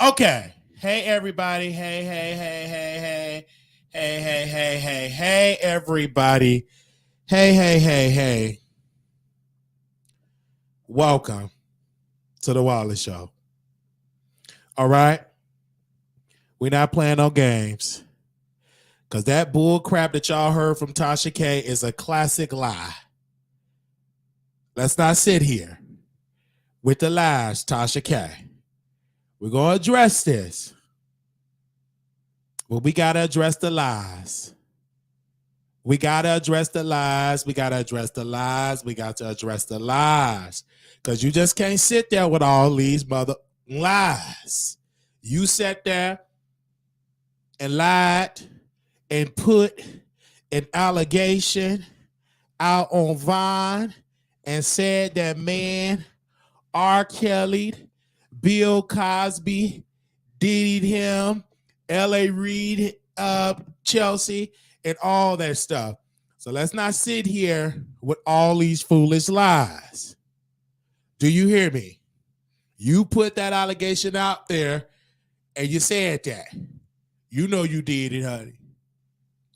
Okay. Hey everybody. Hey everybody. Hey. Welcome to the Wiley Show. All right. We're not playing no games. Cause that bull crap that y'all heard from Tasha K is a classic lie. Let's not sit here with the lies, Tasha K. We're gonna address this. But we gotta address the lies. We got to address the lies. We got to address the lies. We got to address the lies. Because you just can't sit there with all these mother lies. You sat there and lied and put an allegation out on Vine and said that man, R. Kelly, Bill Cosby, diddied him, L.A. Reid, Chelsea, and all that stuff. So let's not sit here with all these foolish lies. Do you hear me? You put that allegation out there and you said that. You know you did it, honey.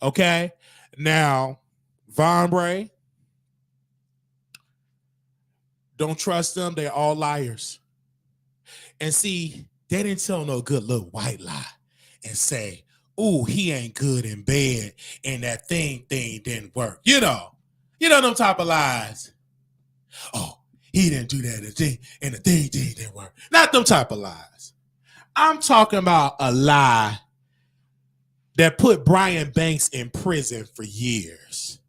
Okay? Now, Von Bray, don't trust them. They're all liars. And see, they didn't tell no good little white lie and say, ooh, he ain't good in bed and that thing didn't work. You know them type of lies. Oh, he didn't do that and the thing didn't work. Not them type of lies. I'm talking about a lie that put Brian Banks in prison for years.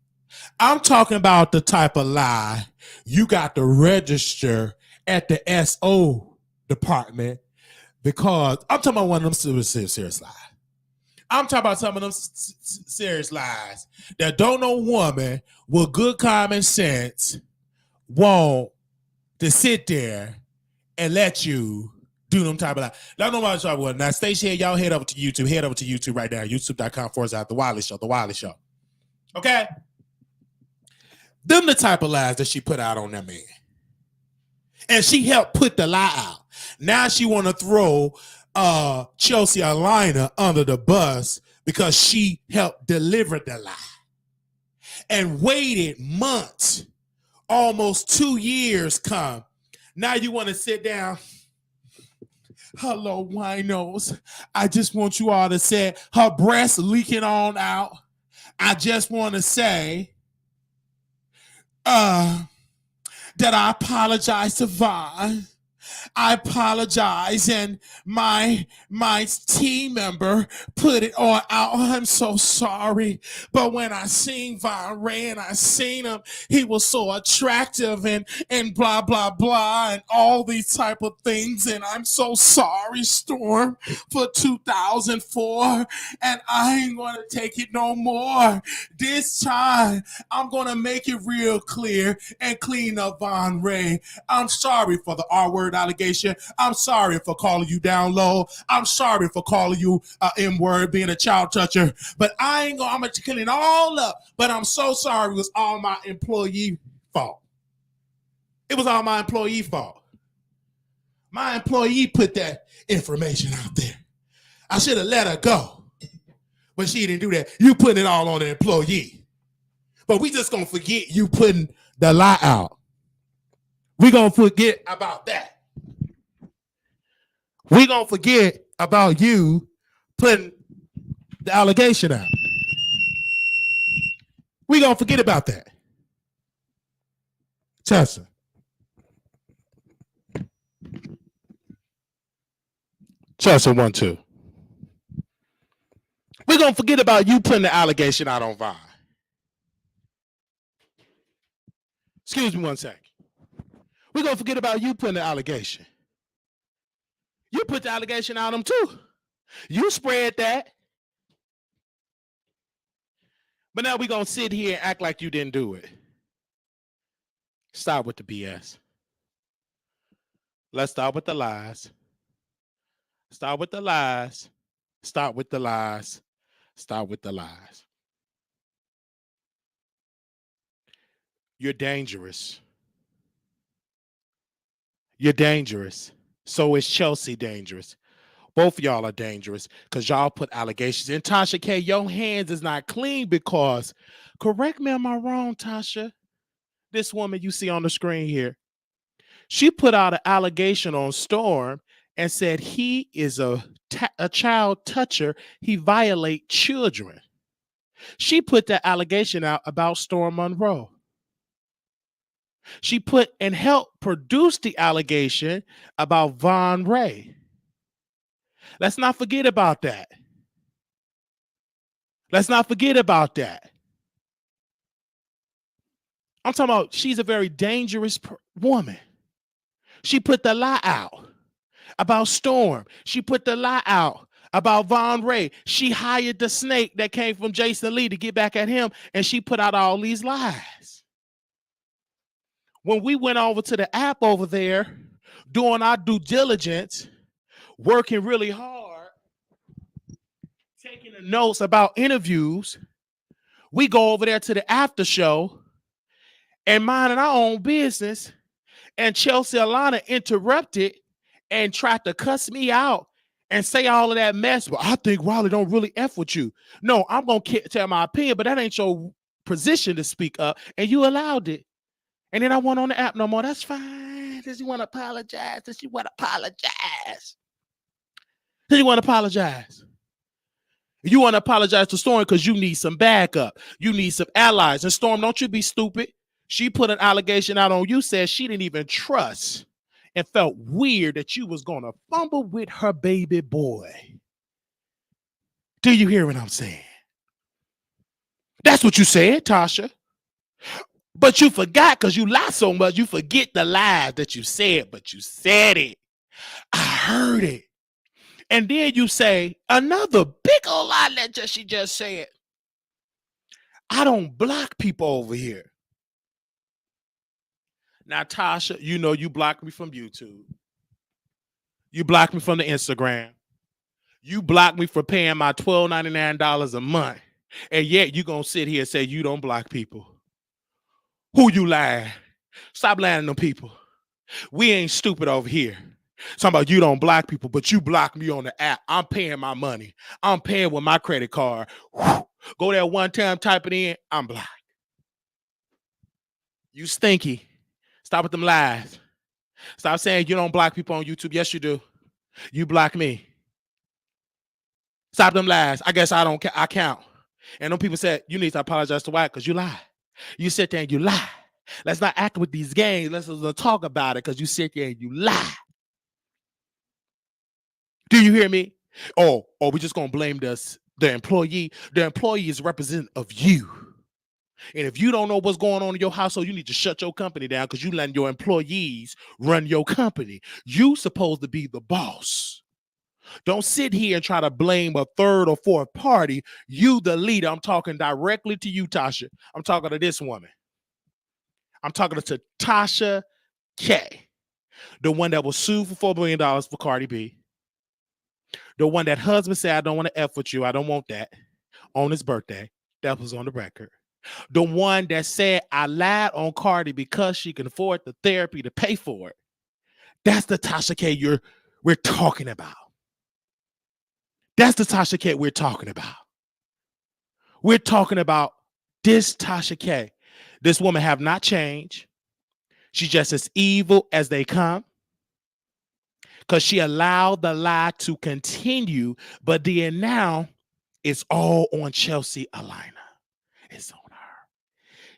I'm talking about the type of lie you got to register at the SO department because I'm talking about one of them serious lies. I'm talking about some of them serious lies that don't no woman with good common sense want to sit there and let you do them type of lies. Don't know what I'm talking about. Now, stay here. Y'all head over to YouTube. Head over to YouTube right now. YouTube.com/The Wiley Show. The Wiley Show. Okay? Them the type of lies that she put out on that man. And she helped put the lie out. Now she want to throw Chelsea Alina under the bus because she helped deliver the lie and waited months, almost 2 years come. Now you want to sit down. Hello, winos. I just want you all to say her breast leaking on out. I just want to say that I apologize to Vaughn. I apologize, and my team member put it all out. I'm so sorry. But when I seen Von Ray and I seen him, he was so attractive and blah blah blah and all these type of things. And I'm so sorry, Storm, for 2004. And I ain't gonna take it no more. This time I'm gonna make it real clear and clean up Von Ray. I'm sorry for the R word allegation. I'm sorry for calling you down low. I'm sorry for calling you M word, being a child toucher. But I'm gonna clean it all up. But I'm so sorry. It was all my employee fault. It was all my employee fault. My employee put that information out there. I should have let her go. But she didn't do that. You put it all on the employee. But we just gonna forget you putting the lie out. We gonna forget about that. We gonna forget about you putting the allegation out. We gonna forget about that. Tasha. Tasha 1-2. We gonna forget about you putting the allegation out on Vine. Excuse me 1 second. We gonna forget about you putting the allegation. You put the allegation out on them too. You spread that. But now we gonna sit here and act like you didn't do it. Stop with the BS. Let's start with the lies. Start with the lies. Start with the lies. Start with the lies. You're dangerous. You're dangerous. So is Chelsea dangerous. Both of y'all are dangerous because y'all put allegations in. Tasha K, your hands is not clean because, correct me, am I wrong, Tasha? This woman you see on the screen here, she put out an allegation on Storm and said he is a child toucher. He violate children. She put that allegation out about Storm Monroe. She put and helped produce the allegation about Von Ray. Let's not forget about that. Let's not forget about that. I'm talking about she's a very dangerous woman. She put the lie out about Storm. She put the lie out about Von Ray. She hired the snake that came from Jason Lee to get back at him, and she put out all these lies. When we went over to the app over there, doing our due diligence, working really hard, taking the notes about interviews, we go over there to the after show and minding our own business, and Chelsea Alana interrupted and tried to cuss me out and say all of that mess. But I think Wiley don't really F with you. No, I'm going to tell my opinion, but that ain't your position to speak up, and you allowed it. And then I went on the app no more. That's fine. Does you want to apologize? Does you want to apologize? Does you want to apologize? You want to apologize to Storm because you need some backup. You need some allies. And Storm, don't you be stupid. She put an allegation out on you, said she didn't even trust and felt weird that you was going to fumble with her baby boy. Do you hear what I'm saying? That's what you said, Tasha. But you forgot because you lie so much. You forget the lies that you said, but you said it. I heard it. And then you say another big old lie that she just said. I don't block people over here. Now, Tasha, you know you blocked me from YouTube. You blocked me from the Instagram. You blocked me for paying my $12.99 a month. And yet you going to sit here and say you don't block people. Who you lying? Stop lying to them people. We ain't stupid over here. Talking about you don't block people, but you block me on the app. I'm paying my money. I'm paying with my credit card. Whew. Go there one time, type it in. I'm blocked. You stinky. Stop with them lies. Stop saying you don't block people on YouTube. Yes, you do. You block me. Stop them lies. I guess I count. And them people said you need to apologize to White because you lie. You sit there and you lie. Let's not act with these games. Let's talk about it because you sit there and you lie. Do you hear me? Oh, we just gonna blame the employee. The employee is representative of you. And if you don't know what's going on in your household, you need to shut your company down because you letting your employees run your company. You supposed to be the boss. Don't sit here and try to blame a third or fourth party. You the leader. I'm talking directly to you, Tasha. I'm talking to this woman. I'm talking to Tasha K, the one that was sued for $4 million for Cardi B. The one that husband said, I don't want to F with you. I don't want that on his birthday. That was on the record. The one that said, I lied on Cardi because she can afford the therapy to pay for it. That's the Tasha K we're talking about. That's the Tasha K we're talking about. We're talking about this Tasha K. This woman have not changed. She's just as evil as they come because she allowed the lie to continue. But then now it's all on Chelsea Alina. It's on her.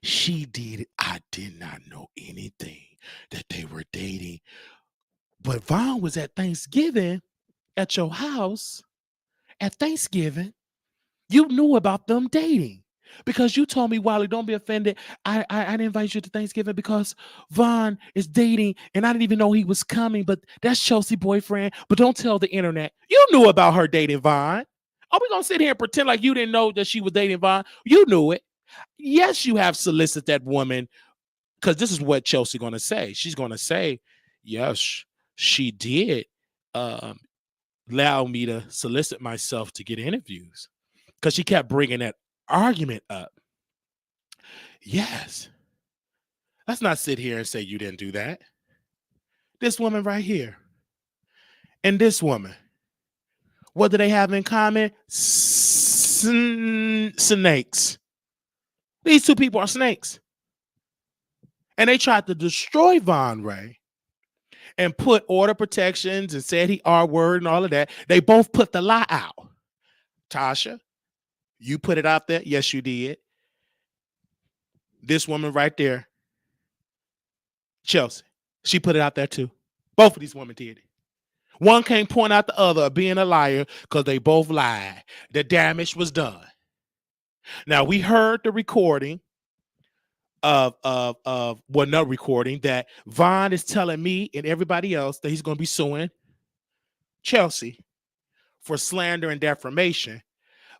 She did it. I did not know anything that they were dating. But Vaughn was at Thanksgiving at your house. At Thanksgiving, you knew about them dating. Because you told me, Wiley, don't be offended. I didn't invite you to Thanksgiving because Vaughn is dating and I didn't even know he was coming, but that's Chelsea's boyfriend. But don't tell the internet. You knew about her dating Vaughn. Are we going to sit here and pretend like you didn't know that she was dating Vaughn? You knew it. Yes, you have solicited that woman because this is what Chelsea going to say. She's going to say, yes, she did allow me to solicit myself to get interviews because she kept bringing that argument up. Yes. Let's not sit here and say you didn't do that. This woman right here and this woman, What do they have in common? Snakes. These two people are snakes. And they tried to destroy Von Ray and put order protections and said he R-word and all of that. They both put the lie out. Tasha, you put it out there. Yes, you did. This woman right there, Chelsea, she put it out there too. Both of these women did it. One can't point out the other being a liar because they both lied. The damage was done. Now, we heard the recording well, no recording that Von is telling me and everybody else that he's going to be suing Chelsea for slander and defamation.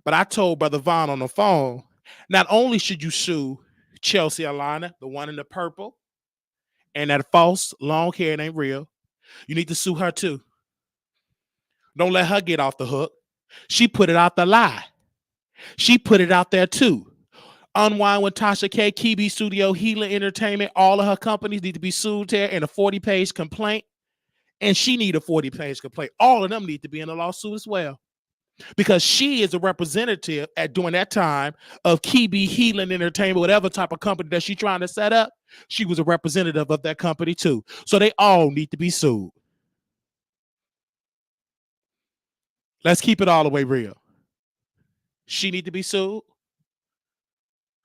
But I told Brother Von on the phone, not only should you sue Chelsea Alana, the one in the purple, and that false long hair ain't real, you need to sue her too. Don't let her get off the hook. She put it out the lie. She put it out there too. Unwind with Tasha K, KB Studio, Healing Entertainment, all of her companies need to be sued there in a 40-page complaint. And she need a 40-page complaint. All of them need to be in a lawsuit as well. Because she is a representative at during that time of KB Healing Entertainment, whatever type of company that she's trying to set up. She was a representative of that company too. So they all need to be sued. Let's keep it all the way real. She need to be sued.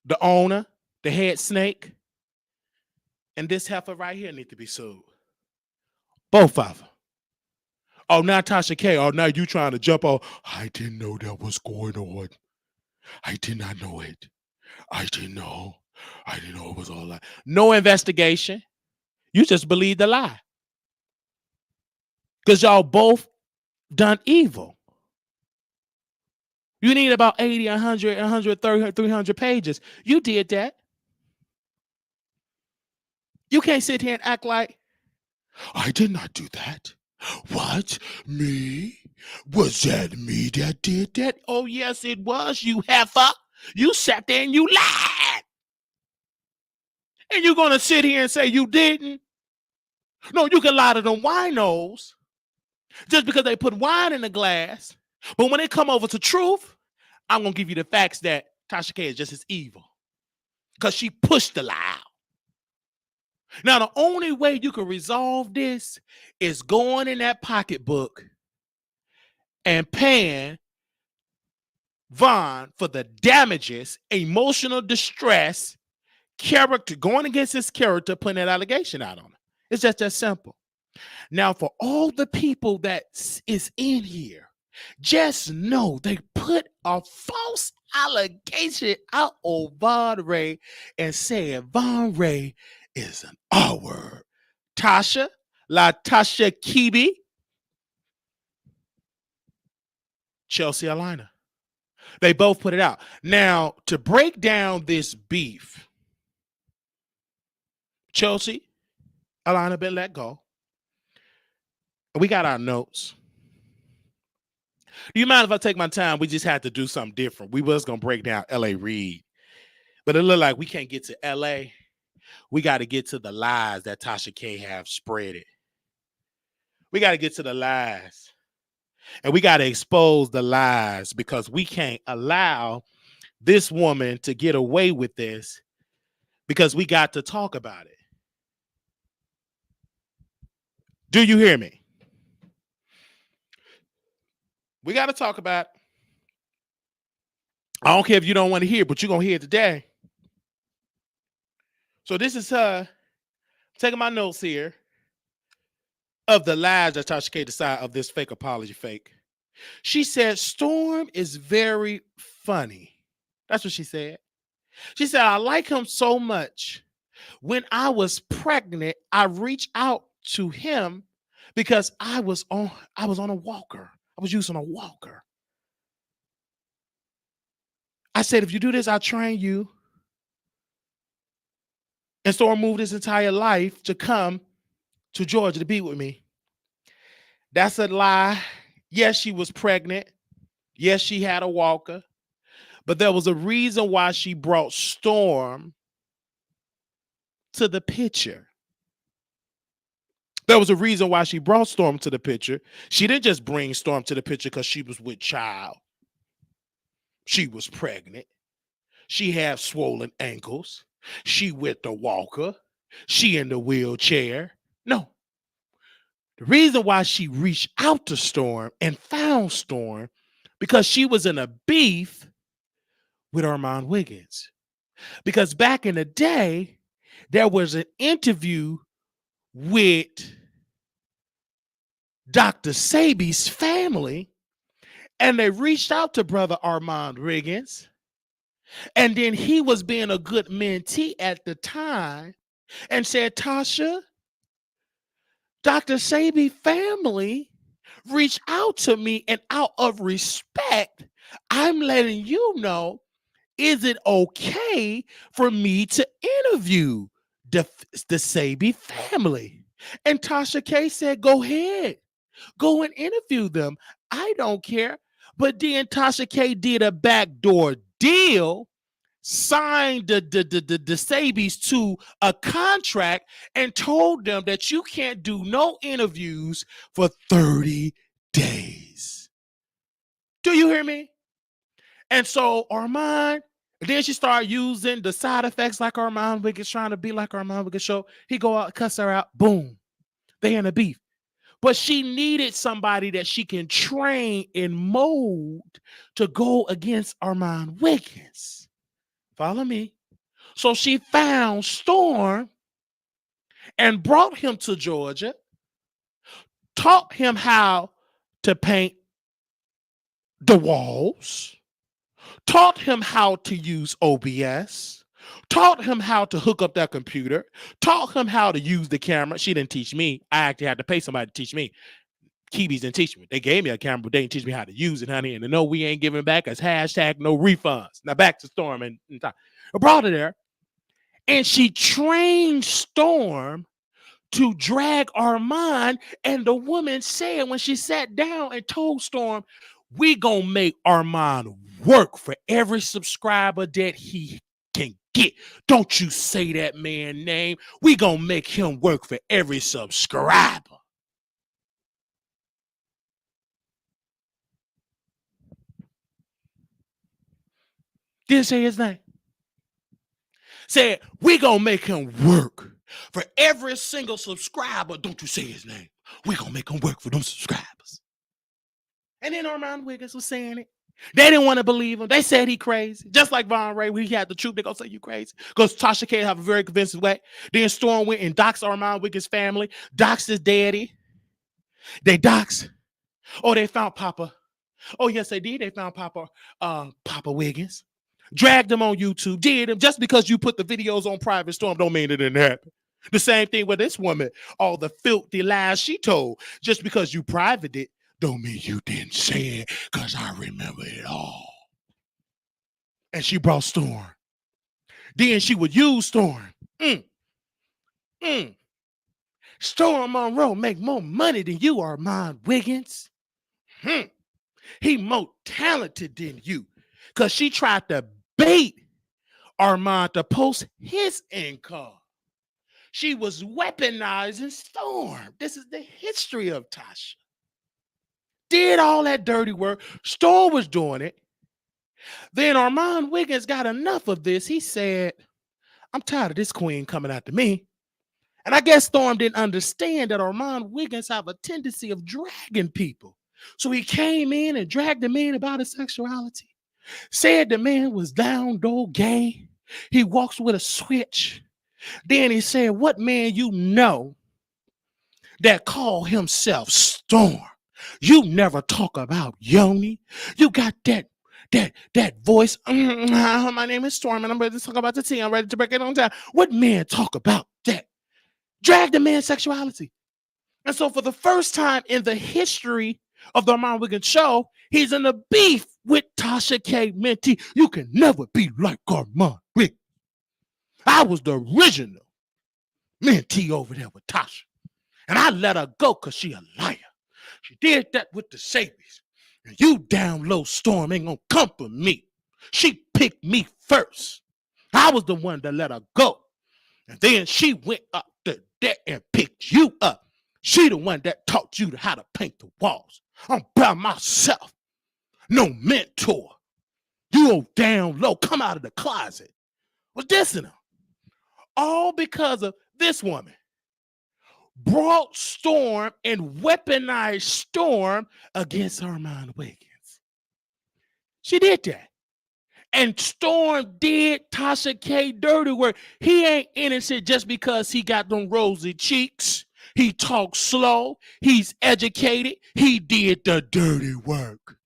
The owner, the head snake, and this heifer right here need to be sued. Both of them. Oh, now Tasha K. Oh, now you trying to jump on. I didn't know that was going on. I did not know it. I didn't know. I didn't know it was all lie. No investigation. You just believe the lie. Because y'all both done evil. You need about 80, 100, 130, 300 pages. You did that. You can't sit here and act like, I did not do that. What? Me? Was that me that did that? Oh, yes, it was, you heifer. You sat there and you lied. And you're going to sit here and say you didn't? No, you can lie to them winos just because they put wine in the glass. But when they come over to truth, I'm going to give you the facts that Tasha K is just as evil because she pushed the lie out. Now, the only way you can resolve this is going in that pocketbook and paying Von for the damages, emotional distress, character, going against his character, putting that allegation out on him. It's just that simple. Now, for all the people that is in here, just know they put a false allegation out on Von Ray and said Von Ray is an R-word. Tasha, La Tasha Kibi, Chelsea Alana. They both put it out. Now, to break down this beef, Chelsea Alana been let go. We got our notes. Do you mind if I take my time? We just had to do something different. We was going to break down L.A. Reid. But it looked like we can't get to L.A. We got to get to the lies that Tasha K have spread it. We got to get to the lies. And we got to expose the lies because we can't allow this woman to get away with this because we got to talk about it. Do you hear me? We got to talk about it. I don't care if you don't want to hear, but you're going to hear it today. So this is her taking my notes here of the lies that Tasha K decided of this fake apology fake. She said, Storm is very funny. That's what she said. She said, I like him so much. When I was pregnant, I reached out to him because I was on a walker. I was using a walker. I said, if you do this, I'll train you. And Storm moved his entire life to come to Georgia to be with me. That's a lie. Yes, she was pregnant. Yes, she had a walker. But there was a reason why she brought Storm to the picture. There was a reason why she brought Storm to the picture. She didn't just bring Storm to the picture because she was with child. She was pregnant. She had swollen ankles. She with the walker. She in the wheelchair. No. The reason why she reached out to Storm and found Storm because she was in a beef with Armand Wiggins. Because back in the day, there was an interview with Dr. Sabi's family, and they reached out to brother Armand Wiggins, and then he was being a good mentee at the time and said, Tasha, Dr. Sabi family reached out to me, and out of respect, I'm letting you know, is it okay for me to interview the Sabi family? And Tasha K said, go ahead. Go and interview them. I don't care. But then Tasha K did a backdoor deal, signed the Sabis to a contract, and told them that you can't do no interviews for 30 days. Do you hear me? And so Armand, then she started using the side effects like Armand Wiggins, trying to be like Armand Wiggins show. He go out, cuss her out, boom. They in a beef. But she needed somebody that she can train and mold to go against Armand Wiggins. Follow me? So she found Storm and brought him to Georgia, taught him how to paint the walls, taught him how to use OBS, taught him how to hook up that computer, taught him how to use the camera. She didn't teach me. I actually had to pay somebody to teach me. Kiwis didn't teach me. They gave me a camera, but they didn't teach me how to use it, honey. And to know we ain't giving back as hashtag no refunds. Now back to Storm and I brought her there. And she trained Storm to drag Armand. And the woman said when she sat down and told Storm, we gonna make Armand work for every subscriber that he can get. Don't you say that man's name. We gonna make him work for every subscriber. Didn't say his name. Said, we gonna make him work for every single subscriber. Don't you say his name. We gonna make him work for them subscribers. And then Armand Wiggins was saying it. They didn't want to believe him. They said he crazy. Just like Von Ray, when he had the truth, they gonna say you crazy. Because Tasha K have a very convincing way. Then Storm went and doxed Armand Wiggins' family, doxed his daddy. They doxed. Oh, they found Papa. Oh, yes, they did. They found Papa Wiggins. Dragged him on YouTube, did him. Just because you put the videos on private Storm don't mean it didn't happen. The same thing with this woman, all the filthy lies she told. Just because you private it don't mean you didn't say it, because I remember it all. And she brought Storm. Then she would use Storm. Storm Monroe make more money than you, Armand Wiggins. He more talented than you. Because she tried to bait Armand to post his income. She was weaponizing Storm. This is the history of Tasha. Did all that dirty work. Storm was doing it. Then Armand Wiggins got enough of this. He said, I'm tired of this queen coming after me. And I guess Storm didn't understand that Armand Wiggins have a tendency of dragging people. So he came in and dragged the man about his sexuality. Said the man was down door gay. He walks with a switch. Then he said, what man you know that call himself Storm? You never talk about Yoni. You got that voice. My name is Storm and I'm ready to talk about the tea. I'm ready to break it on down. What man talk about that? Drag the man's sexuality. And so for the first time in the history of the Armand Wiggins show, he's in a beef with Tasha K. Mentee. You can never be like Armand Wiggins. I was the original mentee over there with Tasha. And I let her go because she a liar. She did that with the Sabies. And you down low Storm ain't gonna come for me. She picked me first. I was the one that let her go. And then she went up to there and picked you up. She the one that taught you how to paint the walls. I'm by myself. No mentor. You go down low, come out of the closet. Was dissing her. All because of this woman. Brought Storm and weaponized Storm against Armand Wiggins. She did that. And Storm did Tasha K dirty work. He ain't innocent just because he got them rosy cheeks. He talks slow. He's educated. He did the dirty work.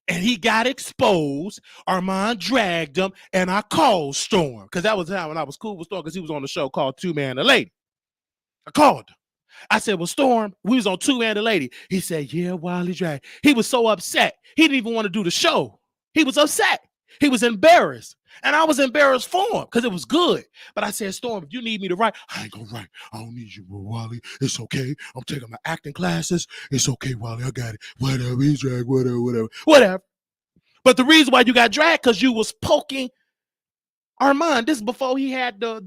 And he got exposed. Armand dragged him, and I called Storm. Because that was how when I was cool with Storm, because he was on the show called Two Man and a Lady. I called him. I said, well, Storm, we was on Two Man and a Lady. He said, yeah, Wiley dragged. He was so upset. He didn't even want to do the show. He was upset. He was embarrassed. And I was embarrassed for him because it was good. But I said, Storm, if you need me to write, I ain't going to write. I don't need you, Wiley. It's okay. I'm taking my acting classes. It's okay, Wiley. I got it. Whatever. He's dragged. Whatever. But the reason why you got dragged because you was poking Armand. This is before he had this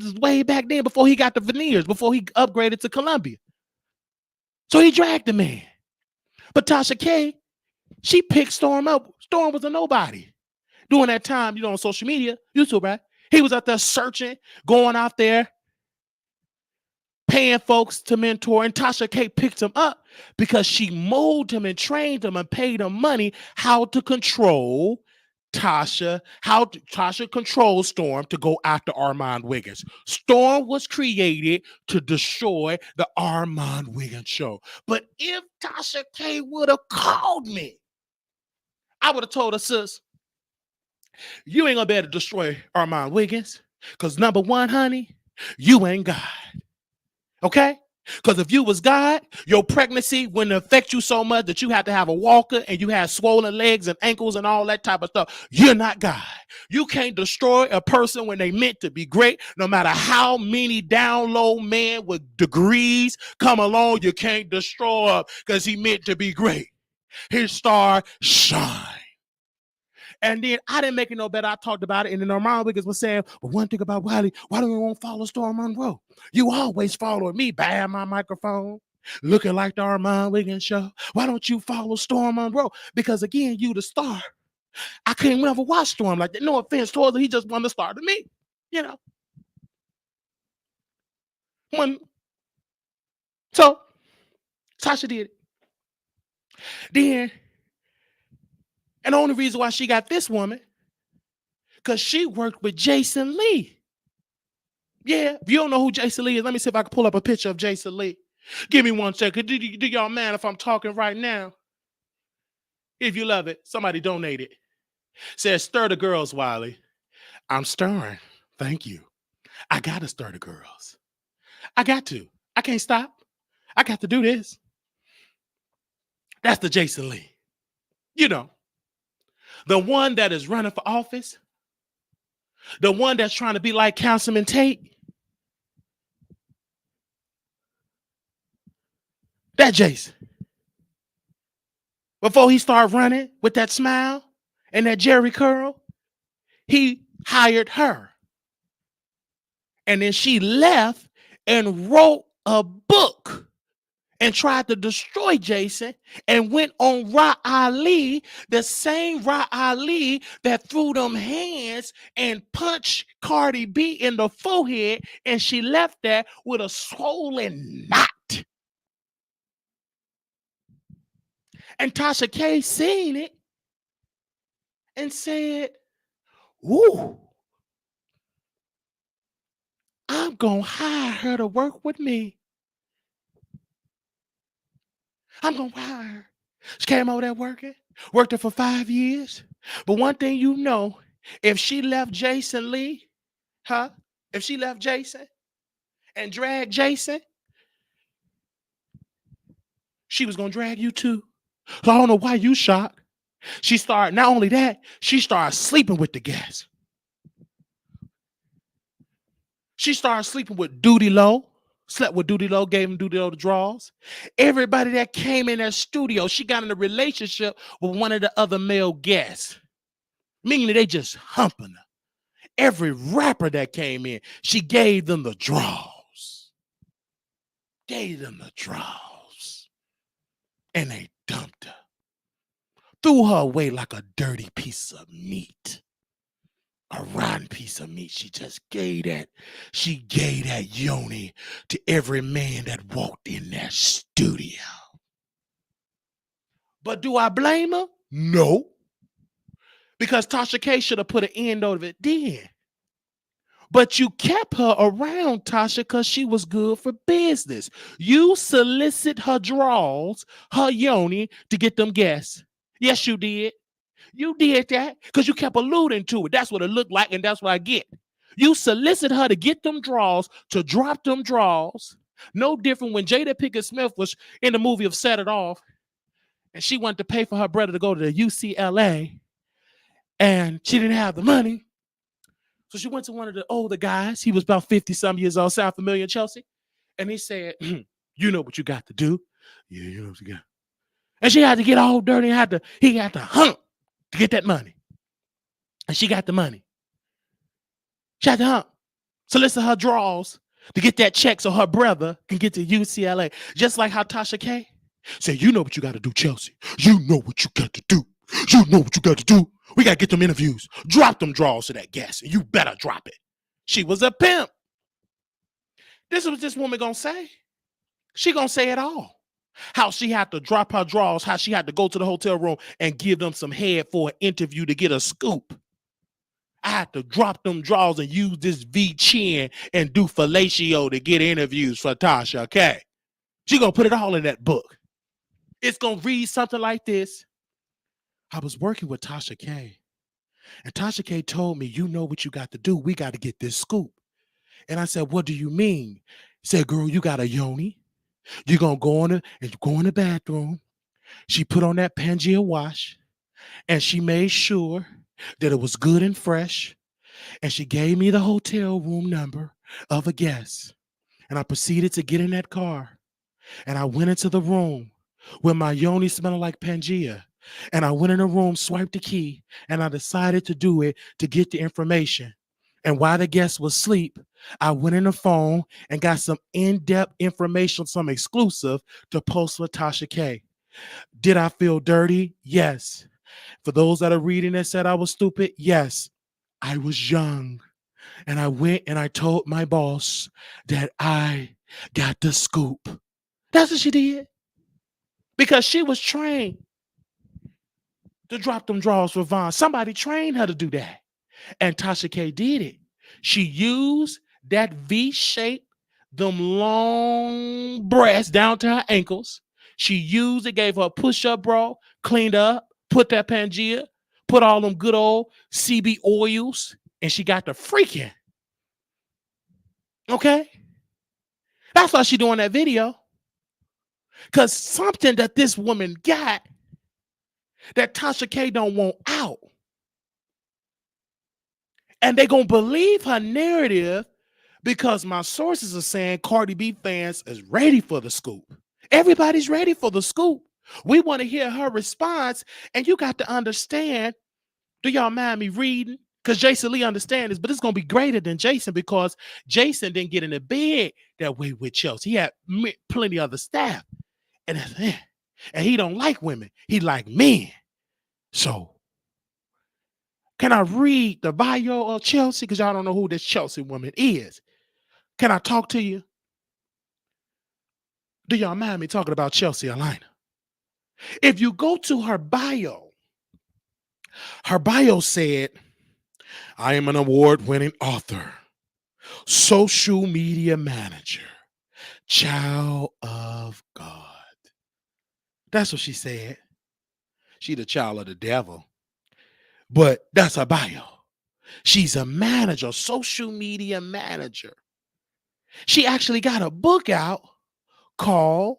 is way back then, before he got the veneers, before he upgraded to Columbia. So he dragged the man. But Tasha K, she picked Storm up. Storm was a nobody. During that time, on social media, YouTube, right? He was out there searching, going out there, paying folks to mentor. And Tasha K picked him up because she molded him and trained him and paid him money how to control Tasha, Tasha controlled Storm to go after Armand Wiggins. Storm was created to destroy the Armand Wiggins show. But if Tasha K would have called me, I would have told her, sis, you ain't gonna be able to destroy Armand Wiggins. Because number one, honey, you ain't God. Okay? Because if you was God, your pregnancy wouldn't affect you so much that you had to have a walker and you had swollen legs and ankles and all that type of stuff. You're not God. You can't destroy a person when they meant to be great. No matter how many down low men with degrees come along, you can't destroy him because he meant to be great. His star shine. And then I didn't make it no better. I talked about it. And then Armand Wiggins was saying, well, one thing about Wiley, why don't you want to follow Storm Monroe? You always following me, bad my microphone, looking like the Armand Wiggins show. Why don't you follow Storm Monroe? Because again, you the star. I couldn't never watch Storm like that. No offense towards him. He just wanted to star to me. So Tasha did it. Then, and the only reason why she got this woman, because she worked with Jason Lee. Yeah, if you don't know who Jason Lee is, let me see if I can pull up a picture of Jason Lee. Give me 1 second. Do y'all mind if I'm talking right now? If you love it, somebody donate it. Says, stir the girls, Wiley. I'm stirring. Thank you. I got to stir the girls. I got to. I can't stop. I got to do this. That's the Jason Lee. The one that is running for office. The one that's trying to be like Councilman Tate. That Jason. Before he started running with that smile and that Jerry curl, he hired her. And then she left and wrote a book and tried to destroy Jason and went on Ra Ali, the same Ra Ali that threw them hands and punched Cardi B in the forehead, and she left there with a swollen knot. And Tasha K seen it and said, ooh, I'm going to hire her to work with me. I'm going to hire her. She came over there working, worked there for 5 years. But one thing you know, if she left Jason Lee, if she left Jason and dragged Jason, she was going to drag you too. So I don't know why you shocked. She started, not only that, she started sleeping with the guests. She started sleeping with Duty Low. Slept with Duty Low, gave him Duty Low the draws. Everybody that came in that studio, she got in a relationship with one of the other male guests. Meaning they just humping her. Every rapper that came in, she gave them the draws. gave them the draws, and they dumped her. Threw her away like a dirty piece of meat. A rotten piece of meat. She gave that yoni to every man that walked in that studio. But do I blame her? No. Because Tasha K should have put an end of it then. But you kept her around, Tasha, because she was good for business. You solicit her draws, her yoni, to get them guests. Yes, you did. You did that because you kept alluding to it. That's what it looked like, and that's what I get. You solicit her to get them draws, to drop them draws. No different when Jada Pinkett Smith was in the movie of Set It Off, and she wanted to pay for her brother to go to the UCLA, and she didn't have the money. So she went to one of the older guys. He was about 50-some years old. Sound familiar, Chelsea? And he said, you know what you got to do. Yeah, you know what you got. And she had to get all dirty. He had to hump to get that money. And she got the money. She had to hump. Solicit her draws to get that check so her brother can get to UCLA. Just like how Tasha K said, you know what you got to do, Chelsea. You know what you got to do. You know what you got to do. We got to get them interviews. Drop them draws to that guest. And you better drop it. She was a pimp. This is what this woman going to say. She going to say it all. How she had to drop her draws, how she had to go to the hotel room and give them some head for an interview to get a scoop. I had to drop them draws and use this V-chin and do fellatio to get interviews for Tasha, okay? She gonna put it all in that book. It's gonna read something like this. I was working with Tasha K, and Tasha K told me, you know what you got to do. We got to get this scoop. And I said, what do you mean? He said, girl, you got a yoni. You're going to go in the bathroom. She put on that Pangea wash, and she made sure that it was good and fresh. And she gave me the hotel room number of a guest. And I proceeded to get in that car. And I went into the room with my yoni smelling like Pangea. And I went in the room, swiped the key, and I decided to do it to get the information. And while the guest was asleep, I went in the phone and got some in-depth information, some exclusive to post with Tasha K. Did I feel dirty? Yes. For those that are reading and said I was stupid, yes. I was young. And I went and I told my boss that I got the scoop. That's what she did. Because she was trained to drop them draws for Vaughn. Somebody trained her to do that. And Tasha K did it. She used that V shape, them long breasts down to her ankles. She used it, gave her a push-up bra, cleaned up, put that Pangea, put all them good old CB oils, and she got the freaking. Okay? That's why she doing that video. Because something that this woman got that Tasha K don't want out. And they going to believe her narrative because my sources are saying Cardi B fans is ready for the scoop. Everybody's ready for the scoop. We want to hear her response. And you got to understand, do y'all mind me reading? Because Jason Lee understands this, but it's going to be greater than Jason because Jason didn't get in the bed that way with Chelsea. He had plenty of other staff. And he don't like women. He like men. So, can I read the bio of Chelsea? Because y'all don't know who this Chelsea woman is. Can I talk to you? Do y'all mind me talking about Chelsea Alina? If you go to her bio said, I am an award-winning author, social media manager, child of God. That's what she said. She the child of the devil. But that's her bio. She's a manager, social media manager. She actually got a book out called,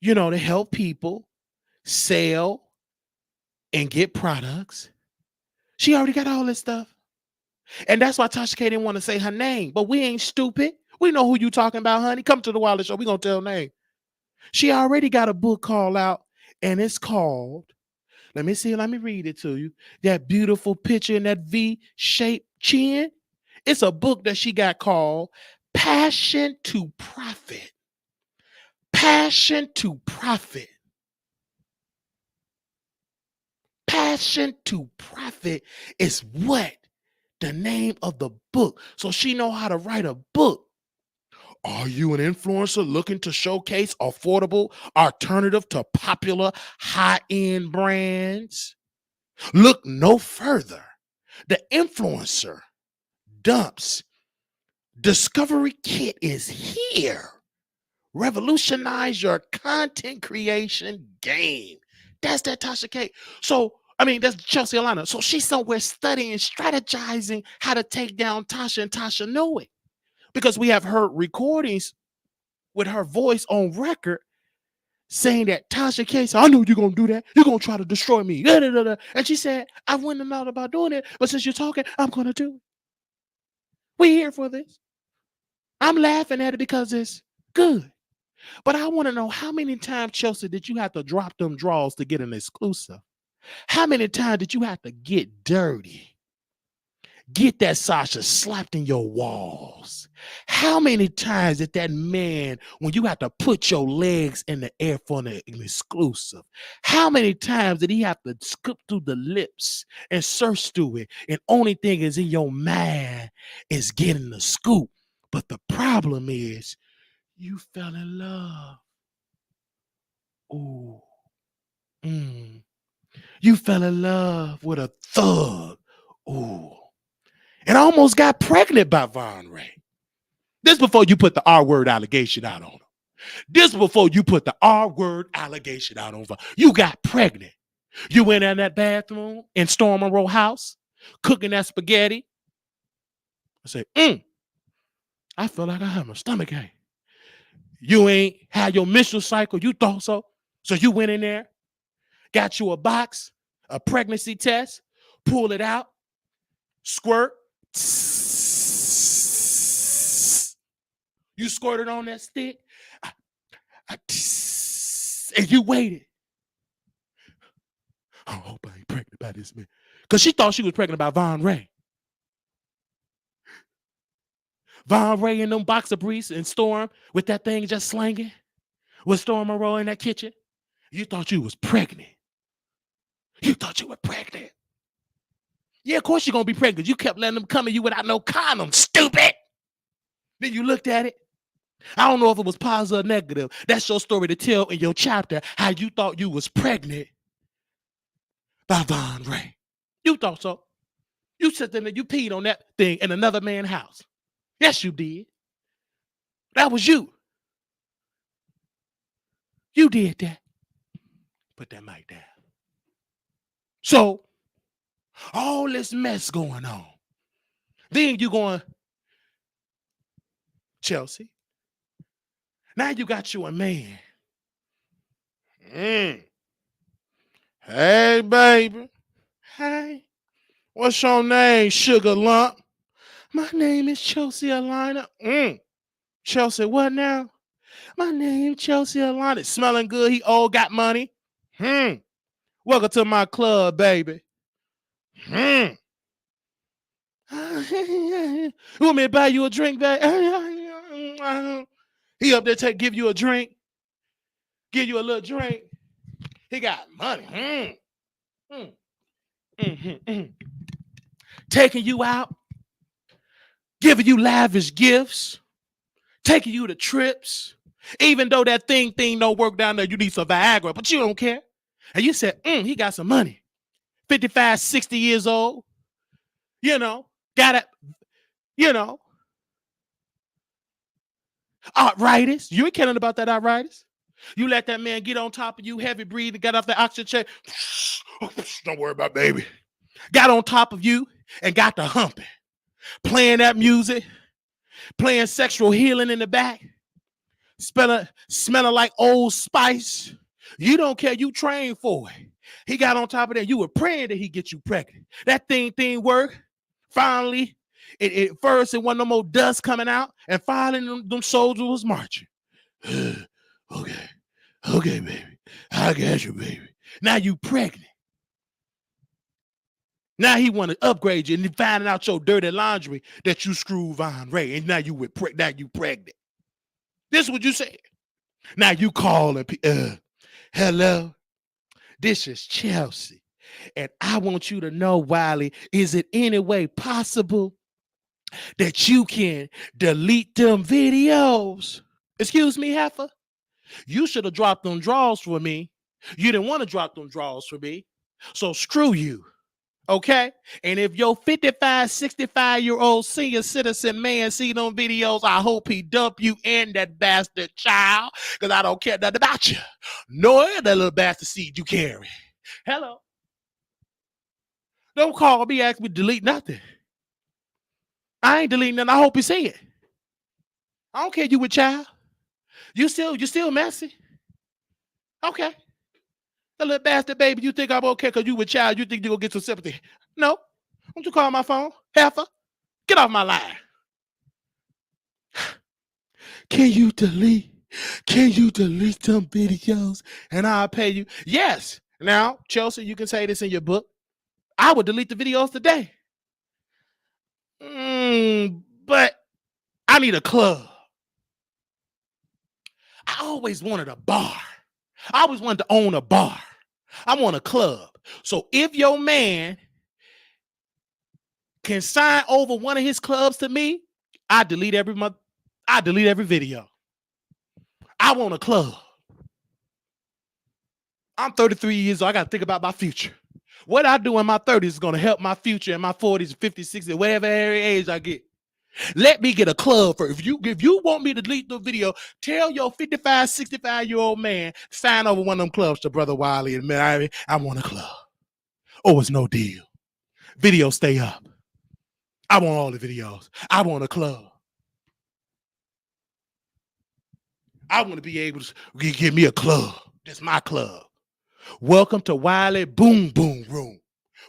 to help people sell and get products. She already got all this stuff. And that's why Tasha K didn't want to say her name. But we ain't stupid. We know who you talking about, honey. Come to the Wiley Show. We going to tell her name. She already got a book called out, and it's called, let me read it to you. That beautiful picture in that V-shaped chin. It's a book that she got called Passion to Profit. Passion to profit. Passion to profit is what? The name of the book. So she know how to write a book. Are you an influencer looking to showcase affordable alternative to popular high-end brands? Look no further. The influencer dumps discovery kit is here. Revolutionize your content creation game. That's that Tasha K. So, that's Chelsea Alana. So she's somewhere studying, strategizing how to take down Tasha, and Tasha know it. Because we have heard recordings with her voice on record saying that Tasha K said, I know you're going to do that. You're going to try to destroy me. Da, da, da, da. And she said, I wouldn't have thought about doing it, but since you're talking, I'm going to do it. We're here for this. I'm laughing at it because it's good. But I want to know, how many times, Chelsea, did you have to drop them draws to get an exclusive? How many times did you have to get dirty? Get that Sasha slapped in your walls. How many times did that man, when you have to put your legs in the air for an exclusive, how many times did he have to skip through the lips and search through it? And only thing is in your mind is getting the scoop. But the problem is you fell in love. Ooh. You fell in love with a thug. Ooh. And almost got pregnant by Von Ray. This before you put the R-word allegation out on him. This before you put the R-word allegation out on Von. You got pregnant. You went in that bathroom in Storm Monroe house, cooking that spaghetti. I said, I feel like I have my stomach ache. You ain't had your menstrual cycle. You thought so. So you went in there, got you a box, a pregnancy test, pull it out, squirt. You squirted on that stick, and you waited. I hope I ain't pregnant by this man. Because she thought she was pregnant by Von Ray. Von Ray in them boxer briefs and Storm with that thing just slanging. With Storm Monroe in that kitchen. You thought you was pregnant. You thought you were pregnant. Yeah, of course you're going to be pregnant. You kept letting them come at you without no condom, stupid. Then you looked at it. I don't know if it was positive or negative. That's your story to tell in your chapter, how you thought you was pregnant by Von Ray. You thought so. You sat there and you peed on that thing in another man's house. Yes, you did. That was you. You did that. Put that mic down. So, all this mess going on. Then you going, Chelsea, now you got you a man. Hey, baby. Hey. What's your name, sugar lump? My name is Chelsea Alana. Chelsea, what now? My name Chelsea Alana. Smelling good. He all got money. Welcome to my club, baby. You want me to buy you a drink, baby? He up there give you a drink. Give you a little drink. He got money. Taking you out. Giving you lavish gifts. Taking you to trips. Even though that thing don't work down there, you need some Viagra, but you don't care. And you said, he got some money. 55, 60 years old. Got it, arthritis. You ain't caring about that arthritis. You let that man get on top of you, heavy breathing, got off the oxygen chair. Don't worry about baby. Got on top of you and got the humping. Playing that music, playing sexual healing in the back, smelling like Old Spice. You don't care. You trained for it. He got on top of that. You were praying that he get you pregnant. That thing worked. Finally, it first it wasn't no more dust coming out, and finally them soldiers was marching. Okay, baby. I got you, baby. Now you pregnant. Now he want to upgrade you, and he finding out your dirty laundry that you screwed Von Ray, and now you pregnant. This is what you said. Now you calling, hello, this is Chelsea. And I want you to know, Wiley, is it any way possible that you can delete them videos? Excuse me, Heifer? You should have dropped them draws for me. You didn't want to drop them draws for me. So screw you. Okay? And if your 55, 65-year-old senior citizen man see them videos, I hope he dump you and that bastard child, because I don't care nothing about you. Nor that little bastard seed you carry. Hello. Don't call me, ask me to delete nothing. I ain't deleting nothing. I hope you see it. I don't care you with child. You still messy. Okay. The little bastard baby, you think I'm okay because you with child, you think you're gonna get some sympathy. No. Don't you call my phone? Heifer, get off my line. Can you delete them videos and I'll pay you? Yes. Now, Chelsea, you can say this in your book. I would delete the videos today. But I need a club. I always wanted a bar. I always wanted to own a bar. I want a club. So if your man can sign over one of his clubs to me, I delete every month. I delete every video. I want a club. I'm 33 years old. I got to think about my future. What I do in my 30s is going to help my future in my 40s, 50s, 60s, whatever age I get. Let me get a club first. If you want me to delete the video, tell your 55, 65-year-old man, sign over one of them clubs to Brother Wiley and man, I want a club. Oh, it's no deal. Videos stay up. I want all the videos. I want a club. I want to be able to give me a club. This is my club. Welcome to Wiley Boom Boom Room,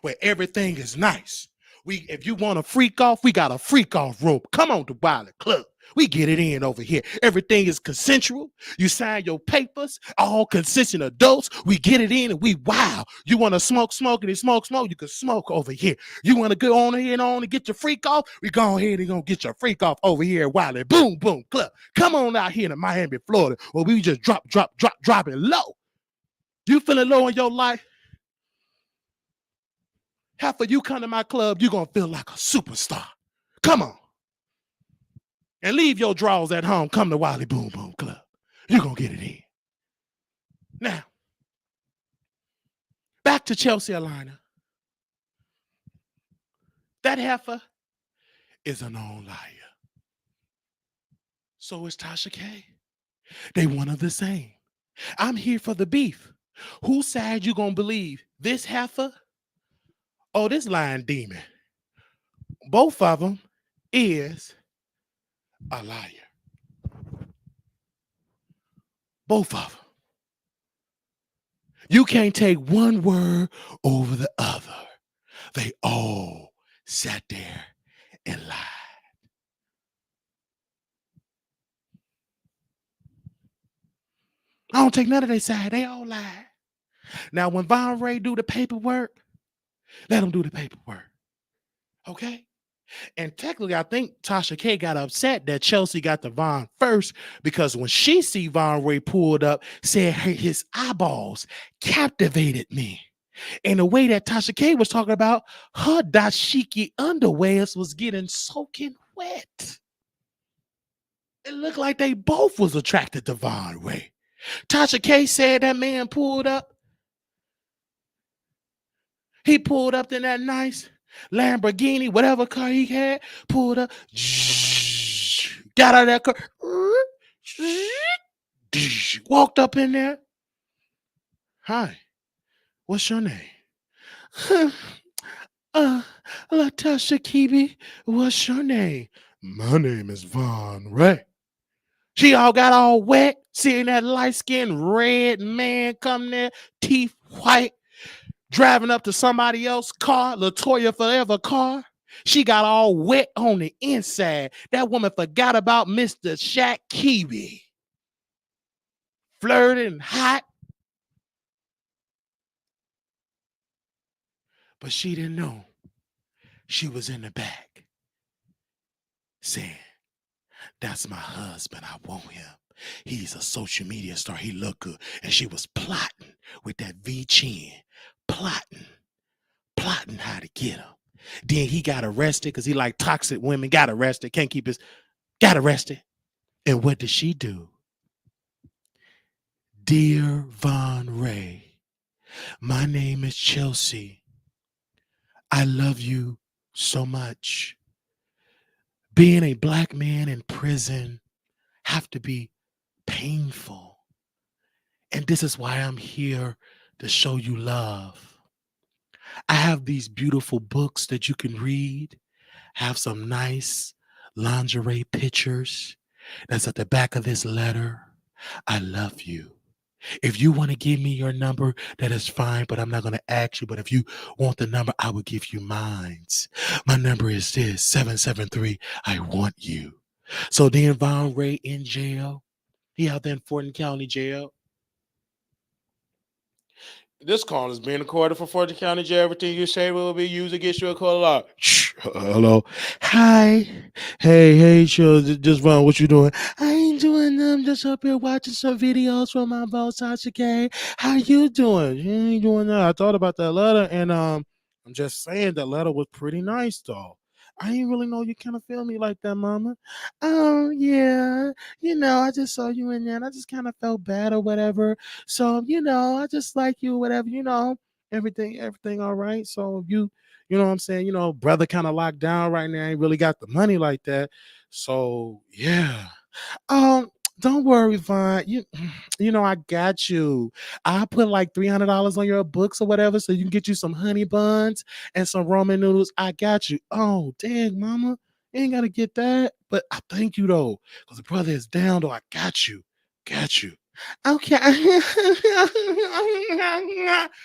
where everything is nice. If you want to freak off, we got a freak off room. Come on to Wiley Club. We get it in over here. Everything is consensual. You sign your papers, all consenting adults. We get it in and we wow. You want to smoke, and smoke, you can smoke over here. You want to go on here and get your freak off? We go ahead and gonna get your freak off over here at Wiley Boom Boom Club. Come on out here to Miami, Florida, where we just dropping low. You feeling low in your life? Half of you come to my club, you're going to feel like a superstar. Come on. And leave your drawers at home. Come to Wiley Boom Boom Club. You're going to get it in. Now, back to Chelsea Alina. That heifer is a known liar. So is Tasha K. They one of the same. I'm here for the beef. Whose side you going to believe? This heifer? Oh, this lying demon. Both of them is a liar. Both of them. You can't take one word over the other. They all sat there and lied. I don't take none of their side. They all lied. Now, when Von Ray do the paperwork, let him do the paperwork. Okay? And technically, I think Tasha K got upset that Chelsea got the Von first because when she see Von Ray pulled up, said his eyeballs captivated me. And the way that Tasha K was talking about her dashiki underwears was getting soaking wet. It looked like they both was attracted to Von Ray. Tasha K said that man pulled up. He pulled up in that nice Lamborghini, whatever car he had, pulled up, got out of that car, walked up in there. Hi, what's your name? Latasha Kibi, what's your name? My name is Von Ray. She all got all wet, seeing that light-skinned red man come there, teeth white, driving up to somebody else's car, Latoya Forever car. She got all wet on the inside. That woman forgot about Mr. Shaq Kiwi. Flirting, hot. But she didn't know she was in the back saying, that's my husband. I want him. He's a social media star. He looked good. And she was plotting with that V-chin, plotting how to get him. Then he got arrested because he like toxic women, got arrested, can't keep his, got arrested. And what did she do? Dear Von Ray, my name is Chelsea. I love you so much. Being a black man in prison have to be painful. And this is why I'm here to show you love. I have these beautiful books that you can read, have some nice lingerie pictures that's at the back of this letter. I love you. If you want to give me your number, that is fine, but I'm not going to ask you. But if you want the number, I will give you mine. My number is this, 773, I want you. So then Von Ray in jail. He out there in Fulton County Jail. This call is being recorded for Fulton County Jail. Everything you say will be used against you. A call out. Hello. Hi. Hey, chill. Just Von, what you doing? I ain't doing them. Just up here watching some videos from my boss, Tasha K. How you doing? You ain't doing that. I thought about that letter, and I'm just saying that letter was pretty nice, though. I ain't really know you kind of feel me like that, mama. Oh, yeah. I just saw you in there, and I just kind of felt bad or whatever. So, I just like you, whatever, everything all right. So you know what I'm saying, brother kind of locked down right now, ain't really got the money like that. So yeah. Um, don't worry, Vaughn. I got you. I put like $300 on your books or whatever, so you can get you some honey buns and some ramen noodles. I got you. Oh, dang, mama. You ain't gotta get that. But I thank you though. Because the brother is down though. I got you. Got you. Okay.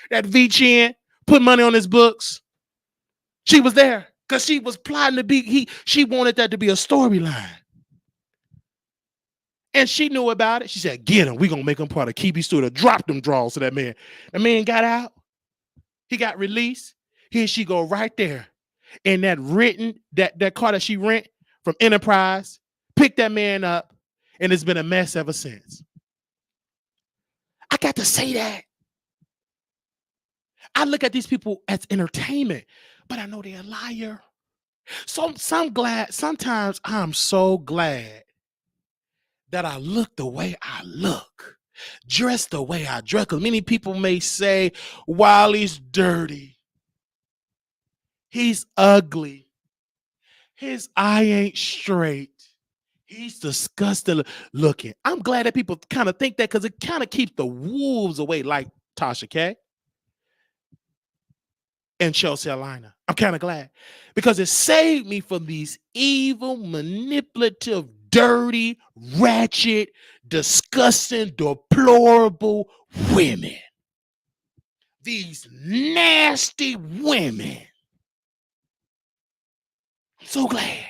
That V-Chin put money on his books. She was there because she was plotting to be, she wanted that to be a storyline. And she knew about it. She said, get him. We're going to make him part of Kibi Studio. Drop them draws to that man. The man got out. He got released. Here she go right there. In that car that she rent from Enterprise, picked that man up, and it's been a mess ever since. I got to say that. I look at these people as entertainment, but I know they're a liar. So sometimes I'm so glad that I look the way I look, dress the way I dress. Because many people may say, Wiley's dirty. He's ugly. His eye ain't straight. He's disgusting looking. I'm glad that people kind of think that because it kind of keeps the wolves away, like Tasha K. and Chelsea Alina. I'm kind of glad because it saved me from these evil, manipulative, dirty, ratchet, disgusting, deplorable women. These nasty women. I'm so glad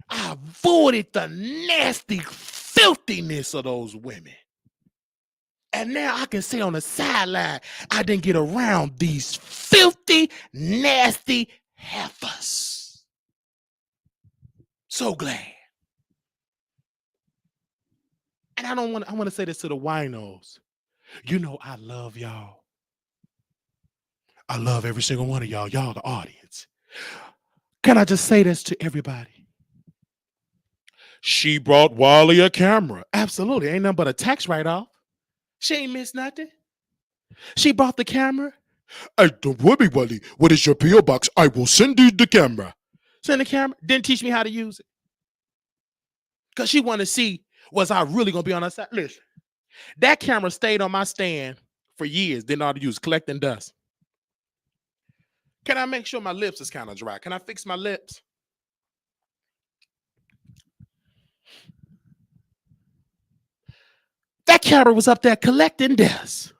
I avoided the nasty filthiness of those women. And now I can say on the sideline, I didn't get around these filthy, nasty heifers. So glad. And I want to say this to the winos. I love y'all. I love every single one of y'all. Y'all the audience. Can I just say this to everybody? She brought Wiley a camera. Absolutely. Ain't nothing but a tax write-off. She ain't missed nothing. She bought the camera. Hey, don't worry, Wiley. What is your P.O. box? I will send you the camera. Send the camera. Didn't teach me how to use it. Because she wanted to see, was I really going to be on her side? Listen, that camera stayed on my stand for years. Didn't know how to use it, collecting dust. Can I make sure my lips is kind of dry? Can I fix my lips? That camera was up there collecting dust.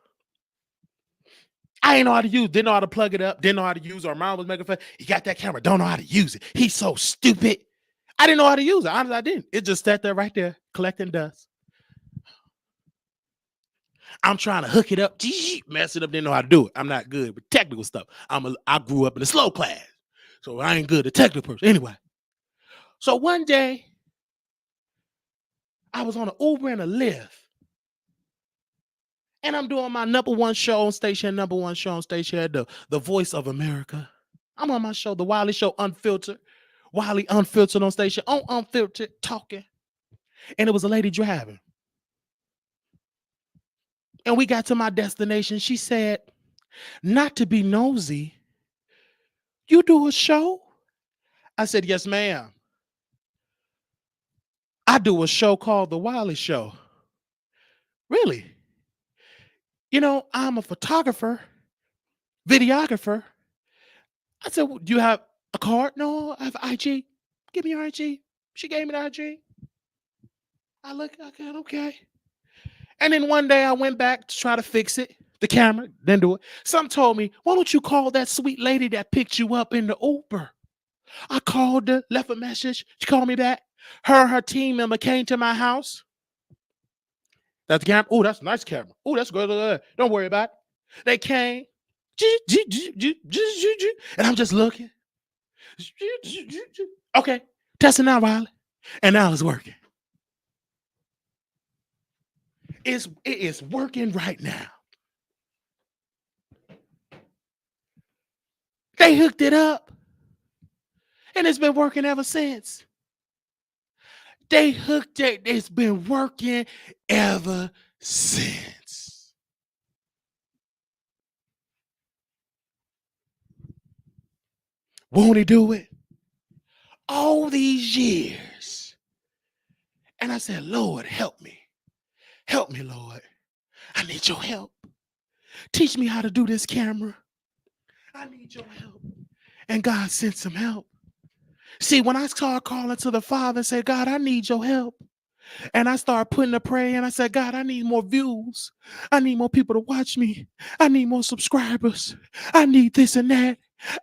I ain't know how to use it, didn't know how to plug it up, didn't know how to use it. Our mom was making fun. He got that camera, don't know how to use it. He's so stupid. I didn't know how to use it. Honestly, I didn't. It just sat there right there collecting dust. I'm trying to hook it up, mess it up, didn't know how to do it. I'm not good with technical stuff. I grew up in a slow class, so I ain't good at technical person. Anyway, so one day, I was on an Uber and a Lyft. And I'm doing my number one show on station, the Voice of America. I'm on my show, the Wiley Show Unfiltered. Wiley Unfiltered on station, on Unfiltered, talking. And it was a lady driving. And we got to my destination. She said, not to be nosy, you do a show? I said, yes, ma'am. I do a show called The Wiley Show. Really? You know, I'm a photographer, videographer. I said, well, do you have a card? No, I have IG. Give me your IG. She gave me the IG. I look, okay. And then one day I went back to try to fix it. The camera, didn't do it. Some told me, why don't you call that sweet lady that picked you up in the Uber? I called her, left a message. She called me back. Her team member came to my house. That's the camera. Oh, that's a nice camera. Oh, that's good. Don't worry about it. They came. And I'm just looking. Okay, testing now, Wiley. And now it's working. It is working right now. They hooked it up. And it's been working ever since. They hooked it. It's been working ever since. Won't he do it? All these years. And I said, Lord, help me. Help me, Lord. I need your help. Teach me how to do this camera. I need your help. And God sent some help. See, when I started calling to the Father and said, God, I need your help. And I started putting a prayer and I said, God, I need more views. I need more people to watch me. I need more subscribers. I need this and that.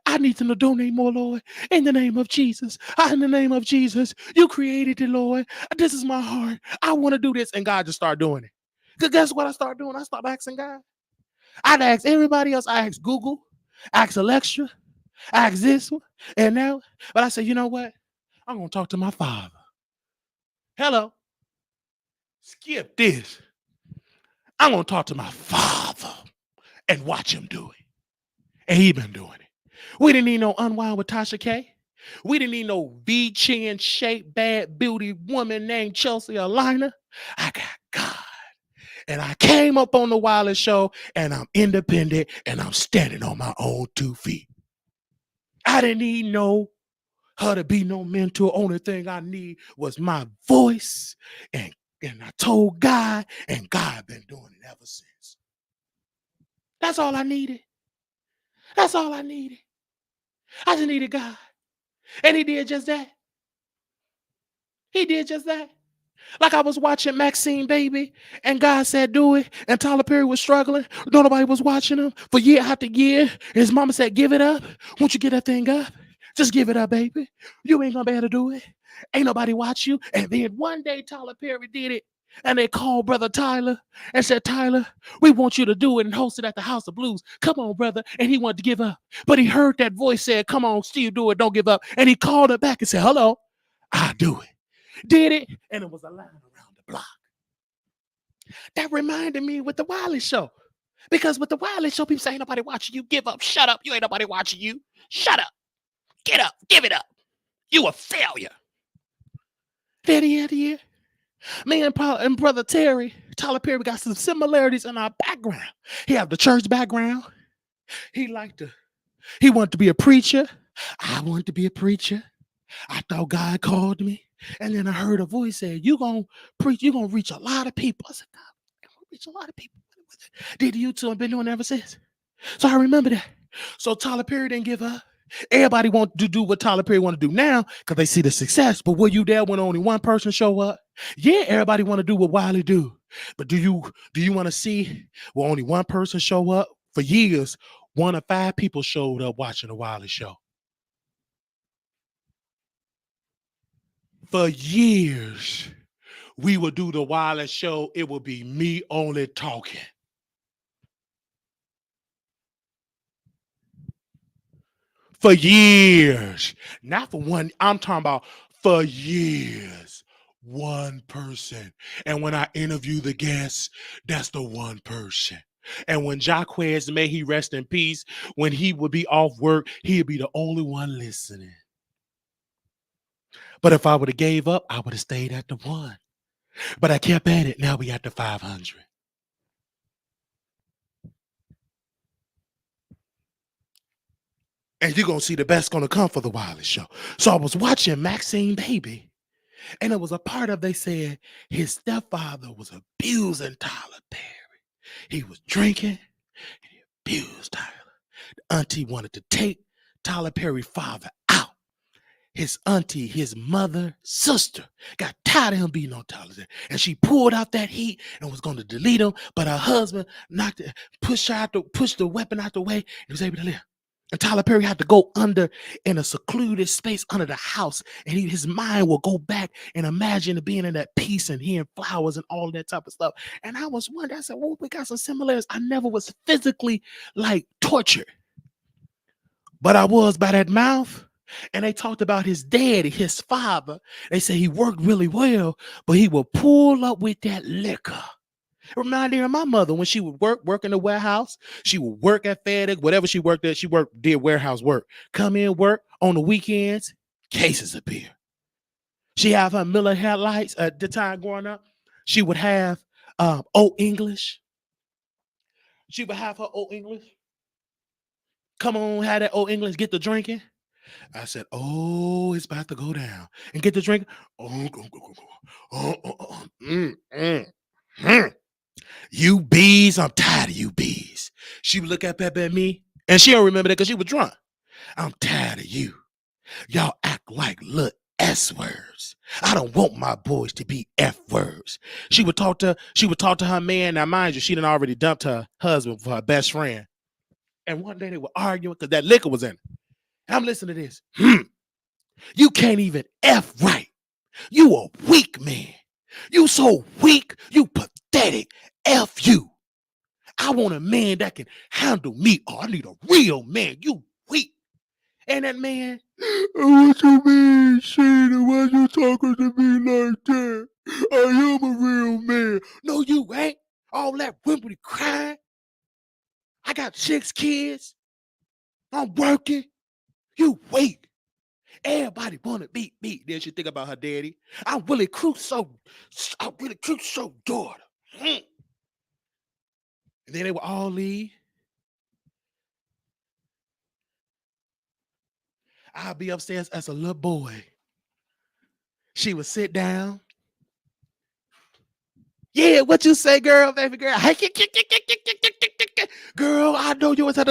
I need them to donate more, Lord, in the name of Jesus. In the name of Jesus, you created it, Lord. This is my heart. I want to do this. And God just started doing it. Because guess what I started doing? I started asking God. I'd ask everybody else. I asked Google. I asked Alexa. I asked this one. And now, but I said, you know what? I'm going to talk to my Father. Hello. Skip this. I'm going to talk to my Father and watch him do it. And he been doing it. We didn't need no Unwind with Tasha K. We didn't need no V-chin shaped bad beauty woman named Chelsea Alina. I got God. And I came up on the Wiley Show and I'm independent and I'm standing on my own 2 feet. I didn't need her to be no mentor. Only thing I need was my voice. And I told God, and God been doing it ever since. That's all I needed. That's all I needed. I just needed God. And he did just that. He did just that. Like I was watching Maxine Baby, and God said, do it. And Tyler Perry was struggling. Nobody was watching him for year after year. And his mama said, give it up. Won't you get that thing up? Just give it up, baby. You ain't gonna be able to do it. Ain't nobody watch you. And then one day Tyler Perry did it. And they called Brother Tyler and said, Tyler, we want you to do it and host it at the House of Blues. Come on, brother. And he wanted to give up. But he heard that voice said, come on, still do it. Don't give up. And he called it back and said, hello, I'll do it. Did it. And it was a line around the block. That reminded me with the Wiley Show. Because with the Wiley Show, people say, ain't nobody watching you. Give up. Shut up. You ain't nobody watching you. Shut up. Get up. Give it up. You a failure. Yeah. Me and Brother Terry, Tyler Perry, got some similarities in our background. He have the church background. He wanted to be a preacher. I wanted to be a preacher. I thought God called me. And then I heard a voice say, you're going to preach, you're going to reach a lot of people. I said, God, I'm going to reach a lot of people. Did you too? I've been doing it ever since. So I remember that. So Tyler Perry didn't give up. Everybody want to do what Tyler Perry want to do now because they see the success. But were you there when only one person show up? Yeah, everybody want to do what Wiley do. But do you want to see where only one person show up? For years, 1 of 5 people showed up watching the Wiley Show. For years, we would do the Wiley Show. It would be me only talking. For years, not for one, I'm talking about for years. one person. And when I interview the guests, that's the one person. And when Jaquez, may he rest in peace, when he would be off work, he'd be the only one listening. But if I would have gave up, I would have stayed at the one. But I kept at it. Now we at the 500. And you're going to see the best going to come for the Wiley show. So I was watching Maxine Baby. And it was a part of, they said his stepfather was abusing Tyler Perry. He was drinking and he abused Tyler. The auntie wanted to take Tyler Perry's father out. His auntie, his mother, sister got tired of him beating on Tyler. And she pulled out that heat and was going to delete him. But her husband pushed the weapon out the way and was able to live. And Tyler Perry had to go under in a secluded space under the house. And his mind will go back and imagine being in that peace and hearing flowers and all that type of stuff. And I was wondering, I said, well, we got some similarities. I never was physically like tortured, but I was by that mouth. And they talked about his daddy, his father. They said he worked really well, but he would pull up with that liquor. It reminded me of my mother when she would work in the warehouse. She would work at FedEx, whatever she worked at. Did warehouse work. Come in, work on the weekends, cases of beer. She have her Miller headlights at the time growing up. She would have Old English. She would have her Old English. Come on, have that Old English, get the drinking. I said, oh, it's about to go down. And get the drink. You bees, I'm tired of you bees. She would look at Pepper and me, and she don't remember that because she was drunk. I'm tired of you. Y'all act like little S words. I don't want my boys to be F words. She would talk to her man. Now, mind you, she done already dumped her husband for her best friend. And one day they were arguing because that liquor was in it. I'm listening to this. You can't even F right. You a weak man. You so weak, you pathetic. F you. I want a man that can handle me. Oh, I need a real man. You weak. And that man, what you mean, Sheena? Why you talking to me like that? I am a real man. No, you ain't. All that whimpering crying. I got 6 kids. I'm working. You weak. Everybody want to beat me. Then she think about her daddy. I'm Willie Crusoe daughter. And then they would all leave. I'll be upstairs as a little boy. She would sit down. Yeah, what you say, girl, baby girl? Girl, I know you was. And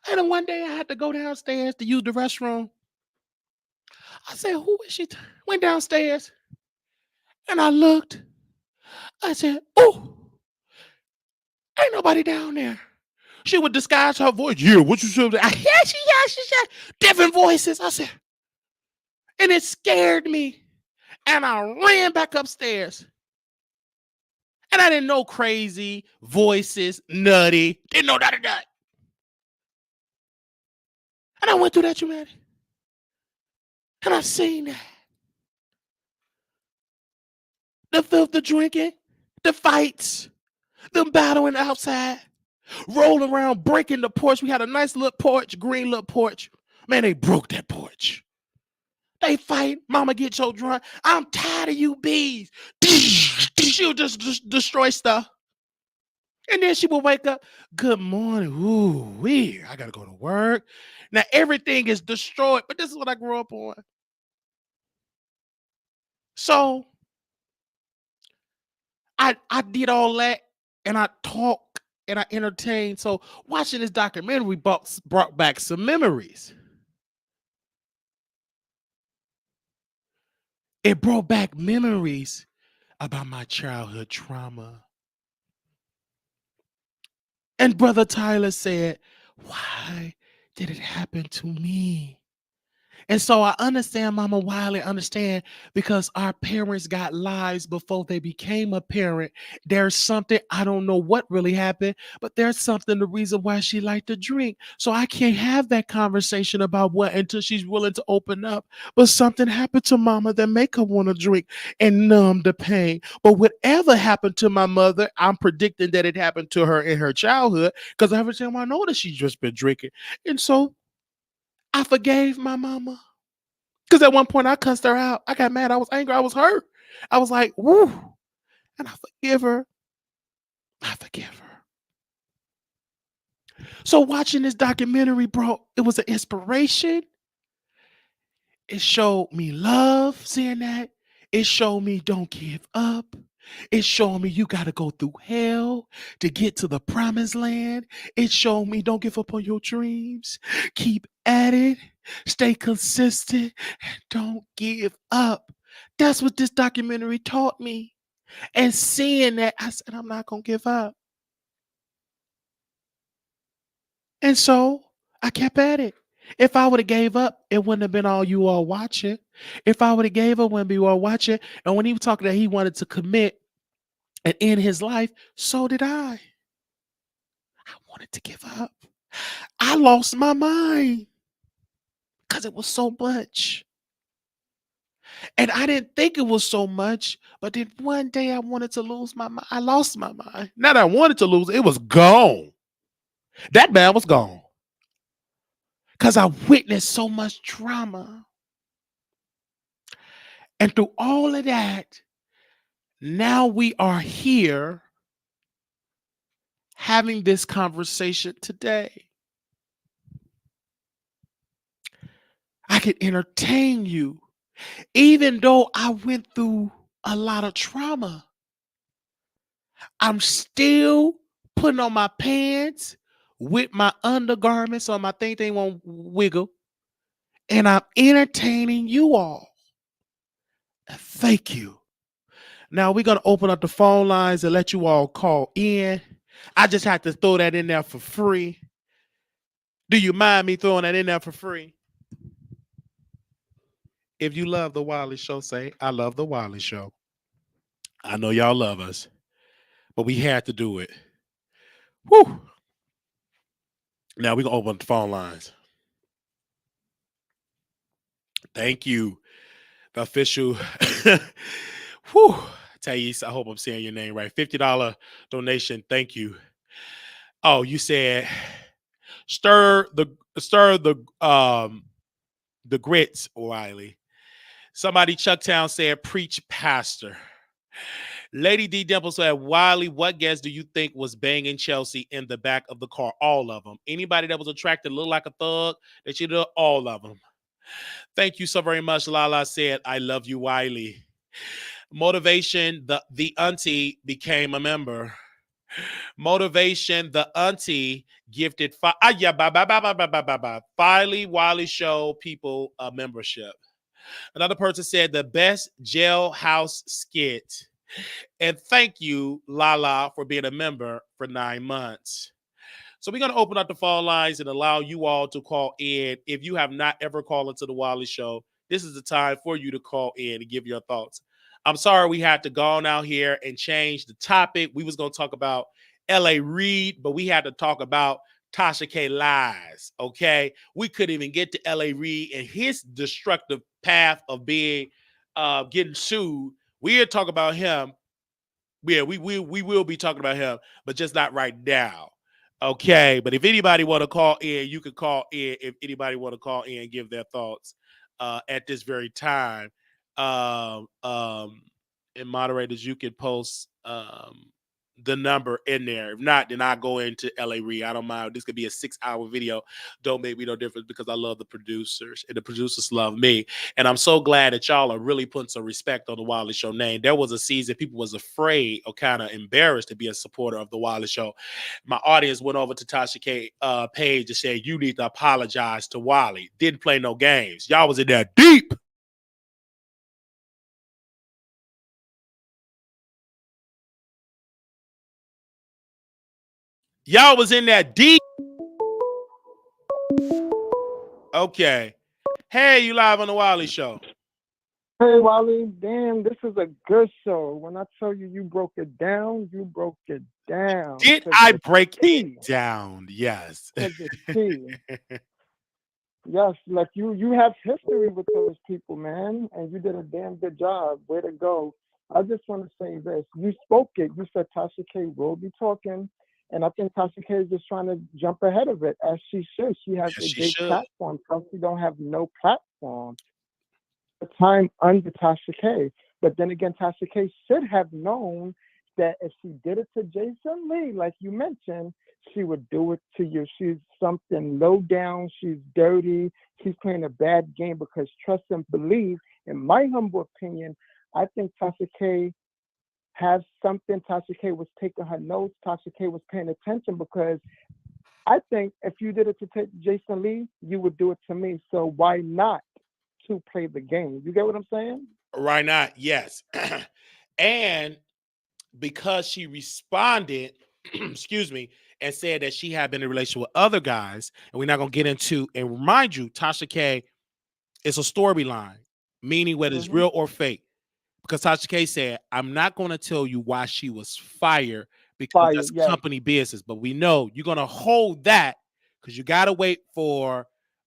then one day I had to go downstairs to use the restroom. I said, who is she? Went downstairs. And I looked. I said, oh, ain't nobody down there. She would disguise her voice. Yeah, what you said? Yeah, she. Different voices. I said, and it scared me. And I ran back upstairs. And I didn't know crazy voices, nutty. Didn't know none of that. And I went through that, humanity. And I seen that. The filth, the drinking, the fights, them battling outside, rolling around, breaking the porch. We had a nice little porch, green little porch. Man, they broke that porch. They fight. Mama get so drunk. I'm tired of you bees. She'll just destroy stuff. And then she will wake up. Good morning. Ooh, weird. I got to go to work. Now everything is destroyed, but this is what I grew up on. So I did all that, and I talk and I entertained. So watching this documentary brought back some memories. It brought back memories about my childhood trauma. And Brother Tyler said, why did it happen to me? And so I understand Mama Wiley, understand because our parents got lives before they became a parent. There's something, I don't know what really happened, but there's something, the reason why she liked to drink. So I can't have that conversation about what until she's willing to open up. But something happened to Mama that make her want to drink and numb the pain. But whatever happened to my mother, I'm predicting that it happened to her in her childhood because every time I know that she's just been drinking. And so I forgave my mama. Because at one point I cussed her out. I got mad. I was angry. I was hurt. I was like, woo. And I forgive her. I forgive her. So watching this documentary, bro, it was an inspiration. It showed me love, seeing that. It showed me don't give up. It showed me you got to go through hell to get to the promised land. It showed me don't give up on your dreams. Keep at it. Stay consistent. And don't give up. That's what this documentary taught me. And seeing that, I said, I'm not going to give up. And so I kept at it. If I would have gave up, it wouldn't have been all you all watching. If I would have gave up, wouldn't be all watching. And when he was talking that he wanted to commit and end his life, so did I. I wanted to give up. I lost my mind because it was so much. And I didn't think it was so much, but then one day I wanted to lose my mind. I lost my mind. Not that I wanted to lose, it was gone. That man was gone. Because I witnessed so much trauma. And through all of that, now we are here having this conversation today. I can entertain you, even though I went through a lot of trauma. I'm still putting on my pants with my undergarments on, my thing won't wiggle, and I'm entertaining you all. Thank you. Now we're gonna open up the phone lines and let you all call in. I just had to throw that in there for free. Do you mind me throwing that in there for free? If you love the Wiley Show, say, I love the Wiley Show. I know y'all love us, but we had to do it. Whew. Now we're gonna open up the phone lines. Thank you. The official. Whew. Thais, I hope I'm saying your name right. $50 donation. Thank you. Oh, you said stir the grits, Wiley. Somebody Chucktown said preach pastor. Lady D Dimple said, Wiley, what guest do you think was banging Chelsea in the back of the car? All of them. Anybody that was attracted, looked like a thug, that you did, all of them. Thank you so very much. Lala said, I love you, Wiley. Motivation, the auntie became a member. Motivation, the auntie gifted Filey Wiley Show people a membership. Another person said the best jailhouse skit. And thank you, Lala, for being a member for 9 months. So we're going to open up the phone lines and allow you all to call in. If you have not ever called into the Wiley Show, this is the time for you to call in and give your thoughts. I'm sorry we had to go on out here and change the topic. We was going to talk about L.A. Reid, but we had to talk about Tasha K. lies, okay? We couldn't even get to L.A. Reid and his destructive path of being getting sued. We'll talk about him. Yeah, we will be talking about him, but just not right now. Okay, but if anybody want to call in, you can call in. If anybody want to call in and give their thoughts at this very time, um, um, and moderators, you can post the number in there. If not, then I go into LA Reid. I don't mind. This could be a 6-hour video. Don't make me no difference because I love the producers and the producers love me. And I'm so glad that y'all are really putting some respect on the Wiley Show name. There was a season people was afraid or kind of embarrassed to be a supporter of the Wiley Show. My audience went over to Tasha K page and said, you need to apologize to Wiley. Didn't play no games. Y'all was in there deep. Y'all was in that deep. Okay. Hey, you live on the Wiley show. Hey, Wiley, damn, this is a good show. When I tell you you broke it down, you broke it down Did to I the break it T, down? Yes. to the T. Yes, like you have history with those people, man, and you did a damn good job. Way to go. I just want to say this. You spoke it. You said Tasha K will be talking, and I think Tasha K is just trying to jump ahead of it, as she should. She has Yes, a she big should. platform. Chelsea don't have no platform. The time under Tasha K. But then again, Tasha K should have known that if she did it to Jason Lee, like you mentioned, she would do it to you. She's something low down. She's dirty. She's playing a bad game because trust and believe, in my humble opinion, I think Tasha K has something. Tasha K was taking her notes. Tasha K was paying attention because I think if you did it to Jason Lee, you would do it to me. So why not to play the game? You get what I'm saying? Right now, yes. And because she responded, excuse me, and said that she had been in a relationship with other guys, and we're not gonna get into and remind you, Tasha K is a storyline, meaning whether it's Mm-hmm. real or fake. Because Tasha K said, I'm not going to tell you why she was fired because Fire, that's yes. company business, but we know you're going to hold that because you got to wait for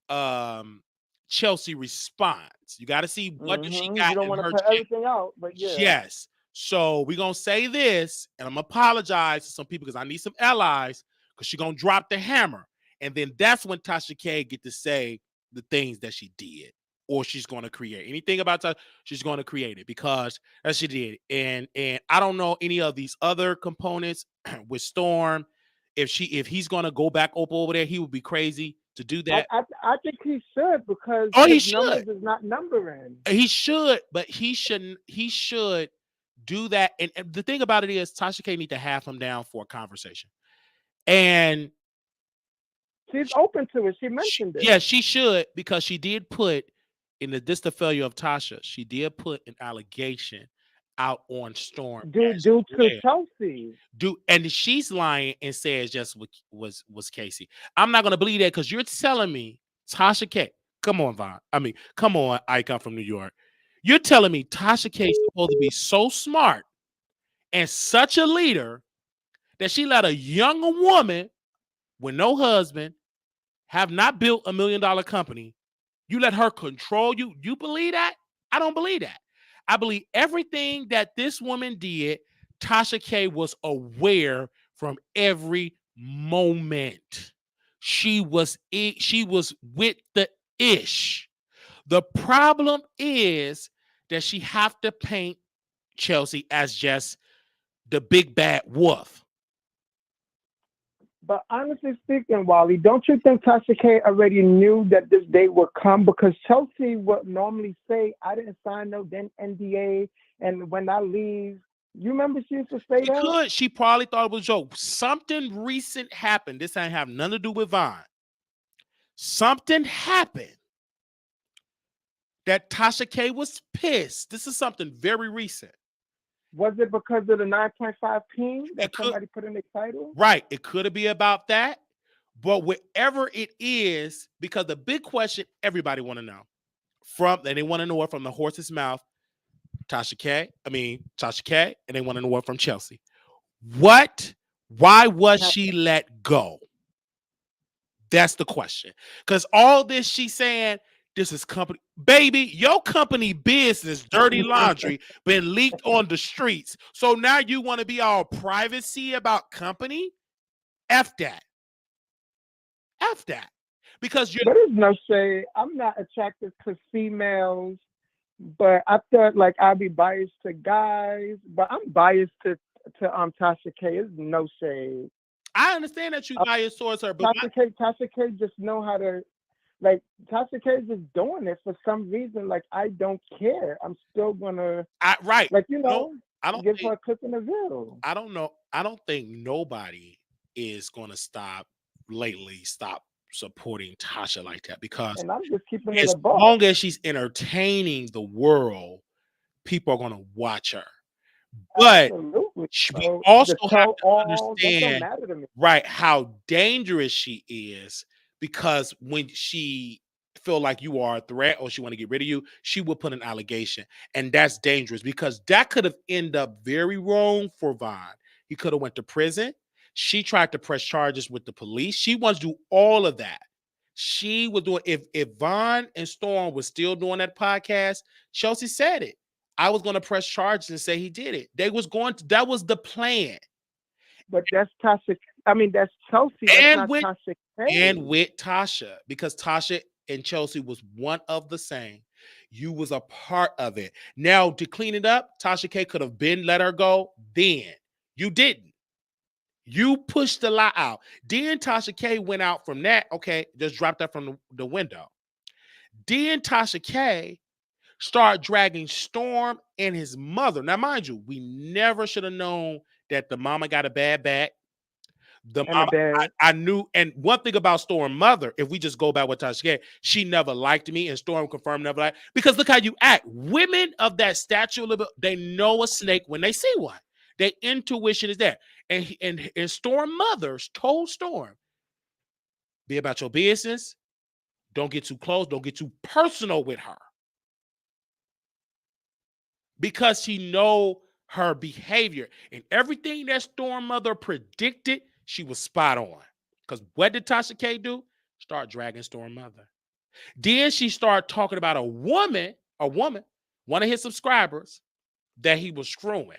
um, Chelsea response. You got to see what does she Mm-hmm. got You don't in want to her put chamber. everything out, but yeah. Yes. So we're going to say this, and I'm going to apologize to some people because I need some allies because she's going to drop the hammer. And then that's when Tasha K get to say the things that she did or she's going to create. Anything about Tasha, she's going to create it because that she did. And I don't know any of these other components with Storm. If he's going to go back up over there, he would be crazy to do I, that. I I think he should because Oh, he his should. numbers is not numbering. He should, but he shouldn't. He should do that. And the thing about it is, Tasha K need to have him down for a conversation. And She's open to it. She mentioned it. yeah, she should because she did put in the failure of Tasha. She did put an allegation out on Storm as Due to well. Chelsea. And she's lying and says just was Casey. I'm not gonna believe that because you're telling me Tasha K. Come on, Vaughn. I mean, come on, Icon from New York. You're telling me Tasha K is supposed to be so smart and such a leader that she let a young woman with no husband have not built $1 million company. You let her control you. You believe that? I don't believe that. I believe everything that this woman did, Tasha K was aware from every moment. She was with the ish. The problem is that she have to paint Chelsea as just the big bad wolf. But honestly speaking, Wally, don't you think Tasha K already knew that this day would come? Because Chelsea would normally say, I didn't sign no NDA, and when I leave, you remember she used to say She that? could. She probably thought it was a joke. Something recent happened. This ain't have nothing to do with Vine. Something happened that Tasha K was pissed. This is something very recent. Was it because of the 9.5 ping It that could, somebody put in the title? right. It could be about that. But whatever it is, because the big question everybody want to know and they want to know it from the horse's mouth, Tasha K, and they want to know it from Chelsea. Why was she let go? That's the question. Because all this she's saying, this is company. Baby, your company business, dirty laundry, been leaked on the streets. So now you want to be all privacy about company? F that. F that. Because you're But there's no shade. I'm not attracted to females, but I thought like I'd be biased to guys, but I'm biased to Tasha K. It's no shade. I understand that you biased towards her, but Tasha K just know how to like Tasha K is just doing it for some reason. Like I don't care. I'm still gonna right. like No, I don't give think her a clip in the video. I don't know. I don't think nobody is gonna stop supporting Tasha like that because And I'm just keeping it as a buck. long as she's entertaining the world, people are going to watch her. But Absolutely. we So also the have tell to all that don't understand, matter to me. right, how dangerous she is because when she feel like you are a threat or she want to get rid of you, she will put an allegation. And that's dangerous because that could have ended up very wrong for Von. He could have went to prison. She tried to press charges with the police. She wants to do all of that. She was doing, if Von and Storm was still doing that podcast, Chelsea said it. I was going to press charges and say he did it. They was going to, that was the plan. But that's Tasha. I mean, that's Chelsea. That's And not with Tasha K. and with Tasha, because Tasha and Chelsea was one of the same. You was a part of it. Now to clean it up, Tasha K could have been let her go. Then you didn't. You pushed the lie out. Then Tasha K went out from that. Okay, just dropped that from the window. Then Tasha K started dragging Storm and his mother. Now, mind you, we never should have known that the mama got a bad back. The mama, I knew, and one thing about Storm mother, if we just go back with Tasha K, she never liked me, and Storm confirmed never liked, because look how you act. Women of that stature, they know a snake when they see one. Their intuition is there. And Storm mothers told Storm, be about your business. Don't get too close. Don't get too personal with her. Because she know her behavior. And everything that Storm mother predicted, she was spot on. Because what did Tasha K do? Start dragging Storm mother. Then she started talking about a woman, one of his subscribers, that he was screwing.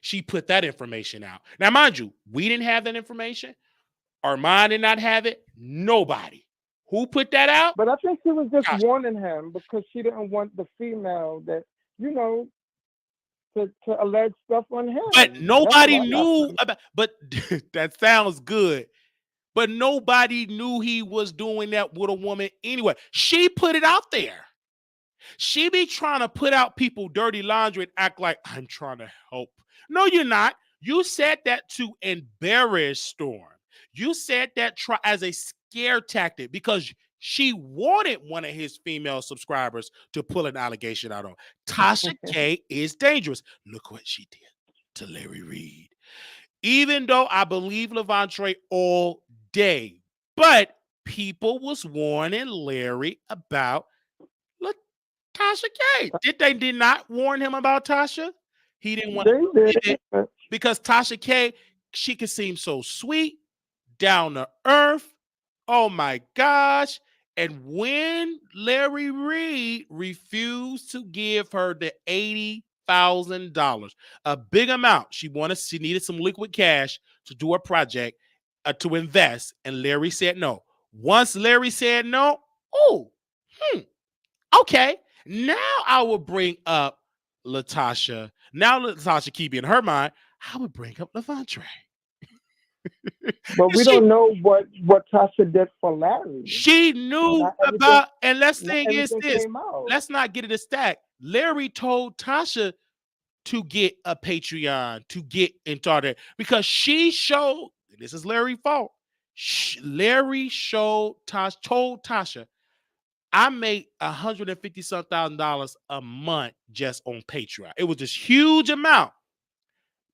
She put that information out. Now, mind you, we didn't have that information. Armand did not have it. Nobody. Who put that out? But I think she was just warning him because she didn't want the female that, you know, to allege stuff on him. But nobody knew about, but that sounds good. But nobody knew he was doing that with a woman anyway. She put it out there. She be trying to put out people dirty laundry and act like I'm trying to help. No, you're not. You said that to embarrass Storm. You said that as a scare tactic because she wanted one of his female subscribers to pull an allegation out on. Tasha K is dangerous. Look what she did to Larry Reid. Even though I believe Levante all day, but people was warning Larry about Tasha K. Did not warn him about Tasha? He didn't want to admit it because Tasha K, she could seem so sweet, down to earth. Oh my gosh. And when Larry Reid refused to give her the $80,000, a big amount, she needed some liquid cash to do a project, to invest, and Larry said no. Once Larry said no, okay, now I will bring up Latasha. Now Latasha keep in her mind, I would bring up Levante. But we don't know what Tasha did for Larry. She knew about, and let's thing is this. Let's not get it a stack. Larry told Tasha to get a Patreon, to get into that, because she showed, this is Larry's fault. Larry told Tasha, I make $150,000 a month just on Patreon. It was this huge amount.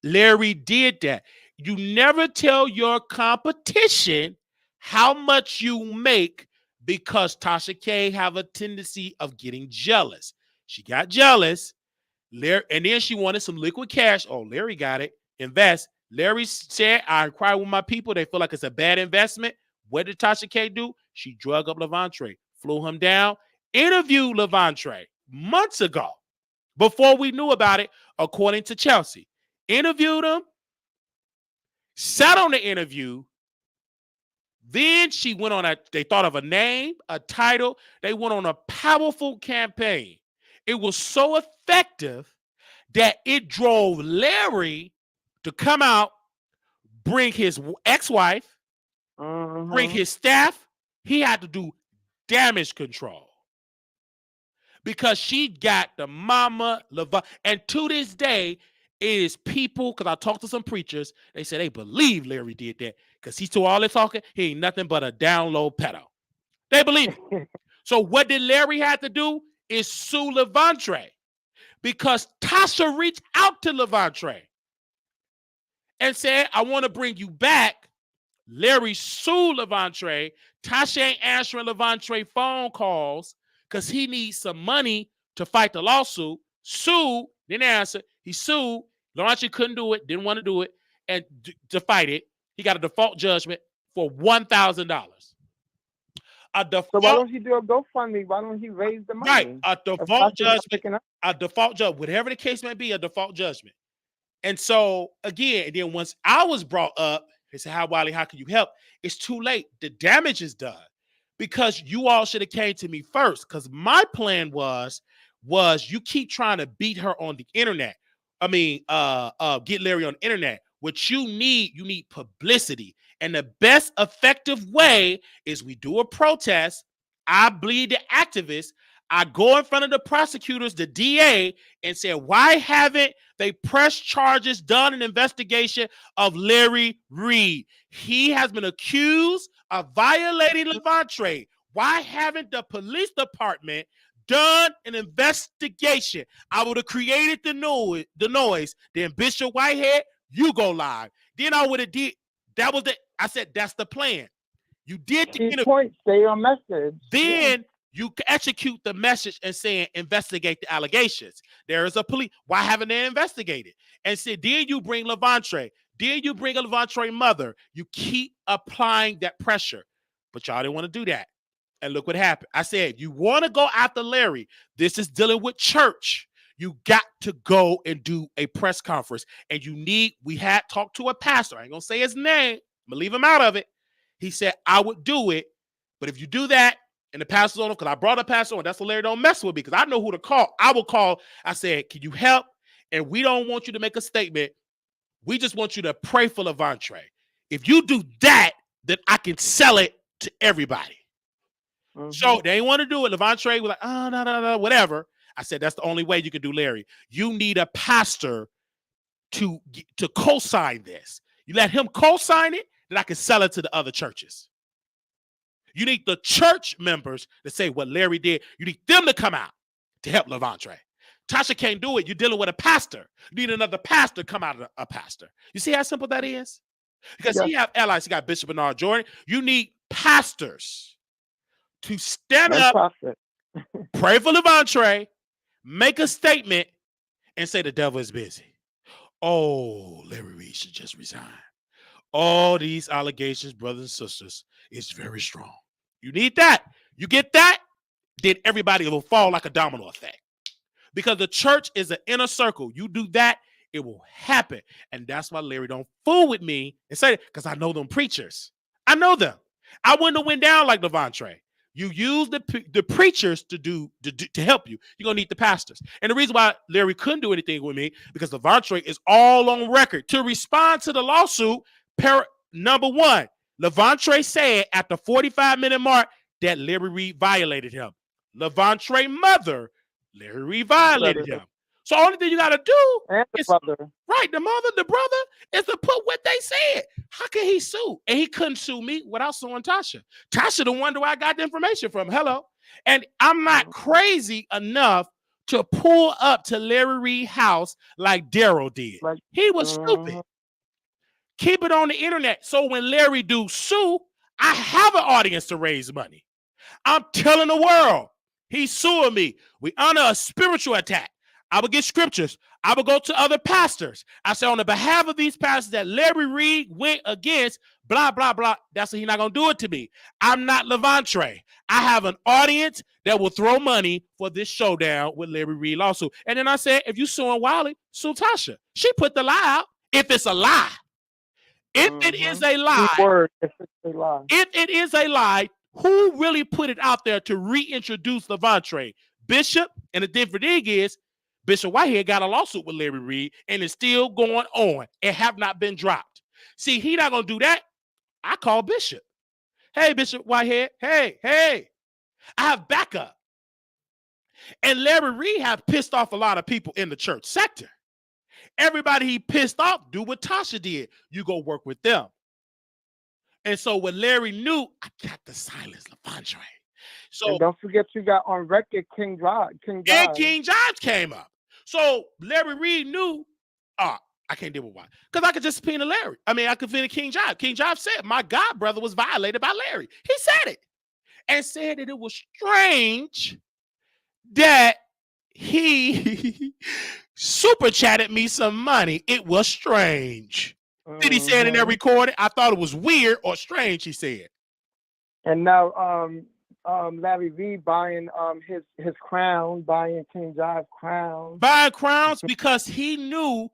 Larry did that. You never tell your competition how much you make because Tasha K have a tendency of getting jealous. She got jealous. And then she wanted some liquid cash. Oh, Larry got it. Invest. Larry said, I inquire with my people. They feel like it's a bad investment. What did Tasha K do? She drug up Levante, flew him down, interviewed Levante months ago before we knew about it, according to Chelsea. Interviewed him, sat on the interview. Then she went on they thought of a name, a title. They went on a powerful campaign. It was so effective that it drove Larry to come out, bring his ex-wife, bring his staff. He had to do damage control because she got the mama Levante. And to this day, it is people, because I talked to some preachers, they said they believe Larry did that because he told all this talking, he ain't nothing but a down low pedo. They believe it. So what did Larry have to do is sue Levante because Tasha reached out to Levante and said, I want to bring you back Larry sued Levante. Tasha ain't answering Levante phone calls because he needs some money to fight the lawsuit. Sued, didn't answer. He sued. Levante couldn't do it, didn't want to do it, and to fight it, he got a default judgment for $1,000. A So default, why don't he do a GoFundMe? Why don't he raise the money? right? A If default Tasha's not judgment. picking up, A default judgment, whatever the case may be, a default judgment. And so again, and then once I was brought up, they said, "How, Wiley? How can you help?" It's too late. The damage is done because you all should have came to me first. Because my plan was you keep trying to beat her on the internet. I mean, get Larry on the internet. What you need publicity, and the best effective way is we do a protest. I bleed the activists. I go in front of the prosecutors, the DA, and say, "Why haven't they pressed charges, done an investigation of Larry Reid? He has been accused of violating Levante. Why haven't the police department done an investigation?" I would have created the noise. Then Bishop Whitehead, you go live. Then I would have did. That was I said that's the plan. You did the key point, stay on message. then you execute the message and saying investigate the allegations. There is a police. Why haven't they investigated? And said, then you bring Levante. Then you bring a Levante mother. You keep applying that pressure. But y'all didn't want to do that. And look what happened. I said, you want to go after Larry. This is dealing with church. You got to go and do a press conference. And we had talked to a pastor. I ain't going to say his name. I'm going to leave him out of it. He said, I would do it. But if you do that, and the pastor's on him, because I brought a pastor on, that's what Larry don't mess with me, because I know who to call. I will call. I said, can you help? And we don't want you to make a statement. We just want you to pray for Levante. If you do that, then I can sell it to everybody. Mm-hmm. So they didn't want to do it. Levante was like, oh, no, whatever. I said, that's the only way you can do Larry. You need a pastor to co-sign this. You let him co-sign it, then I can sell it to the other churches. You need the church members to say what Larry did. You need them to come out to help Levante. Tasha can't do it. You're dealing with a pastor. You need another pastor to come out of a pastor. You see how simple that is? Because you have allies. You got Bishop Bernard Jordan. You need pastors to stand up, pray for Levante, make a statement, and say the devil is busy. Oh, Larry Reid should just resign. All these allegations, brothers and sisters, is very strong. You need that. You get that, then everybody will fall like a domino effect. Because the church is an inner circle. You do that, it will happen. And that's why Larry don't fool with me and say, because I know them preachers. I know them. I wouldn't have went down like Levante. You use the preachers to help you. You're going to need the pastors. And the reason why Larry couldn't do anything with me, because Levante is all on record. To respond to the lawsuit, number one, Levante said at the 45-minute mark that Larry Reid violated him. Levante mother, Larry Reid violated him. So only thing you got to do is, right, the brother, is to put what they said. How can he sue? And he couldn't sue me without suing Tasha. Tasha the one where I got the information from. Hello. And I'm not crazy enough to pull up to Larry Reid's house like Daryl did. He was stupid. Keep it on the internet. So when Larry do sue, I have an audience to raise money. I'm telling the world, he's suing me. We honor a spiritual attack. I would get scriptures. I would go to other pastors. I say on the behalf of these pastors that Larry Reid went against, blah, blah, blah. That's why he's not going to do it to me. I'm not Levante. I have an audience that will throw money for this showdown with Larry Reid lawsuit. And then I said, if you suing Wiley, sue Tasha. She put the lie out. If it's a lie. If it is a lie. If it is a lie, who really put it out there to reintroduce Levante? Bishop, and the different thing is, Bishop Whitehead got a lawsuit with Larry Reid, and it's still going on. It have not been dropped. See, he not going to do that. I call Bishop. Hey, Bishop Whitehead. Hey. I have backup. And Larry Reid have pissed off a lot of people in the church sector. Everybody he pissed off, do what Tasha did. You go work with them. And so when Larry knew, I got to silence Levante. So and don't forget you got on record King Drive. And King Drive came up. So Larry Reid knew, I can't deal with Wiley. Because I could just subpoena Larry. I mean, I could subpoena King Jive. King Jive said my god brother was violated by Larry. He said it. And said that it was strange that he super chatted me some money. It was strange. Did he say it in that recording? I thought it was weird or strange, he said. And now Larry Reid buying his crown, buying King Jive's crown. Buying crowns because he knew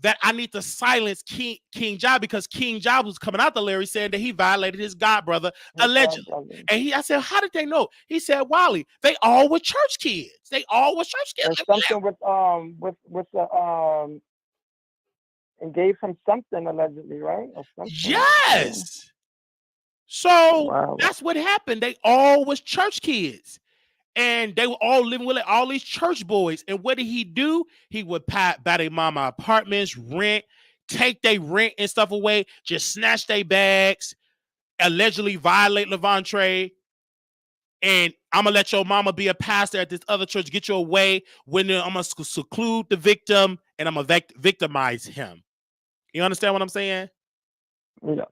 that I need to silence King Jive because King Jive was coming out to Larry saying that he violated his godbrother allegedly. And I said, how did they know? He said, Wiley, they all were church kids. They all were church kids. And something with the and gave him something allegedly, right? Or something. Yes. So that's what happened. They all was church kids. And they were all living with all these church boys. And what did he do? He would buy their mama apartments, rent, take their rent and stuff away, just snatch their bags, allegedly violate Levante. And I'm going to let your mama be a pastor at this other church, get you away. When I'm going to seclude the victim and I'm going to victimize him. You understand what I'm saying? Yeah.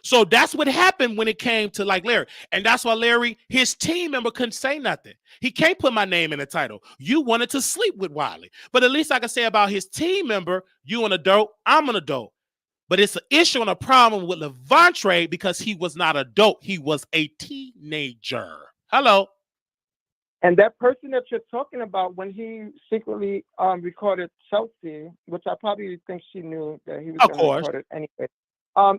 So that's what happened when it came to like Larry. And that's why Larry, his team member couldn't say nothing. He can't put my name in the title. You wanted to sleep with Wiley. But at least I can say about his team member, you an adult, I'm an adult. But it's an issue and a problem with Levante because he was not an adult. He was a teenager. Hello. And that person that you're talking about, when he secretly recorded Chelsea, which I probably think she knew that he was going to record it anyway.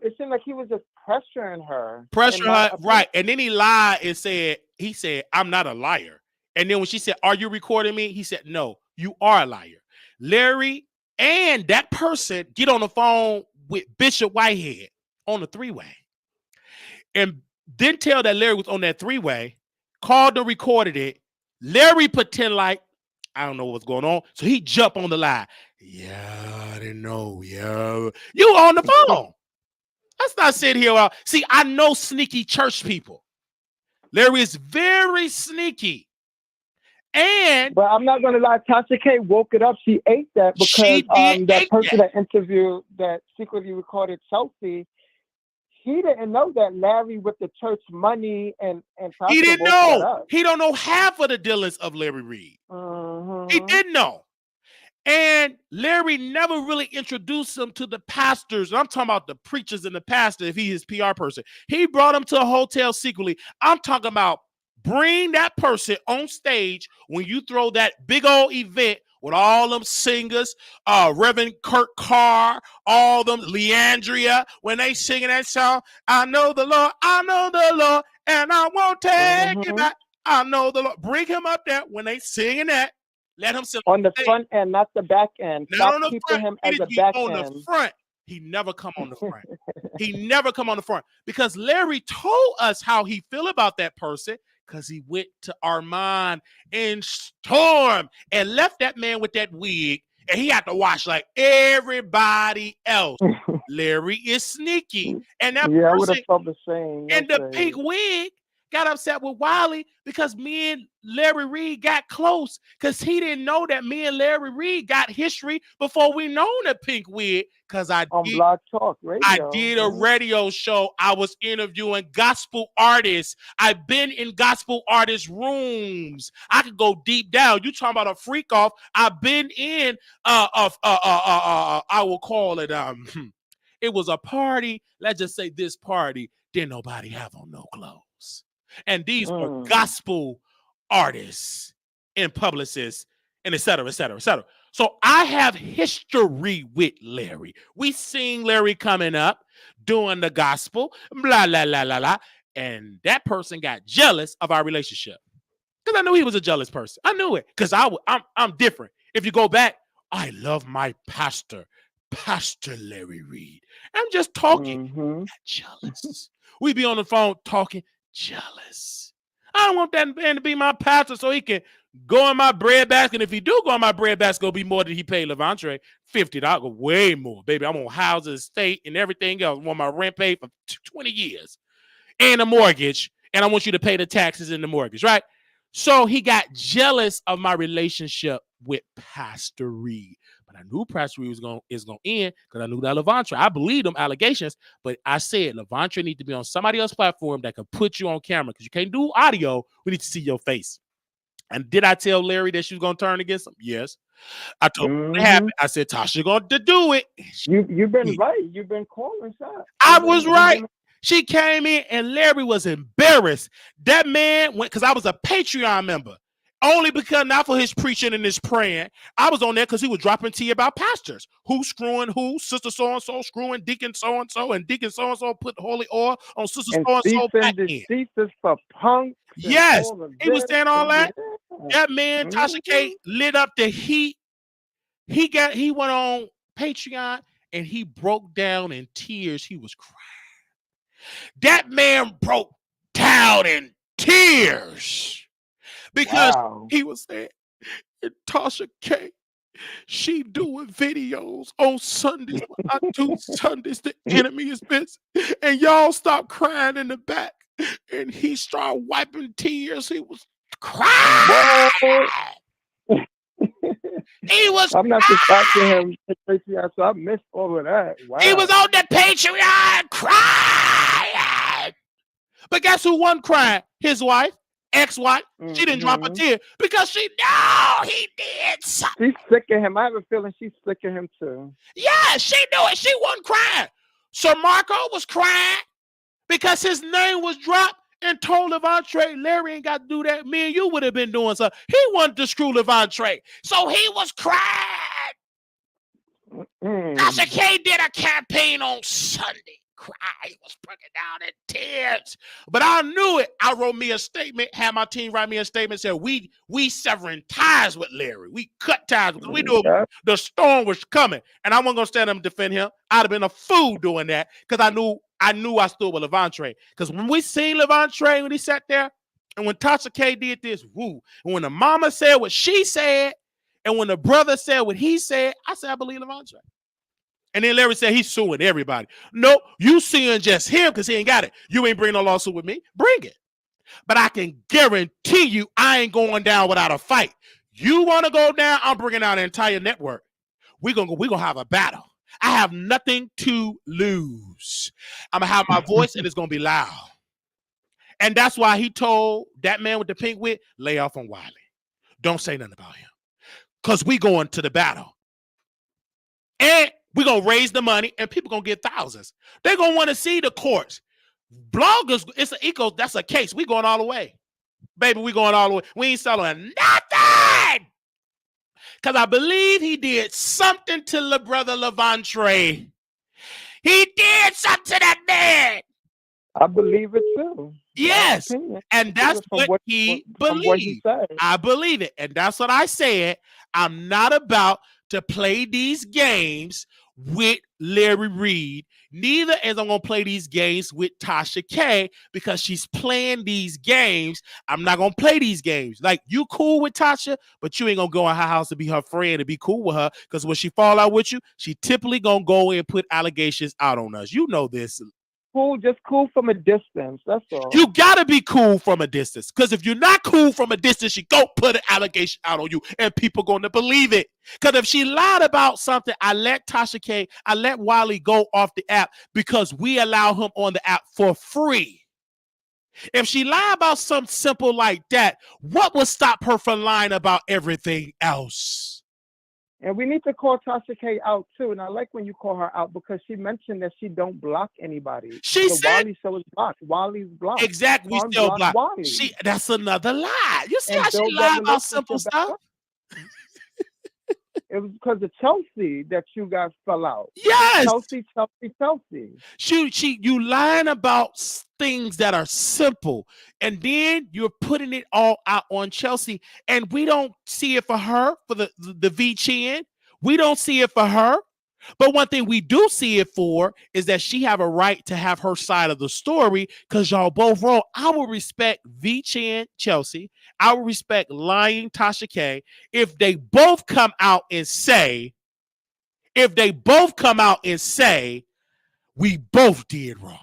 It seemed like he was just pressuring her. Right. And then he lied and he said, I'm not a liar. And then when she said, are you recording me? He said, no, you are a liar. Larry and that person get on the phone with Bishop Whitehead on the three-way. And didn't tell that Larry was on that three-way, called and recorded it. Larry pretend like, I don't know what's going on. So he jumped on the line. Yeah, I didn't know. Yeah. You on the phone. Let's not sit here. See, I know sneaky church people. Larry is very sneaky. But I'm not going to lie. Tasha K woke it up. She ate that because that person that interviewed that secretly recorded Chelsea, he didn't know that Larry with the church money and Tasha he didn't know. He don't know half of the dealings of Larry Reid. He didn't know. And Larry never really introduced him to the pastors. I'm talking about the preachers and the pastor if he is PR person. He brought him to a hotel secretly. I'm talking about bring that person on stage when you throw that big old event with all them singers, Reverend Kirk Carr, all them, Leandria, when they singing that song, I know the Lord, and I won't take it back. I know the Lord. Bring him up there when they singing that. Let him sit on the front end, not the back end. Not on the the front. Him as a back on end. The front. He never come on the front. He never come on the front because Larry told us how he feel about that person because he went to Armand and Storm and left that man with that wig and he had to watch like everybody else. Larry is sneaky. And that person, I would have felt the same. And the pink wig got upset with Wiley because me and Larry Reid got close because he didn't know that me and Larry Reid got history before we known the pink wig because I did a radio show. I was interviewing gospel artists. I've been in gospel artists' rooms. I could go deep down. You talking about a freak off. I've been in I will call it it was a party. Let's just say this party didn't nobody have on no clothes. And these were gospel artists and publicists and et cetera, et cetera, et cetera. So I have history with Larry. We seen Larry coming up, doing the gospel, blah, blah, blah, blah, blah. And that person got jealous of our relationship. Because I knew he was a jealous person. I knew it. Because I'm different. If you go back, I love my pastor, Pastor Larry Reid. I'm just talking. Jealous. We be on the phone talking. Jealous. I don't want that man to be my pastor so he can go in my bread basket. If he do go in my bread basket, it'll be more than he paid Levante. $50, way more, baby. I'm on houses, estate, and everything else. I want my rent paid for 20 years. And a mortgage. And I want you to pay the taxes in the mortgage, right? So he got jealous of my relationship with Pastor Reid. But I knew Pastor Reid is gonna end because I knew that Levantray. I believe them allegations, but I said Levantray need to be on somebody else's platform that can put you on camera because you can't do audio. We need to see your face. And did I tell Larry that she was gonna turn against him? Yes. I told him what happened. I said Tasha going to do it. You've been right. You've been calling shots. I was right. She came in and Larry was embarrassed. That man went because I was a Patreon member. Only because not for his preaching and his praying. I was on there because he was dropping tea about pastors. Who screwing who? Sister so-and-so screwing deacon so-and-so, and deacon so-and-so put holy oil on sister so-and-so back in. Ceases for punk. Yes. He was saying all that. That man, Tasha K, lit up the heat. He went on Patreon and he broke down in tears. He was crying. That man broke down in tears. Because he was saying, Tasha K, she doing videos on Sundays. When I do Sundays, the enemy is busy. And y'all stop crying in the back. And he started wiping tears. He was crying. He was I'm not distracting him, so I missed all of that. Wow. He was on the Patreon crying. But guess who wasn't crying? His wife. Ex-wife, she didn't drop a tear because she knew he did something. She's sick of him. I have a feeling she's sick of him too. Yeah, she knew it. She wasn't crying. So Marco was crying because his name was dropped and told Levantray, Larry ain't got to do that. Me and you would have been doing something. He wanted to screw Levantray. So he was crying. Tasha K did a campaign on Sunday. He was breaking down in tears. But I knew it. I wrote me a statement, had my team write me a statement, said we severing ties with Larry. We cut ties because we knew the storm was coming. And I wasn't gonna stand up and defend him. I'd have been a fool doing that because I knew I stood with Levantray. Because when we seen Levantray when he sat there, and when Tasha K did this, woo, and when the mama said what she said, and when the brother said what he said, I said I believe Levantray. And then Larry said he's suing everybody. No, you suing just him because he ain't got it. You ain't bringing no lawsuit with me. Bring it. But I can guarantee you I ain't going down without a fight. You want to go down, I'm bringing out an entire network. We're gonna have a battle. I have nothing to lose. I'm going to have my voice and it's going to be loud. And that's why he told that man with the pink wig, lay off on Wiley. Don't say nothing about him. Because we going to the battle. And we're going to raise the money and people going to get thousands. They're going to want to see the courts. Bloggers, that's a case. We going all the way. Baby, we going all the way. We ain't selling nothing. Because I believe he did something to the brother Levantray. He did something to that man. I believe it too. Yes. And that's what he believed. I believe it. And that's what I said. I'm not about to play these games with Larry Reid. Neither as I'm going to play these games with Tasha K because she's playing these games. I'm not going to play these games. Like, you cool with Tasha, but you ain't going to go in her house to be her friend and be cool with her because when she fall out with you, she typically going to go and put allegations out on us. You know this. Cool, just cool from a distance. That's all. You gotta be cool from a distance. Because if you're not cool from a distance, she go put an allegation out on you and people gonna believe it. Because if she lied about something, I let Wiley go off the app because we allow him on the app for free. If she lied about something simple like that, what would stop her from lying about everything else? And we need to call Tasha K out too. And I like when you call her out because she mentioned that she don't block anybody. She said Wiley show is blocked. Wiley's blocked. Exactly, we still block. That's another lie. You see how she lied about simple stuff? It was because of Chelsea that you guys fell out. Yes. Chelsea. You lying about things that are simple, and then you're putting it all out on Chelsea, and we don't see it for her, for the V chin. We don't see it for her. But one thing we do see it for is that she have a right to have her side of the story because y'all both wrong. I will respect V-Chan Chelsea. I will respect lying Tasha K if they both come out and say, we both did wrong.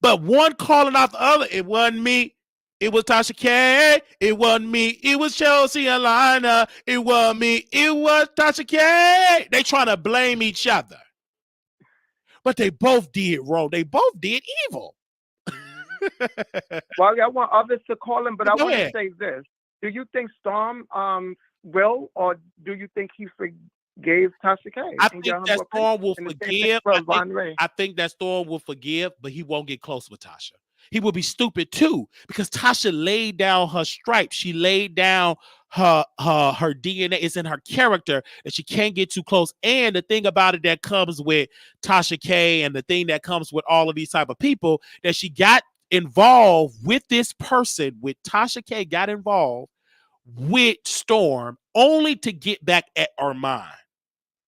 But one calling out the other, it wasn't me. It was Tasha K. It wasn't me. It was Chelsea and Lina. It wasn't me. It was Tasha K. They trying to blame each other. But they both did wrong. They both did evil. Well, I want others to call him, but I Go want to ahead. say this. Do you think Storm will, or do you think he forgave Tasha K? I and think got him that to a Storm will and the same thing forgive. for Von Ray? I think that Storm will forgive, but he won't get close with Tasha. He will be stupid too, because Tasha laid down her stripes. She laid down her DNA. It's in her character that she can't get too close. And the thing about it that comes with Tasha K, and the thing that comes with all of these type of people, that she got involved with this person, with Tasha K, got involved with Storm only to get back at Armand.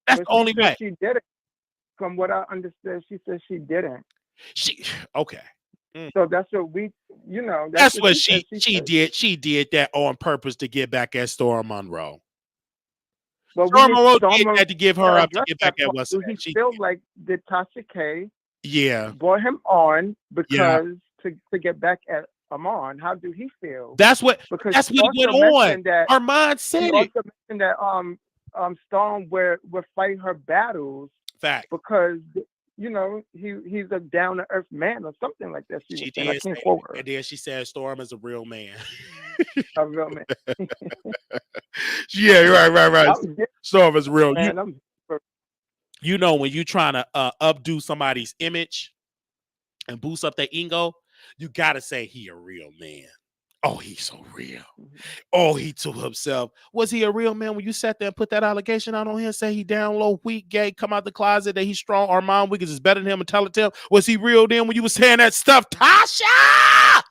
That's But the only way. she did it. From what I understood, she said she didn't. She okay. So that's what we, That's what she said. did. She did that on purpose to get back at Storm Monroe. But Storm Monroe did that to give her up to get back at what's Do he feel like did Tasha K brought him on because to get back at Armand? How do he feel? That's what because went on. Armand said it. Also mentioned that Storm would fight her battles. Fact. Because he's a down to earth man or something like that. She did. I can't quote her. And then she said Storm is a real man. A real man. Yeah, right. Storm is real. Man, when you're trying to updo somebody's image and boost up their ego, you gotta say he a real man. Oh, he's so real. Oh, he to himself. Was he a real man when you sat there and put that allegation out on him, say he down low, weak, gay, come out the closet, that he's strong, Armand Wiggins is better than him, and tell it to him? Was he real then when you were saying that stuff, Tasha?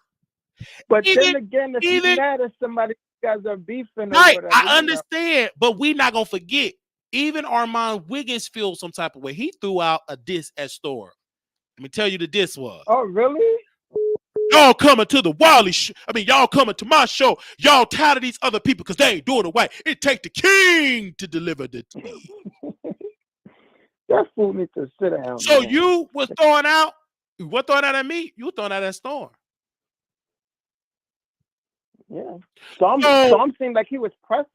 But then again, if you're mad at somebody, you guys are beefing. Right, or whatever, I understand, but we not gonna forget. Even Armand Wiggins feels some type of way. He threw out a diss at Storm. Let me tell you the diss was. Oh, really? Y'all coming to the Wiley y'all coming to my show. Y'all tired of these other people because they ain't doing it right. It take the king to deliver the tea. That fool needs to sit down. So man. you was throwing out at me. You were throwing out at Storm. Yeah. Storm seemed like he was pressed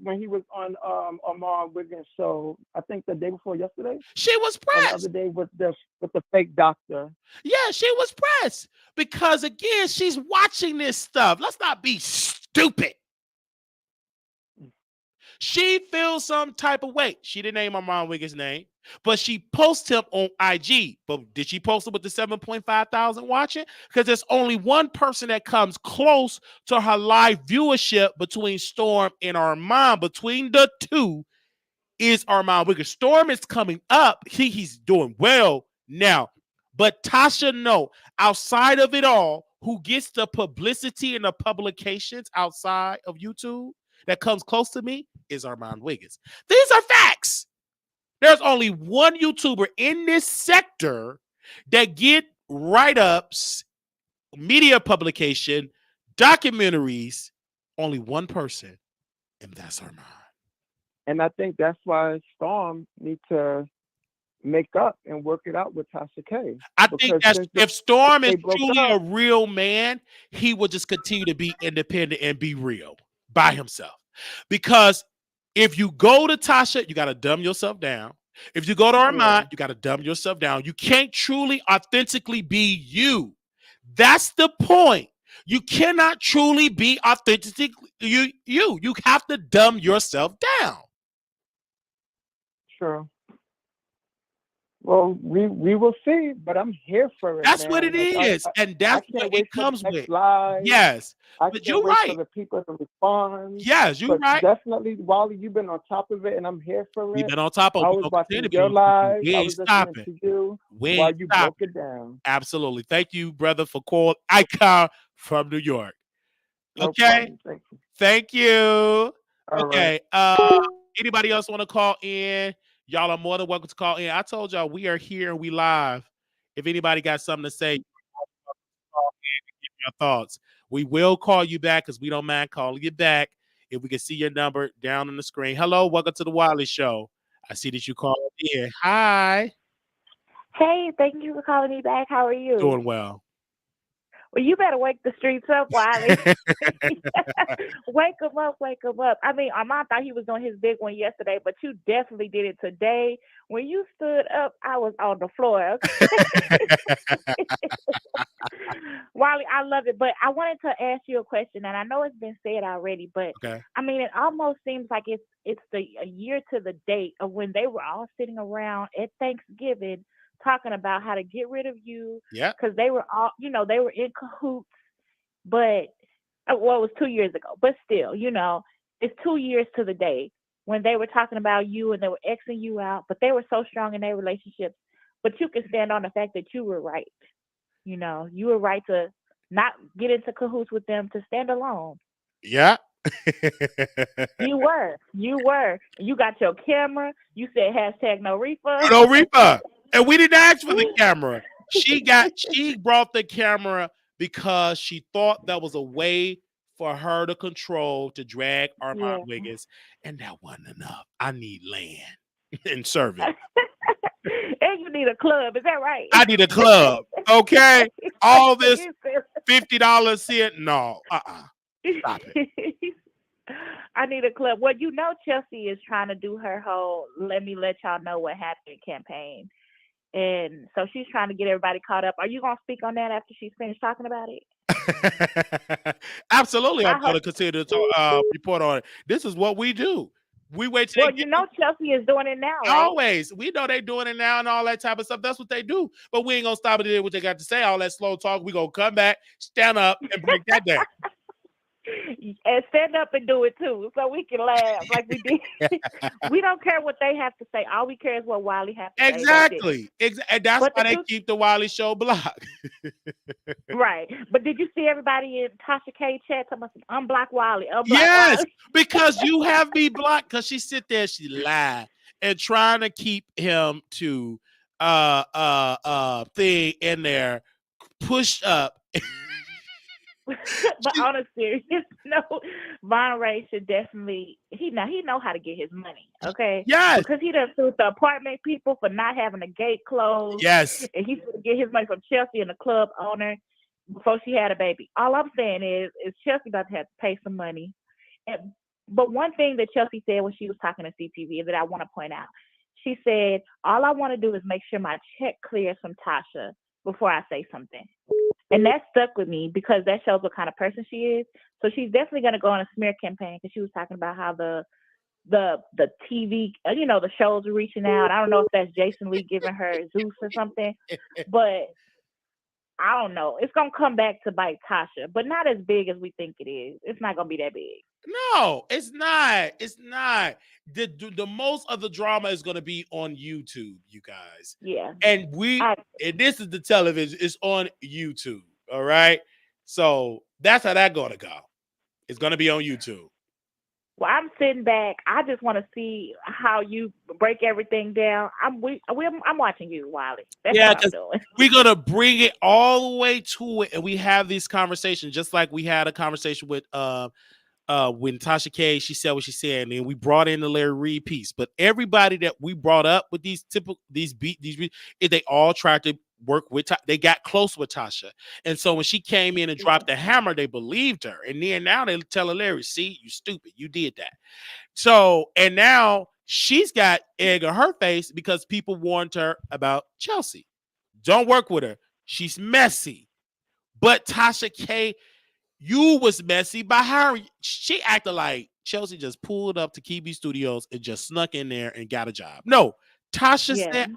when he was on Armand Wiggins' show. I think the day before yesterday. She was pressed. The other day with the fake doctor. Yeah, she was pressed because again, she's watching this stuff. Let's not be stupid. She feels some type of way. She didn't name Armand Wiggins' name, but she posted him on IG. But did she post it with the 7.5 thousand watching? Because there's only one person that comes close to her live viewership between Storm and Armand. Between the two is Armand Wiggins. Storm is coming up. He's doing well now. But Tasha, no, outside of it all, who gets the publicity and the publications outside of YouTube that comes close to me is Armand Wiggins. These are facts. There's only one YouTuber in this sector that get write-ups, media publication, documentaries, only one person, and that's Armand. And I think that's why Storm needs to make up and work it out with Tasha K. I think that's if Storm is truly a real man, he will just continue to be independent and be real by himself. Because if you go to Tasha, you got to dumb yourself down. If you go to Armand, you got to dumb yourself down. You can't truly, authentically be you. That's the point. You cannot truly be authentically you. You have to dumb yourself down. Sure. Well, we will see, but I'm here for it. That's man. what it is, and that's what it comes with. Live. Yes, but you're right. For the people to respond. Yes, you're right. Definitely, Wiley, you've been on top of it, and I'm here for it. You've been on top of it. I was watching your live. We ain't stopping. To you while you broke it down. Absolutely. Thank you, brother, for calling Icon from New York. Okay. No Thank you. All okay. Right. Anybody else want to call in? Y'all are more than welcome to call in. I told y'all we are here and we live. If anybody got something to say, call in and give your thoughts. We will call you back because we don't mind calling you back if we can see your number down on the screen. Hello, welcome to the Wiley Show. I see that you called in. Hi. Hey, thank you for calling me back. How are you? Doing well. Well, you better wake the streets up, Wiley. Wake them up, wake them up. I mean, Armand thought he was doing his big one yesterday, but you definitely did it today. When you stood up, I was on the floor. Okay? Wiley, I love it. But I wanted to ask you a question, and I know it's been said already, but Okay. I mean, it almost seems like it's a year to the date of when they were all sitting around at Thanksgiving talking about how to get rid of you Yeah. because they were all, they were in cahoots. But well, it was 2 years ago, but still, it's 2 years to the day when they were talking about you and they were Xing you out, but they were so strong in their relationships. But you can stand on the fact that you were right. You were right to not get into cahoots with them, to stand alone. Yeah. You were. You got your camera. You said hashtag no refund. No refund. And we didn't ask for the camera. She brought the camera because she thought that was a way for her to control, to drag Armand Yeah. Wiggins. And that wasn't enough. I need land and service. And you need a club. Is that right? I need a club. Okay. All this $50 here. No. Stop it. I need a club. Well, Chelsea is trying to do her whole let y'all know what happened campaign. And so she's trying to get everybody caught up. Are you going to speak on that after she's finished talking about it? Absolutely. I'm going to consider to report on it. This is what we do. We wait till Chelsea is doing it now, right? Always. We know they're doing it now and all that type of stuff. That's what they do. But we ain't going to stop it at what they got to say. All that slow talk. We're going to come back, stand up, and break that down. And stand up and do it too, so we can laugh like we did. We don't care what they have to say. All we care is what Wiley has to say. Exactly. And that's why they keep the Wiley Show blocked. Right. But did you see everybody in Tasha K chat talking about unblock Wiley? Yes, Wiley? because you have me blocked because she sit there, she lie and trying to keep him to thing in there pushed up. But on a serious note, Von Ray should definitely he know how to get his money, okay? Yes. Because he done sued the apartment people for not having the gate closed. Yes. And he should get his money from Chelsea and the club owner before she had a baby. All I'm saying is Chelsea about to have to pay some money. But one thing that Chelsea said when she was talking to CTV that I want to point out, she said, all I want to do is make sure my check clears from Tasha before I say something. And that stuck with me because that shows what kind of person she is. So she's definitely going to go on a smear campaign because she was talking about how the TV, the shows are reaching out. I don't know if that's Jason Lee giving her Zeus or something, but I don't know. It's going to come back to bite Tasha, but not as big as we think it is. It's not going to be that big. No, it's not. It's not. The most of the drama is going to be on YouTube, you guys. Yeah. And and this is the television. It's on YouTube. All right. So that's how that's going to go. It's going to be on YouTube. Well, I'm sitting back. I just want to see how you break everything down. I'm watching you, Wiley. That's what I'm doing. We're gonna bring it all the way to it, and we have these conversations just like we had a conversation with when Tasha K, she said what she said, and then we brought in the Larry Reid piece. But everybody that we brought up with these they all tried to work with. They got close with Tasha, and so when she came in and dropped the hammer, they believed her. And then now they tell Larry, "See, you stupid, you did that." So and now she's got egg on her face because people warned her about Chelsea. Don't work with her. She's messy. But Tasha K, you was messy by hiring. She acted like Chelsea just pulled up to KB Studios and just snuck in there and got a job. No, Tasha said,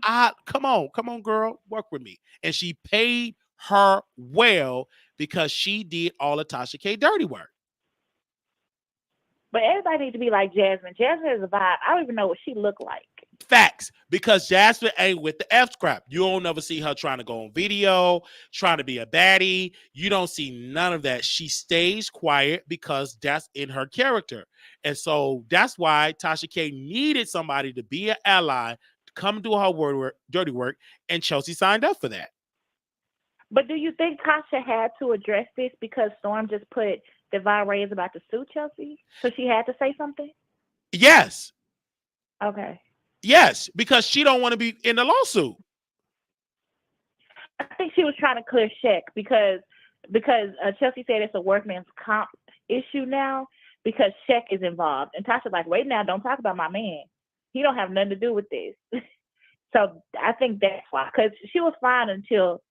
come on, girl, work with me. And she paid her well because she did all of Tasha K dirty work. But everybody needs to be like Jasmine. Jasmine is a vibe. I don't even know what she looked like. Facts, because Jasmine ain't with the F scrap. You don't ever see her trying to go on video, trying to be a baddie. You don't see none of that. She stays quiet because that's in her character. And so that's why Tasha K needed somebody to be an ally, to come do her dirty work, and Chelsea signed up for that. But do you think Tasha had to address this because Storm just put that Von Ray is about to sue Chelsea? So she had to say something? Yes. Okay. Yes, because she don't want to be in the lawsuit. I think she was trying to clear check because because Chelsea said it's a workman's comp issue now because Shaq is involved. And Tasha's like, wait now, don't talk about my man. He don't have nothing to do with this. So I think that's why. Because she was fine until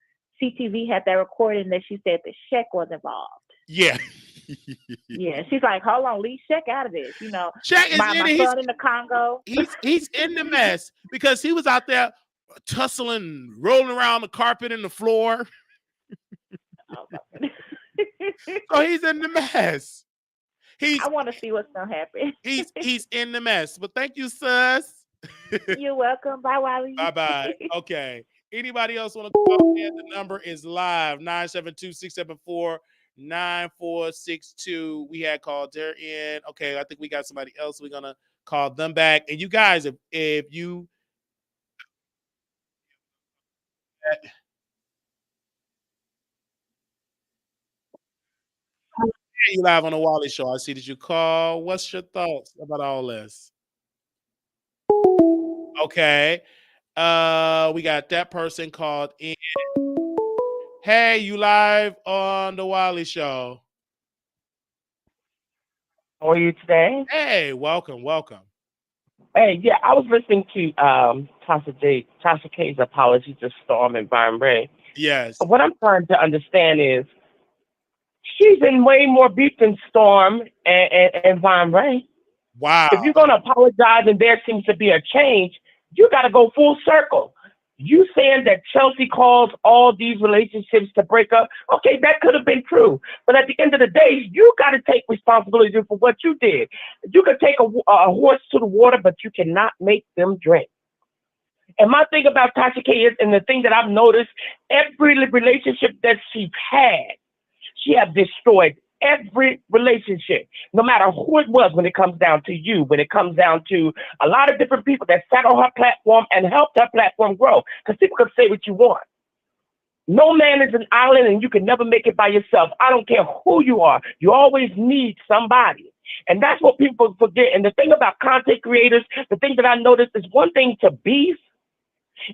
CTV had that recording that she said that Shaq was involved. Yeah. Yeah, she's like, hold on, leave Shaq out of this. Shaq is my son in the Congo. He's in the mess because he was out there tussling, rolling around the carpet and the floor. So he's in the mess. I want to see what's gonna happen. He's in the mess. But thank you, sus. You're welcome. Bye, Wiley. Bye. Okay. Anybody else want to call in? The number is live 972-674-9462. We had called her in. Okay, I think we got somebody else. We're gonna call them back. And you guys, if you you live on the Wiley Show. I see that you call. What's your thoughts about all this? Okay. We got that person called in. Hey, you live on the Wiley Show. How are you today? Hey, welcome. Hey, yeah, I was listening to Tasha K's apology to Storm and Byron Ray. Yes. What I'm trying to understand is she's in way more beef than Storm and Byron Ray. Wow. If you're going to apologize and there seems to be a change, you got to go full circle. You saying that Chelsea caused all these relationships to break up, okay, that could have been true. But at the end of the day, you got to take responsibility for what you did. You can take a horse to the water, but you cannot make them drink. And my thing about Tasha K is, and the thing that I've noticed, every relationship that she's had, she has destroyed every relationship, no matter who it was, when it comes down to you, when it comes down to a lot of different people that sat on her platform and helped her platform grow. Because people can say what you want. No man is an island and you can never make it by yourself. I don't care who you are. You always need somebody. And that's what people forget. And the thing about content creators, the thing that I noticed is one thing to beef,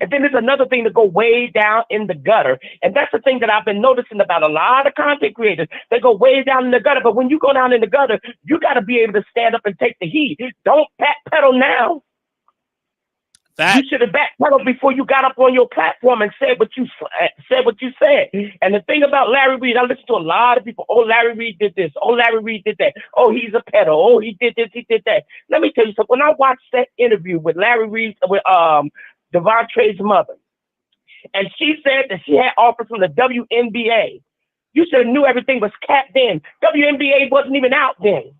and then there's another thing to go way down in the gutter. And that's the thing that I've been noticing about a lot of content creators. They go way down in the gutter. But when you go down in the gutter, you got to be able to stand up and take the heat. Don't backpedal now. You should have backpedaled before you got up on your platform and said what you said. And the thing about Larry Reid, I listen to a lot of people. Oh, Larry Reid did this. Oh, Larry Reid did that. Oh, he's a pedo. Oh, he did this. He did that. Let me tell you something. When I watched that interview with Larry Reid, with Devontrae's mother, and she said that she had offers from the WNBA. You should have knew everything was capped then. WNBA wasn't even out then.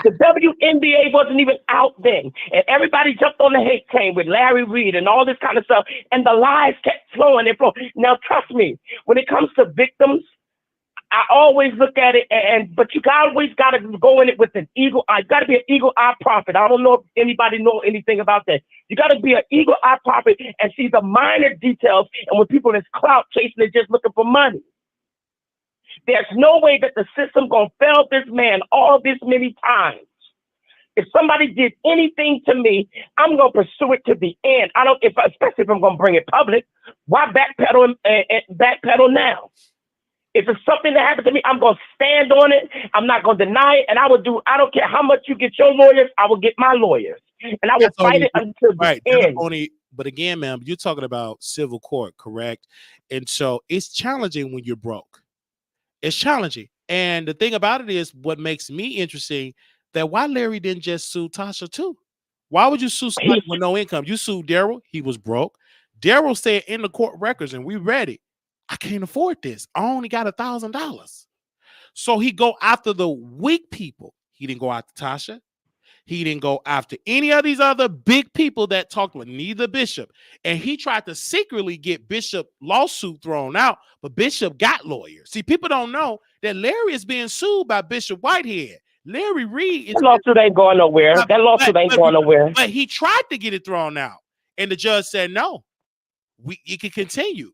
The WNBA wasn't even out then. And everybody jumped on the hate train with Larry Reid and all this kind of stuff. And the lies kept flowing and flowing. Now, trust me, when it comes to victims, I always look at it, but you always got to go in it with an eagle eye. Got to be an eagle eye prophet. I don't know if anybody know anything about that. You got to be an eagle eye prophet and see the minor details. And when people is clout chasing, they're just looking for money. There's no way that the system gonna fail this man all this many times. If somebody did anything to me, I'm gonna pursue it to the end. Especially if I'm gonna bring it public. Why backpedal and backpedal now? If it's something that happened to me, I'm going to stand on it. I'm not going to deny it. And I don't care how much you get your lawyers, I will get my lawyers. And I will fight it until the end. But again, ma'am, you're talking about civil court, correct? And so it's challenging when you're broke. It's challenging. And the thing about it is, what makes me interesting, that why Larry didn't just sue Tasha too? Why would you sue somebody with no income? You sued Daryl. He was broke. Daryl said in the court records, and we read it, I can't afford this. I only got $1,000. So he go after the weak people. He didn't go after Tasha. He didn't go after any of these other big people that talked with neither Bishop. And he tried to secretly get Bishop lawsuit thrown out, but Bishop got lawyers. See, people don't know that Larry is being sued by Bishop Whitehead. Larry Reid is— That lawsuit ain't going nowhere. That lawsuit ain't going nowhere. But he tried to get it thrown out. And the judge said, no, it can continue.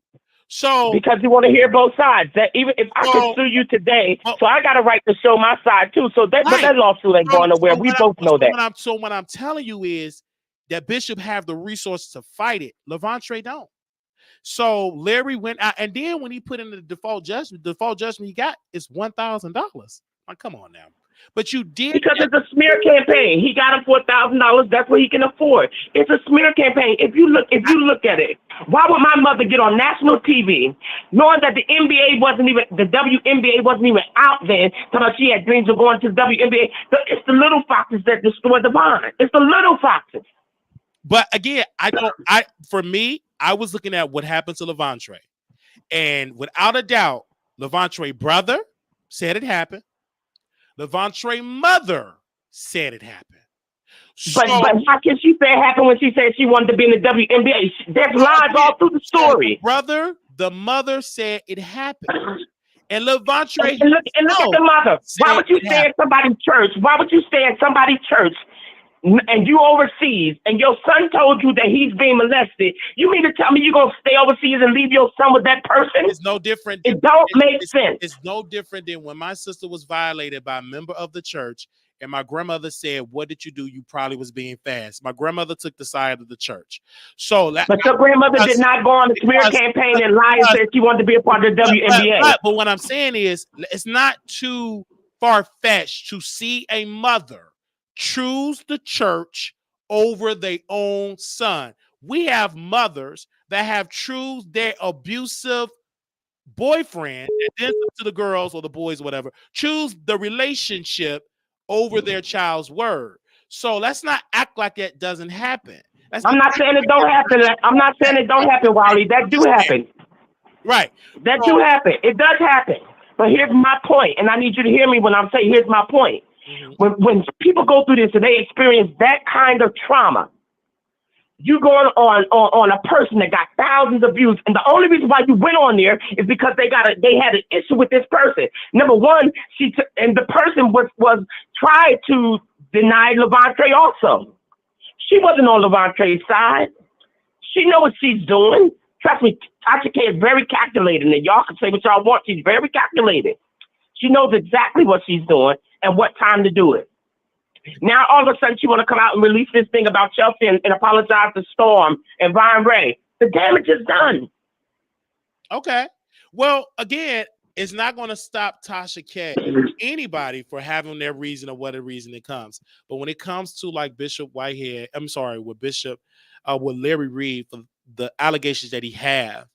So because you want to hear both sides. That even if I can sue you today, so I got a right to show my side too. So that, but that lawsuit ain't going nowhere. We both know that. So what I'm telling you is that Bishop have the resources to fight it. Levontre don't. So Larry went out, and then when he put in the default judgment he got is $1,000. Like, come on now. But you did because it's a smear campaign. He got him for $1,000. That's what he can afford. It's a smear campaign. If you look at it, why would my mother get on national TV, knowing that the WNBA wasn't even out then, talking about she had dreams of going to the WNBA? It's the little foxes that destroy the vine. It's the little foxes. But again, for me, I was looking at what happened to Levontre, and without a doubt, Levontre brother said it happened. Levontre mother said it happened. But how can she say it happened when she said she wanted to be in the WNBA? There's lies all through the story. The mother said it happened. And Levontre, and look at the mother. Why would you stay at somebody's church? Why would you stay at somebody's church and you overseas and your son told you that he's being molested? You mean to tell me you're going to stay overseas and leave your son with that person? It's no different. It don't make sense. It's no different than when my sister was violated by a member of the church and my grandmother said, "What did you do? You probably was being fast." My grandmother took the side of the church. But your grandmother did not go on a smear campaign and lie and say she wanted to be a part of the WNBA. But what I'm saying is, it's not too far-fetched to see a mother choose the church over their own son. We have mothers that have choose their abusive boyfriend, and then to the girls or the boys, whatever, choose the relationship over their child's word. So let's not act like that doesn't happen. I'm not saying it don't happen. I'm not saying it don't happen, Wiley. That do happen. Right. That do happen. It does happen. But here's my point, and I need you to hear me when I'm saying here's my point. Mm-hmm. When people go through this and they experience that kind of trauma, you going on a person that got thousands of views, and the only reason why you went on there is because they had an issue with this person. Number one, and the person was tried to deny Levontre also. She wasn't on Levantre's side. She know what she's doing. Trust me, Tasha K is very calculated, and y'all can say what y'all want. She's very calculated. She knows exactly what she's doing and what time to do it. Now, all of a sudden, she want to come out and release this thing about Chelsea and apologize to Storm and Vine Ray. The damage is done. Okay. Well, again, it's not going to stop Tasha K, anybody, for having their reason or whatever reason it comes. But when it comes to like with Larry Reid, for the allegations that he have,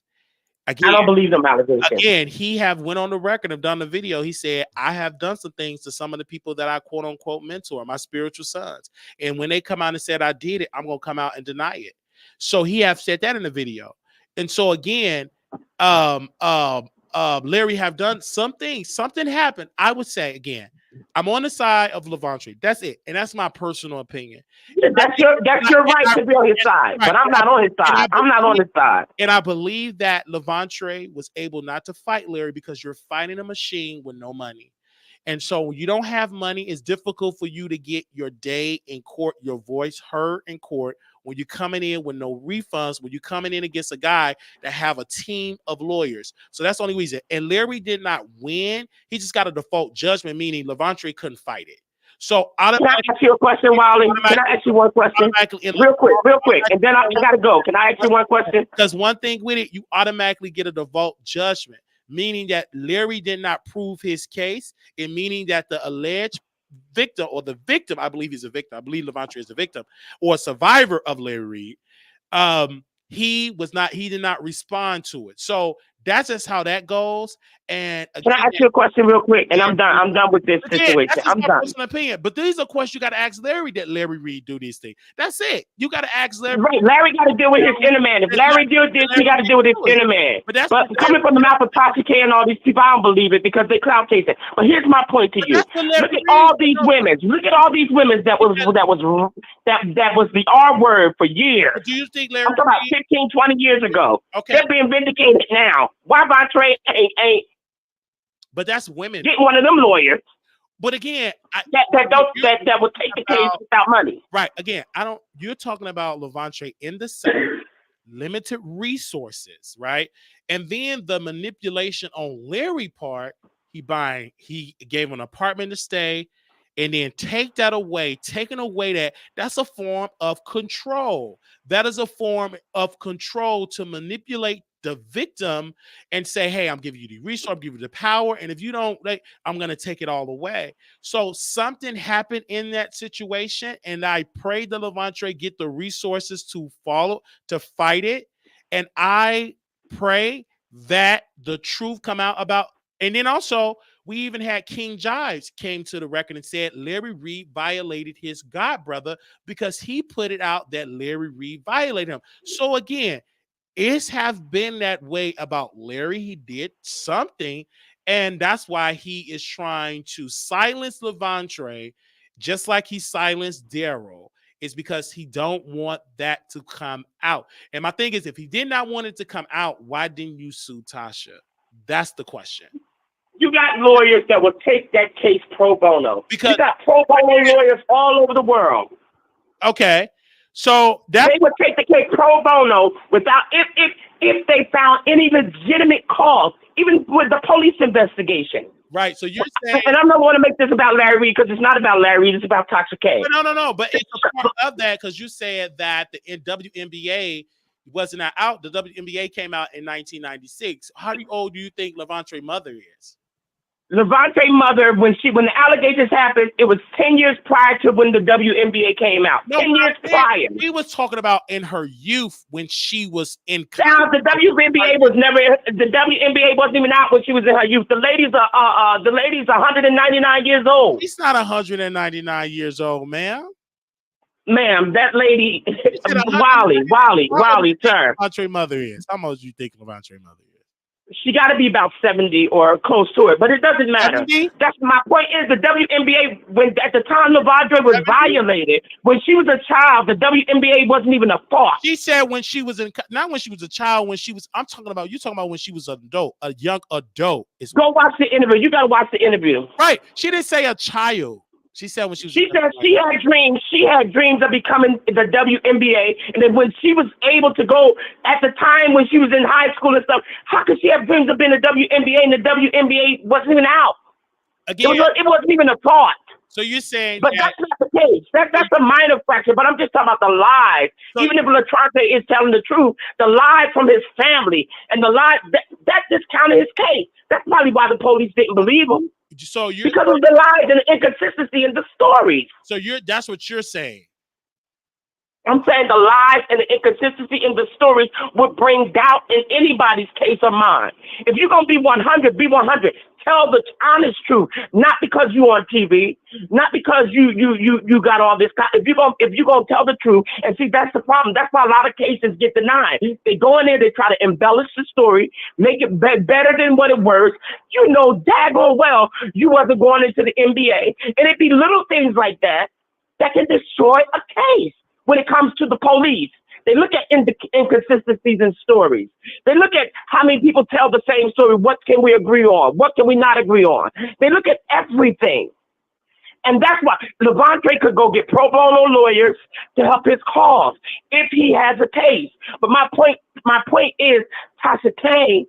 again, I don't believe them allegations. Again, he have went on the record and done the video. He said, "I have done some things to some of the people that I quote unquote mentor, my spiritual sons. And when they come out and said I did it, I'm gonna come out and deny it." So he have said that in the video. And so again, Larry have done something. Something happened. I would say again, I'm on the side of Levontre. That's it, and that's my personal opinion. That's your right to be on his side, but I'm not on his side. I'm not on his side. And I believe that Levontre was able not to fight Larry because you're fighting a machine with no money. And so when you don't have money, it's difficult for you to get your day in court, your voice heard in court, when you're coming in with no refunds, when you're coming in against a guy that have a team of lawyers. So that's the only reason. And Larry did not win. He just got a default judgment, meaning Levontre couldn't fight it. So can I ask you a question, Wiley? Can I ask you one question? Real quick. And then I got to go. Can I ask you one question? Because one thing with it, you automatically get a default judgment, meaning that Larry did not prove his case, and meaning that the alleged victim or the victim, I believe he's a victim, I believe Levontre is a victim or a survivor of Larry Reid, he did not respond to it. So that's just how that goes. And again, can I ask you a question real quick? And I'm done with this situation. That's I'm done. Personal opinion. But these are questions you got to ask Larry. That Larry Reid do these things. That's it. You got to ask Larry. Right. Larry got to deal with his inner man. If Larry deals this, he got to deal with his inner man. But coming from the mouth of Tasha K and all these people, I don't believe it because they clout chasing. But here's my point to you. Look at all these women. Look at all these women that was the R word for years. Do you think Larry? I'm talking about 15, 20 years ago. Okay. They're being vindicated now. Why Vontre ain't? But that's women. Get one of them lawyers. But again, that would take the case without money. Right. Again, you're talking about Levontre in the South, limited resources, right? And then the manipulation on Larry's part, he gave an apartment to stay, and then taking away that's a form of control. That is a form of control to manipulate the victim and say, hey, I'm giving you the resource, I'm giving you the power, and if you don't, like, I'm gonna take it all away. So something happened in that situation, and I prayed that Levante get the resources to fight it, and I pray that the truth come out about. And then also, we even had King Jives came to the record and said Larry Reid violated his god brother because he put it out that Larry Reid violated him. So again, it's have been that way about Larry. He did something, and that's why he is trying to silence Levante, just like he silenced Daryl. Is because he don't want that to come out. And my thing is, if he did not want it to come out, why didn't you sue Tasha? That's the question. You got lawyers that will take that case pro bono. Because you got pro bono lawyers all over the world. Okay. So that they would take the case pro bono without if they found any legitimate cause, even with the police investigation. Right. So you're saying, and I'm not want to make this about Larry Reid because it's not about Larry Reid, it's about Tasha K. No. But it's a part of that because you said that the WNBA wasn't out. The WNBA came out in 1996. How old do you think Levante mother is? Levante mother, when the allegations happened, it was 10 years prior to when the WNBA came out. 10 years prior. He was talking about in her youth when she was in. Now, the WNBA wasn't even out when she was in her youth. The lady's 199 years old. She's not 199 years old, ma'am. Ma'am, that lady, Wiley, sir. Levante mother is. How much do you think Levante mother is? She got to be about 70 or close to it, but it doesn't matter. 70? That's my point. Is the WNBA when at the time Levante was 70? Violated when she was a child, the WNBA wasn't even a thought. She said when she was not when she was a child. When she was, I'm talking about when she was an adult, a young adult. Go watch the interview. You got to watch the interview. Right? She didn't say a child. She said when she was. She said she had dreams. She had dreams of becoming the WNBA, and then when she was able to go at the time when she was in high school and stuff, how could she have dreams of being a WNBA and the WNBA wasn't even out? Again, it wasn't even a thought. So you're saying, but that's not the case. That's a minor fraction. But I'm just talking about the lies. So even if Levante is telling the truth, the lie from his family and the lie that discounted his case. That's probably why the police didn't believe him. So because of the lies and the inconsistency in the stories. So that's what you're saying. I'm saying the lies and the inconsistency in the stories would bring doubt in anybody's case of mine. If you're gonna be 100, be 100. Tell the honest truth, not because you're on TV, not because you got all this. If you're gonna tell the truth, and see that's the problem. That's why a lot of cases get denied. They go in there, they try to embellish the story, make it better than what it was. You know daggone well you wasn't going into the NBA, and it'd be little things like that can destroy a case when it comes to the police. They look at inconsistencies in stories. They look at how many people tell the same story. What can we agree on? What can we not agree on? They look at everything. And that's why Levante could go get pro bono lawyers to help his cause if he has a case. But my point is, Tasha K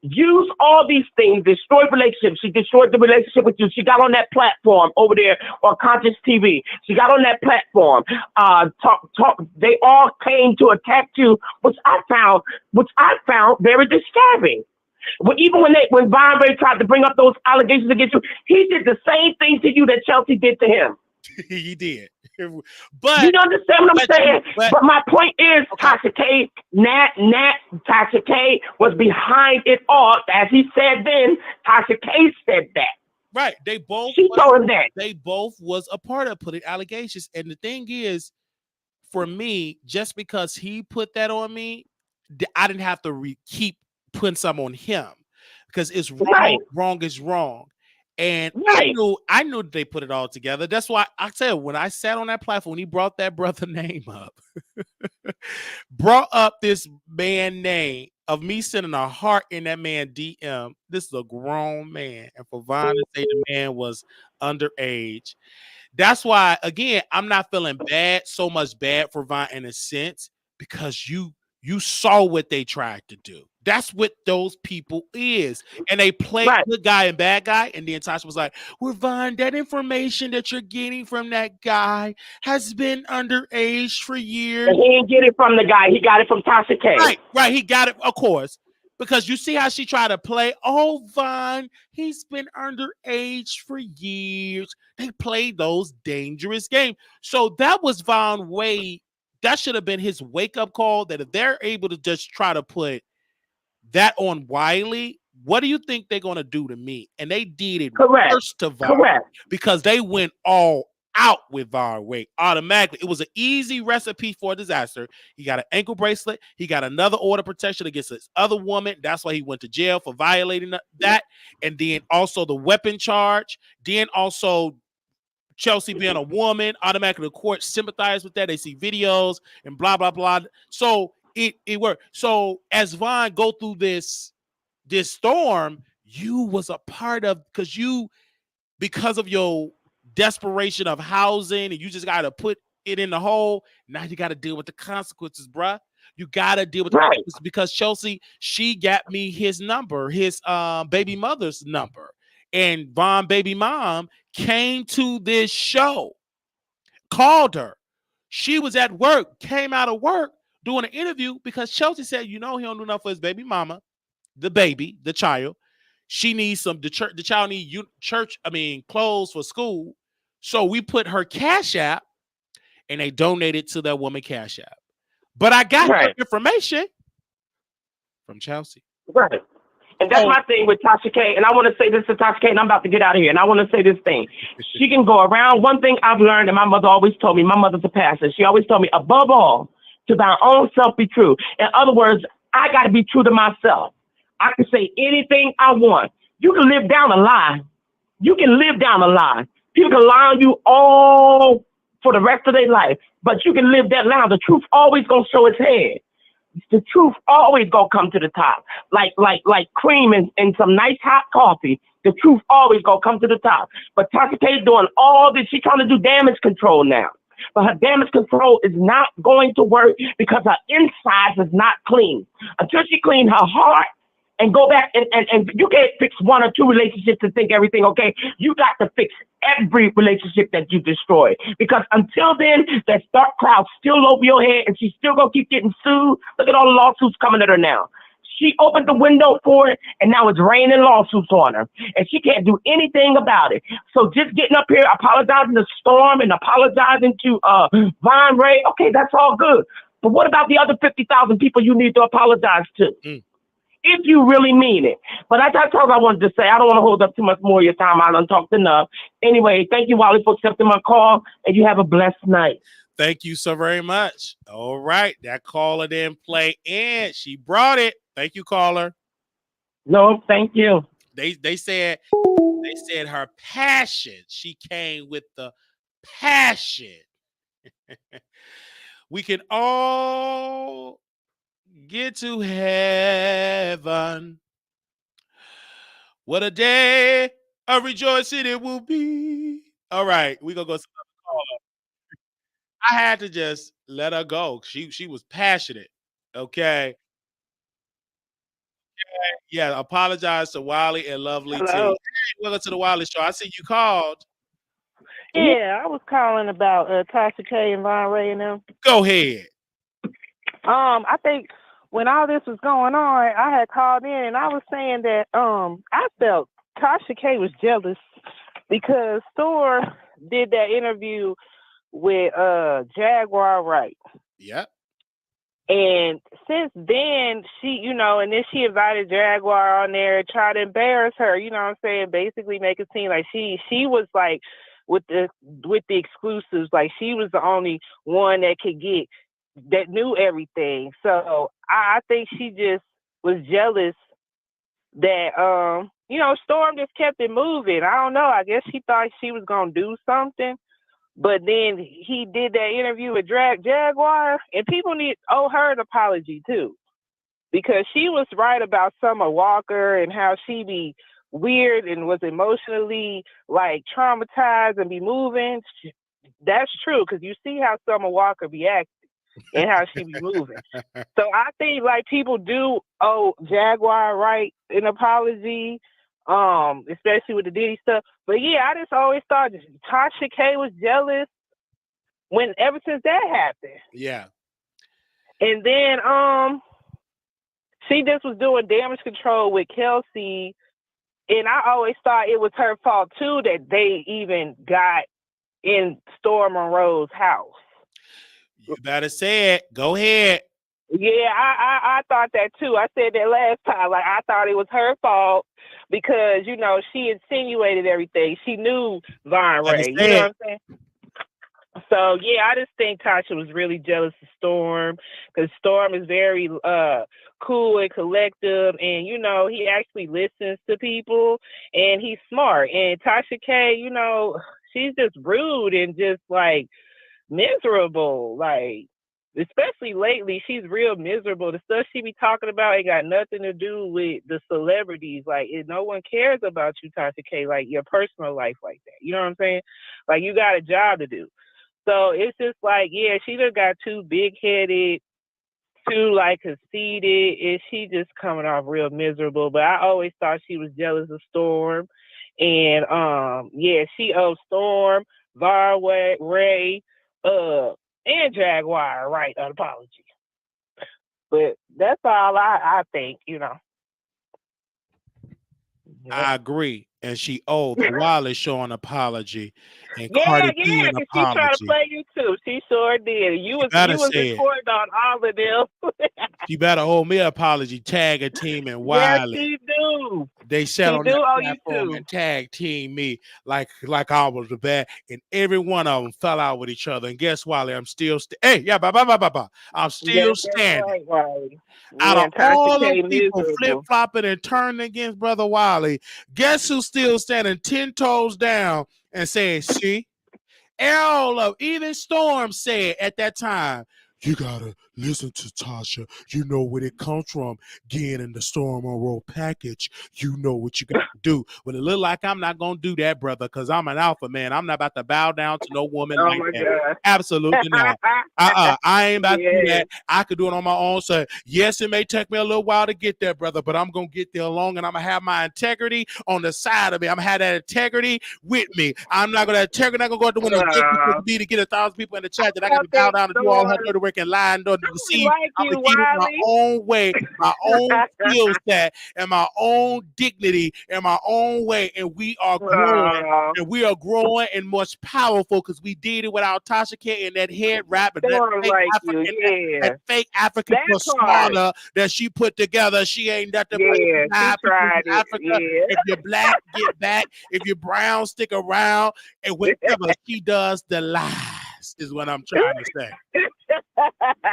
used all these things, destroyed relationships. She destroyed the relationship with you. She got on that platform over there on Conscious TV. She got on that platform. They all came to attack you, which I found very disturbing. Even when Von Ray tried to bring up those allegations against you, he did the same thing to you that Chelsea did to him. He did. But you understand what I'm saying? But my point is, okay. Tasha K, Tasha K was behind it all. As he said then, Tasha K said that. Right. They both. She told him that. They both was a part of putting allegations. And the thing is, for me, just because he put that on me, I didn't have to keep putting something on him because it's wrong. Right. Wrong is wrong. And right. I knew they put it all together. That's why I said when I sat on that platform, when he brought that brother name up, brought up this man name of me sending a heart in that man DM. This is a grown man, and for Von to say the man was underage. That's why, again, I'm not feeling so much bad for Von in a sense, because you saw what they tried to do. That's what those people is. And they play good guy and bad guy. And then Tasha was like, well, Von, that information that you're getting from that guy has been underage for years. And he didn't get it from the guy. He got it from Tasha K. Right. He got it, of course. Because you see how she tried to play. Oh, Von, he's been underage for years. They played those dangerous games. So that was Von Wade. That should have been his wake-up call, that if they're able to just try to put that on Wiley, what do you think they're going to do to me? And they did it Correct. worse to Von because they went all out with Von Wade automatically. It was an easy recipe for a disaster. He got an ankle bracelet. He got another order of protection against this other woman. That's why he went to jail for violating that. And then also the weapon charge. Then also Chelsea being a woman, automatically the court sympathize with that. They see videos and blah, blah, blah. So it worked. So as Von go through this storm, you was a part of, because of your desperation of housing, and you just got to put it in the hole. Now you got to deal with the consequences, bruh. You got to deal with the consequences, because Chelsea, she got me his number, his baby mother's number. And Von baby mom came to this show, called her. She was at work, came out of work doing an interview because Chelsea said, he don't do enough for his baby mama, the child. She needs the child need clothes for school. So we put her Cash App, and they donated to that woman Cash App. But I got her information from Chelsea. Right. And that's my thing with Tasha K. And I want to say this to Tasha K, and I'm about to get out of here. And I want to say this thing. She can go around. One thing I've learned, and my mother always told me, my mother's a pastor. She always told me, above all, to thy own self be true. In other words, I got to be true to myself. I can say anything I want. You can live down a lie. You can live down a lie. People can lie on you all for the rest of their life, but you can live that lie. The truth always gonna show its head. The truth always gonna come to the top, like cream and some nice hot coffee. The truth always gonna come to the top. But Tasha K doing all this. She's trying to do damage control now, but her damage control is not going to work because her insides is not clean. Until she clean her heart and go back and you can't fix one or two relationships and think everything okay. You got to fix every relationship that you destroy, because until then, that dark cloud still over your head, and she's still gonna keep getting sued. Look at all the lawsuits coming at her now. She opened the window for it, and now it's raining lawsuits on her, and she can't do anything about it. So just getting up here, apologizing to Storm and apologizing to Von Ray, okay, that's all good. But what about the other 50,000 people you need to apologize to? If you really mean it. But that's all I wanted to say. I don't want to hold up too much more of your time. I done talked enough. Anyway, thank you, Wiley, for accepting my call, and you have a blessed night. Thank you so very much. All right. That caller didn't play, and she brought it. Thank you, caller. No, thank you. They said her passion. She came with the passion. We can all get to heaven. What a day of rejoicing it will be. All right, we're gonna go to another caller. I had to just let her go. She was passionate. Okay. Yeah, apologize to Wiley and Lovely T. Hello. Hey, welcome to the Wiley Show. I see you called. Yeah, I was calling about Tasha K and Von Ray and them. Go ahead. I think when all this was going on, I had called in and I was saying that I felt Tasha K was jealous because Thor did that interview with Jaguar Wright. Yep. And since then, she, and then she invited Jaguar on there and tried to embarrass her, you know what I'm saying? Basically make it seem like she was like with the exclusives, like she was the only one that knew everything. So I think she just was jealous that Storm just kept it moving. I don't know. I guess she thought she was gonna do something. But then he did that interview with Jaguar, and people owe her an apology too, because she was right about Summer Walker and how she be weird and was emotionally like traumatized and be moving. That's true, because you see how Summer Walker be acting and how she be moving. So I think like people do owe Jaguar Wright an apology. Especially with the Diddy stuff. But yeah, I just always thought Tasha K was jealous ever since that happened. Yeah. And then she just was doing damage control with Kelsey, and I always thought it was her fault too that they even got in Storm Monroe's house. You better say it. Go ahead. Yeah, I thought that too. I said that last time. Like, I thought it was her fault because, you know, she insinuated everything. She knew Von Ray. You know what I'm saying? So, yeah, I just think Tasha was really jealous of Storm because Storm is very cool and collective. And, you know, he actually listens to people and he's smart. And Tasha K, you know, she's just rude and just, like, miserable. Like, especially lately, she's real miserable. The stuff she be talking about ain't got nothing to do with the celebrities. Like, no one cares about you, Tasha K, like your personal life like that. You know what I'm saying? Like, you got a job to do. So it's just like, yeah, she just got too big-headed, too, like, conceited, and she just coming off real miserable. But I always thought she was jealous of Storm. And, yeah, she owes Storm, Varway, Ray, and Jaguar, right, an apology. But that's all I think, you know. I agree. And she owed the Wiley show an apology and Yeah, Cardi B yeah, an because she tried to apology. play you too. She sure did. You was say it. recording on all of them. She better owe me an apology. Tag a team and Yes, Wiley. she do. They sat She on do that owe you platform too. and tag team me like I was the bad, and every one of them fell out with each other. And guess what? I'm still I'm still standing. Right. Out Yeah, of all Tasha the K people miserable. flip-flopping and turning against Brother Wiley, guess who's still standing 10 toes down and saying, see? All of even Storm said at that time, you gotta listen to Tasha. You know where it comes from. Getting in the Storm Monroe package. You know what you got to do. Well, it look like I'm not gonna do that, brother, because I'm an alpha man. I'm not about to bow down to no woman Oh like my that. God. Absolutely not. I ain't about to do that. I could do it on my own. So yes, it may take me a little while to get there, brother, but I'm gonna get there along, and I'm gonna have my integrity on the side of me. I'm gonna have that integrity with me. I'm not gonna integrity. Not gonna go out the window and be to get 1,000 people in the chat that I got to bow down to do all her dirty work and lie and deceive. Like I'm you, gonna keep it my Wiley. own way, my own skill set, and my own dignity, and my own way. And we are growing, and we are growing and much powerful because we did it without Tasha K and that head wrap and that fake African persona that she put together. She ain't nothing but she tried it. Africa. Yeah. If you're black, get back. If you're brown, stick around. And whatever she does, the lies is what I'm trying to say.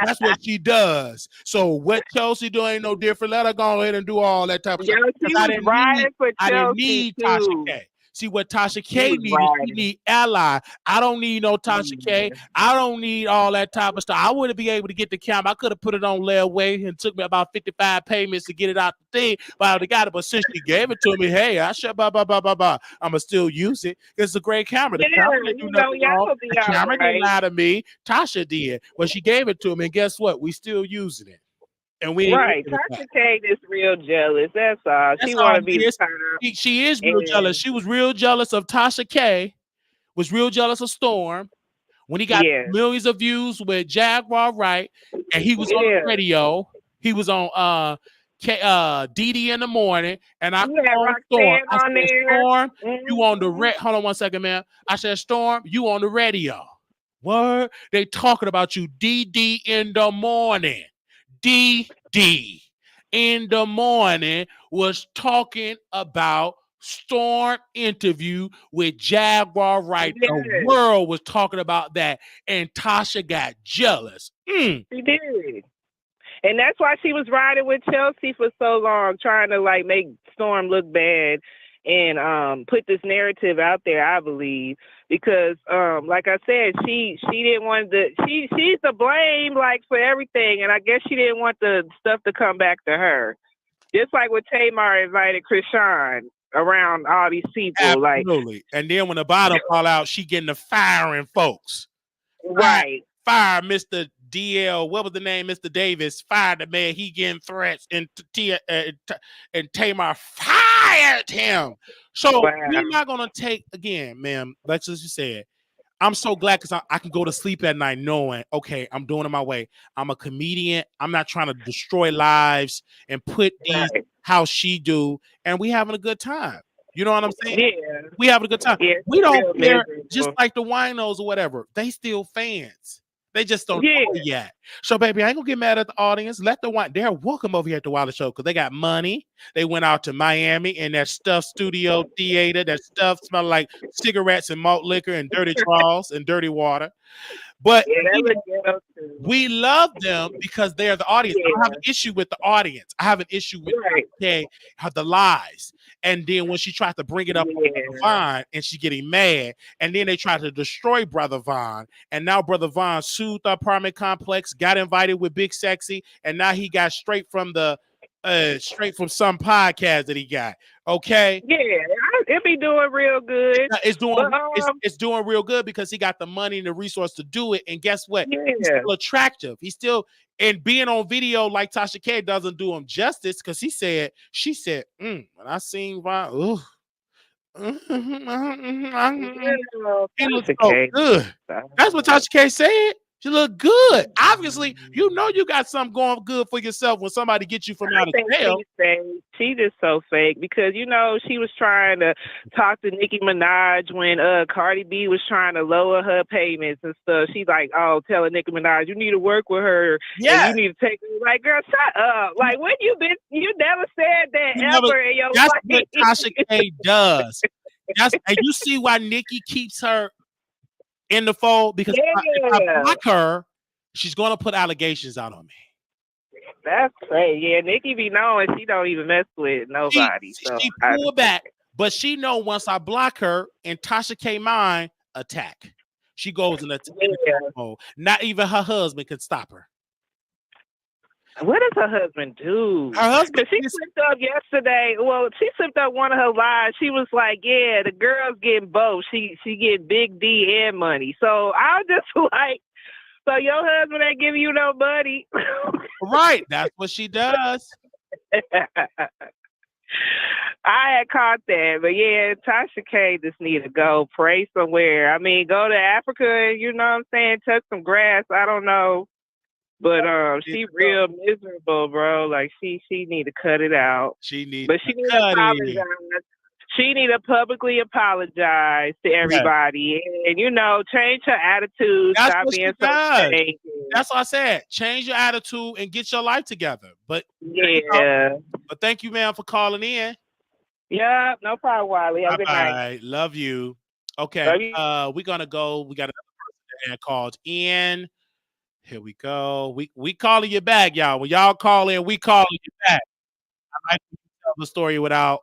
That's what she does. So what Chelsea do ain't no different. Let her go ahead and do all that type of stuff. I didn't need Tasha K. See what Tasha K needed. She need ally. I don't need no Tasha K. I don't need all that type of stuff. I wouldn't be able to get the camera. I could have put it on layaway and took me about 55 payments to get it out the thing. But I would have got it. But since she gave it to me, hey, I should I'ma still use it. It's a great camera. The camera didn't do nothing wrong. The camera didn't lie to me. Tasha did. But she gave it to me, and guess what? We still using it. And we Tasha K is real jealous. That's all. She want to be the top. She is real jealous. She was real jealous of Tasha K. Was real jealous of Storm when he got millions of views with Jaguar, right? And he was on the radio. He was on Diddy in the morning, and I called Storm. I said, Storm, you on the hold on one second, man. I said, Storm, you on the radio. Word? They talking about you, DD in the morning. DD in the morning was talking about Storm interview with Jaguar, right? The world was talking about that, and Tasha got jealous. She did. And that's why she was riding with Chelsea for so long, trying to like make Storm look bad and put this narrative out there, I believe. Because like I said, she didn't want she's to blame like for everything, and I guess she didn't want the stuff to come back to her. Just like when Tamar invited Krishan around all these people. Absolutely. And then when the bottom fall out, she getting the firing folks. Right. Fire Mr. DL, what was the name? Mr. Davis fired the man. He getting threats, and Tamar fired him. So we're not gonna take again, ma'am. Like you said, I'm so glad because I can go to sleep at night knowing, okay, I'm doing it my way. I'm a comedian. I'm not trying to destroy lives and put these Right. how she do, and we having a good time. You know what I'm saying? Yeah. We having a good time. Yeah. We don't Real care, miserable. just like the winos or whatever. They still fans. They just don't Yeah. know it yet. So, baby, I ain't gonna get mad at the audience. Let the wine. They're welcome over here at the Wiley Show because they got money. They went out to Miami in that stuff studio theater. That stuff smell like cigarettes and malt liquor and dirty draws and dirty water. But Yeah, that again, was ghetto too. we love them because they're the audience. I don't have an issue with the audience. I have an issue with Right. the lies. And then when she tried to bring it up on Yeah. Brother Vaughn and she getting mad, and then they tried to destroy Brother Vaughn. And now Brother Vaughn sued the apartment complex, got invited with Big Sexy, and now he got straight from some podcast that he got. Okay. Yeah, it be doing real good. It's doing But, it's doing real good because he got the money and the resource to do it. And guess what? He's yeah. still attractive. He's still, and being on video like Tasha K doesn't do him justice because she said, when I seen Vaughn, ooh, he looks so good. That's what Tasha K said. She look good. Obviously, you know you got something going good for yourself when somebody gets you from out of jail. She just so fake because you know she was trying to talk to Nicki Minaj when Cardi B was trying to lower her payments and stuff. She's like, oh, telling Nicki Minaj you need to work with her. Yeah, and you need to take her. Like, girl, shut up. Like, when you been? You never said that ever in your that's life. what Tasha K does. And you see why Nicki keeps her in the fold because if I block her, she's gonna put allegations out on me. That's crazy. Yeah, Nicki be knowing she don't even mess with nobody. She pull back, but she know once I block her and Tasha K mine attack. She goes in attack mode. Not even her husband can stop her. What does her husband do? Her husband, she slipped up yesterday. Well, she slipped up one of her lies. She was like, "Yeah, the girl's getting both. She get Big D and money." So I was just like, "So your husband ain't giving you no money?" Right. That's what she does. I had caught that, but yeah, Tasha K just need to go pray somewhere. I mean, go to Africa. You know what I'm saying? Touch some grass. I don't know. But she real miserable, bro. Like she need to cut it out. She need to apologize. She need to publicly apologize to everybody, and you know, change her attitude. That's stop what being she does. so That's what I said. Change your attitude and get your life together. But yeah. But thank you, man, for calling in. Yeah, no problem, Wiley. Have a good night. Love you. Okay, we're gonna go. We got another person that called in. Here we go. We calling you back, y'all. When y'all call in, we calling you back. I like to tell the story without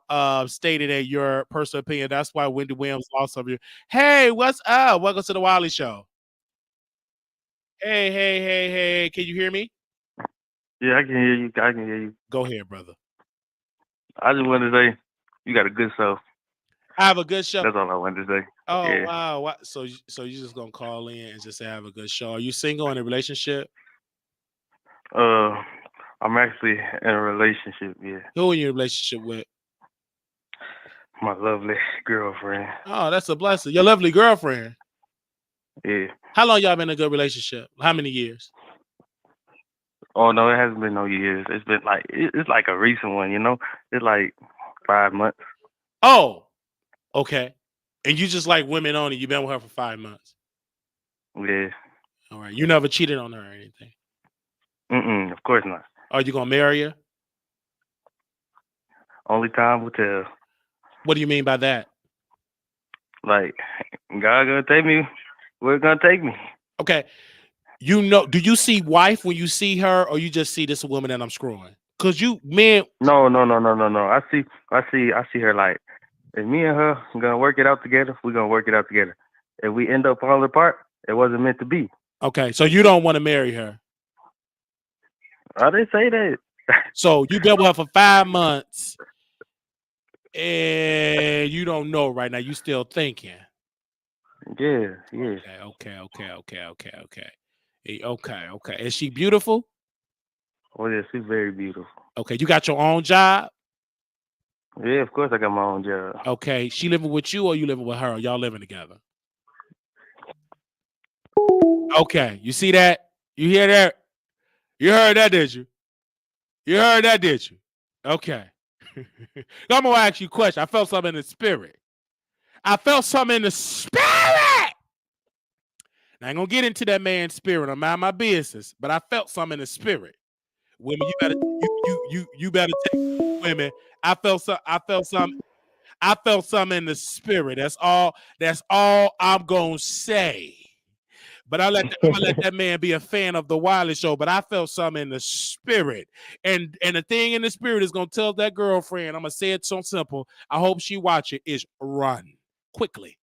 stating that your personal opinion. That's why Wendy Williams lost some of you. Hey, what's up? Welcome to the Wiley Show. Hey. Can you hear me? Yeah, I can hear you. Go ahead, brother. I just wanted to say you got a good show. I have a good show. That's all I wanted to say. Oh, yeah. Wow. So you just gonna call in and just say have a good show. Are you single in a relationship? I'm actually in a relationship, yeah. Who are you in a relationship with? My lovely girlfriend. Oh, that's a blessing. Your lovely girlfriend. Yeah. How long y'all been in a good relationship? How many years? Oh no, it hasn't been no years. It's been like it's like a recent one, you know? It's like 5 months. Oh, okay. And you just like women only. You've been with her for 5 months. Yeah. All right. You never cheated on her or anything? Of course not. Are you gonna marry her? Only time will tell. What do you mean by that? Like, God gonna take me where it's gonna take me. Okay. You know, do you see wife when you see her, or you just see this woman that I'm screwing? Cause you men. No. I see her like, if me and her are gonna work it out together, we're gonna work it out together. If we end up falling apart, it wasn't meant to be. Okay, so you don't want to marry her. I didn't say that. So you've been with her for 5 months, and you don't know right now. You still thinking. Yeah. Okay. Is she beautiful? Oh yeah, she's very beautiful. Okay, you got your own job? Yeah, of course I got my own job. Okay, she living with you or you living with her? Or y'all living together? Okay, you see that? You hear that? You heard that, did you? You heard that, did you? Okay. I'm gonna ask you a question. I felt something in the spirit. I felt something in the spirit. Now, I ain't gonna get into that man's spirit. I'm mind my business, but I felt something in the spirit. Women, you better take women. I felt something. I felt something in the spirit. That's all. That's all I'm gonna say. But I'm gonna let that man be a fan of the Wiley show. But I felt something in the spirit, and the thing in the spirit is gonna tell that girlfriend. I'm gonna say it so simple. I hope she watch it. Is run quickly.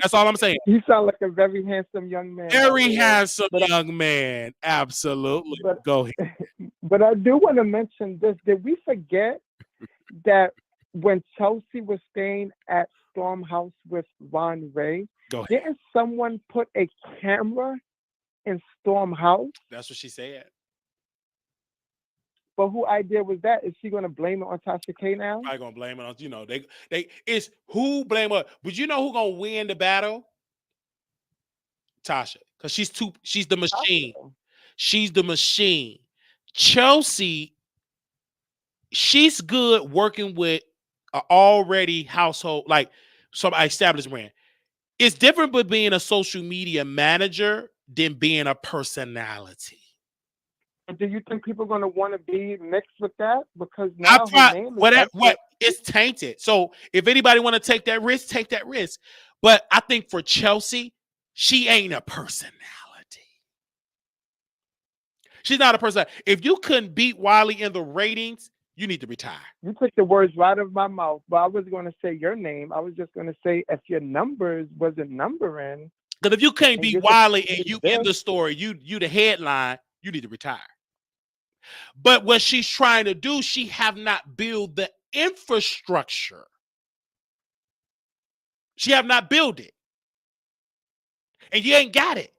That's all I'm saying. You sound like a very handsome young man. Very handsome young man. Absolutely. Go ahead. But I do want to mention this. Did we forget that when Chelsea was staying at Storm House with Ron Ray, didn't someone put a camera in Storm House? That's what she said. But who idea was that? Is she going to blame it on Tasha K now? I'm gonna blame it on it's who blame her. But you know who gonna win the battle? Tasha, because she's the machine. Tasha. She's the machine. Chelsea, she's good working with an already household, like some established brand. It's different with being a social media manager than being a personality. Do you think people are going to want to be mixed with that? Because now her name is it's tainted. So if anybody want to take that risk, take that risk. But I think for Chelsea, she ain't a personality. She's not a person. If you couldn't beat Wiley in the ratings, you need to retire. You took the words right out of my mouth, but I wasn't going to say your name. I was just going to say if your numbers wasn't numbering. Because if you can't beat Wiley and you in the story, you the headline, you need to retire. But what she's trying to do, she have not built the infrastructure. She have not built it. And you ain't got it.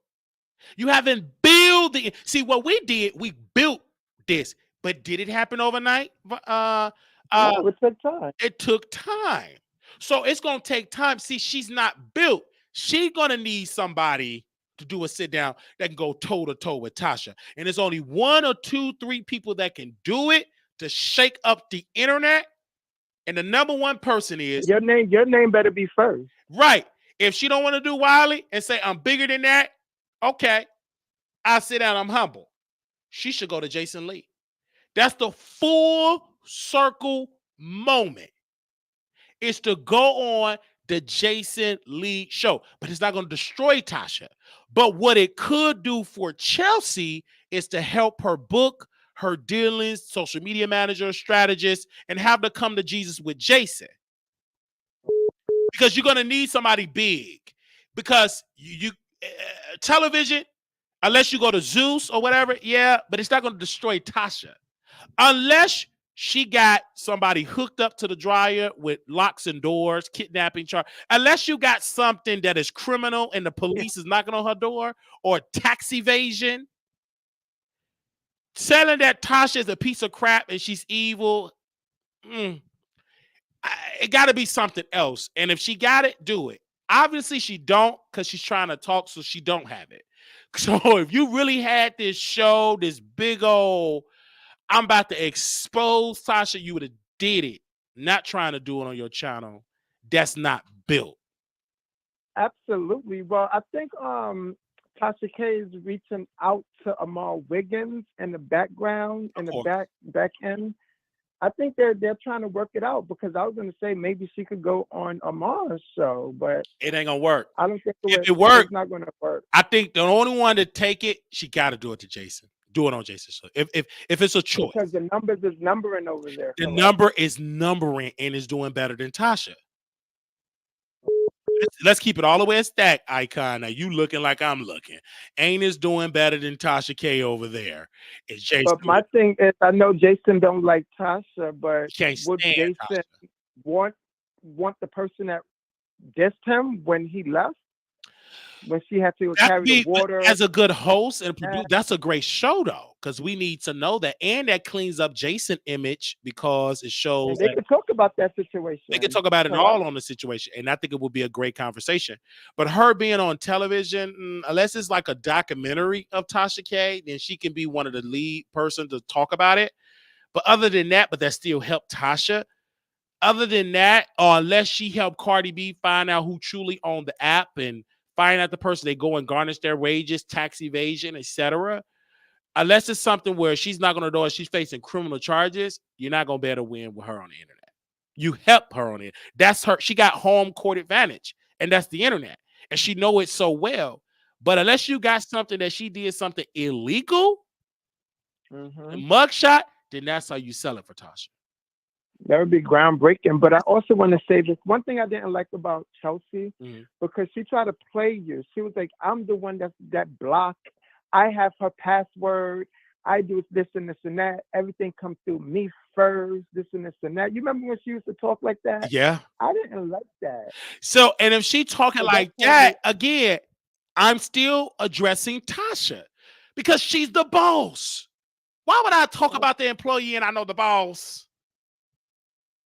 You haven't built the... See, what we did, we built this. But did it happen overnight? No, it took time. It took time. So it's going to take time. See, she's not built. She's going to need somebody to do a sit down that can go toe to toe with Tasha. And there's only 1 or 2, 3 people that can do it to shake up the internet. And the number one person is your name. Your name better be first. Right. If she don't want to do Wiley and say I'm bigger than that, okay, I sit down. I'm humble. She should go to Jason Lee. That's the full circle moment. Is to go on the Jason Lee show, but it's not going to destroy Tasha. But what it could do for Chelsea is to help her book, her dealings, social media manager, strategist, and have to come to Jesus with Jason. Because you're going to need somebody big. Because you television, unless you go to Zeus or whatever, yeah, but it's not going to destroy Tasha. Unless she got somebody hooked up to the dryer with locks and doors, kidnapping charge. Unless you got something that is criminal and the police is knocking on her door, or tax evasion. Selling that Tasha is a piece of crap and she's evil. It got to be something else. And if she got it, do it. Obviously, she don't, because she's trying to talk, so she don't have it. So if you really had this show, this big old... I'm about to expose Tasha. You would have did it. Not trying to do it on your channel. That's not built. Absolutely. Well, I think Tasha K is reaching out to Amal Wiggins in the background, in the back end. I think they're trying to work it out, because I was going to say maybe she could go on Amal's show, but it ain't gonna work. I don't think if it works, it's not going to work. I think the only one to take it, she got to do it to Jason. Do it on Jason's show. If it's a choice, because the numbers is numbering over there. The number is numbering and is doing better than Tasha. Let's keep it all the way a stack, Icon. Now you looking like I'm looking. Ain't is doing better than Tasha K over there. It's Jason. But my thing is, I know Jason don't like Tasha, but would Jason want the person that dissed him when he left? when she had to That carry the be water. as a good host and producer. That's a great show though, because we need to know that, and that cleans up Jason image because it shows And they that could talk about that situation. they can talk about it all on the situation, and I think it would be a great conversation. But her being on television, unless it's like a documentary of Tasha K, then she can be one of the lead person to talk about it. But other than that, but that still helped Tasha. Other than that, or unless she helped Cardi B find out who truly owned the app and find out the person, they go and garnish their wages, tax evasion, etc. Unless it's something where she's not going to know if she's facing criminal charges, you're not going to be able to win with her on the internet. You help her on it. That's her. She got home court advantage, and that's the internet, and she know it so well. But unless you got something that she did something illegal, mugshot, then that's how you sell it for Tasha. That would be groundbreaking. But I also want to say this one thing I didn't like about Chelsea, because she tried to play you. She was like, I'm the one that blocked. I have her password. I do this and this and that. Everything comes through me first, this and this and that. You remember when she used to talk like that? Yeah. I didn't like that. So, and if she talking like that, again, I'm still addressing Tasha because she's the boss. Why would I talk about the employee and I know the boss?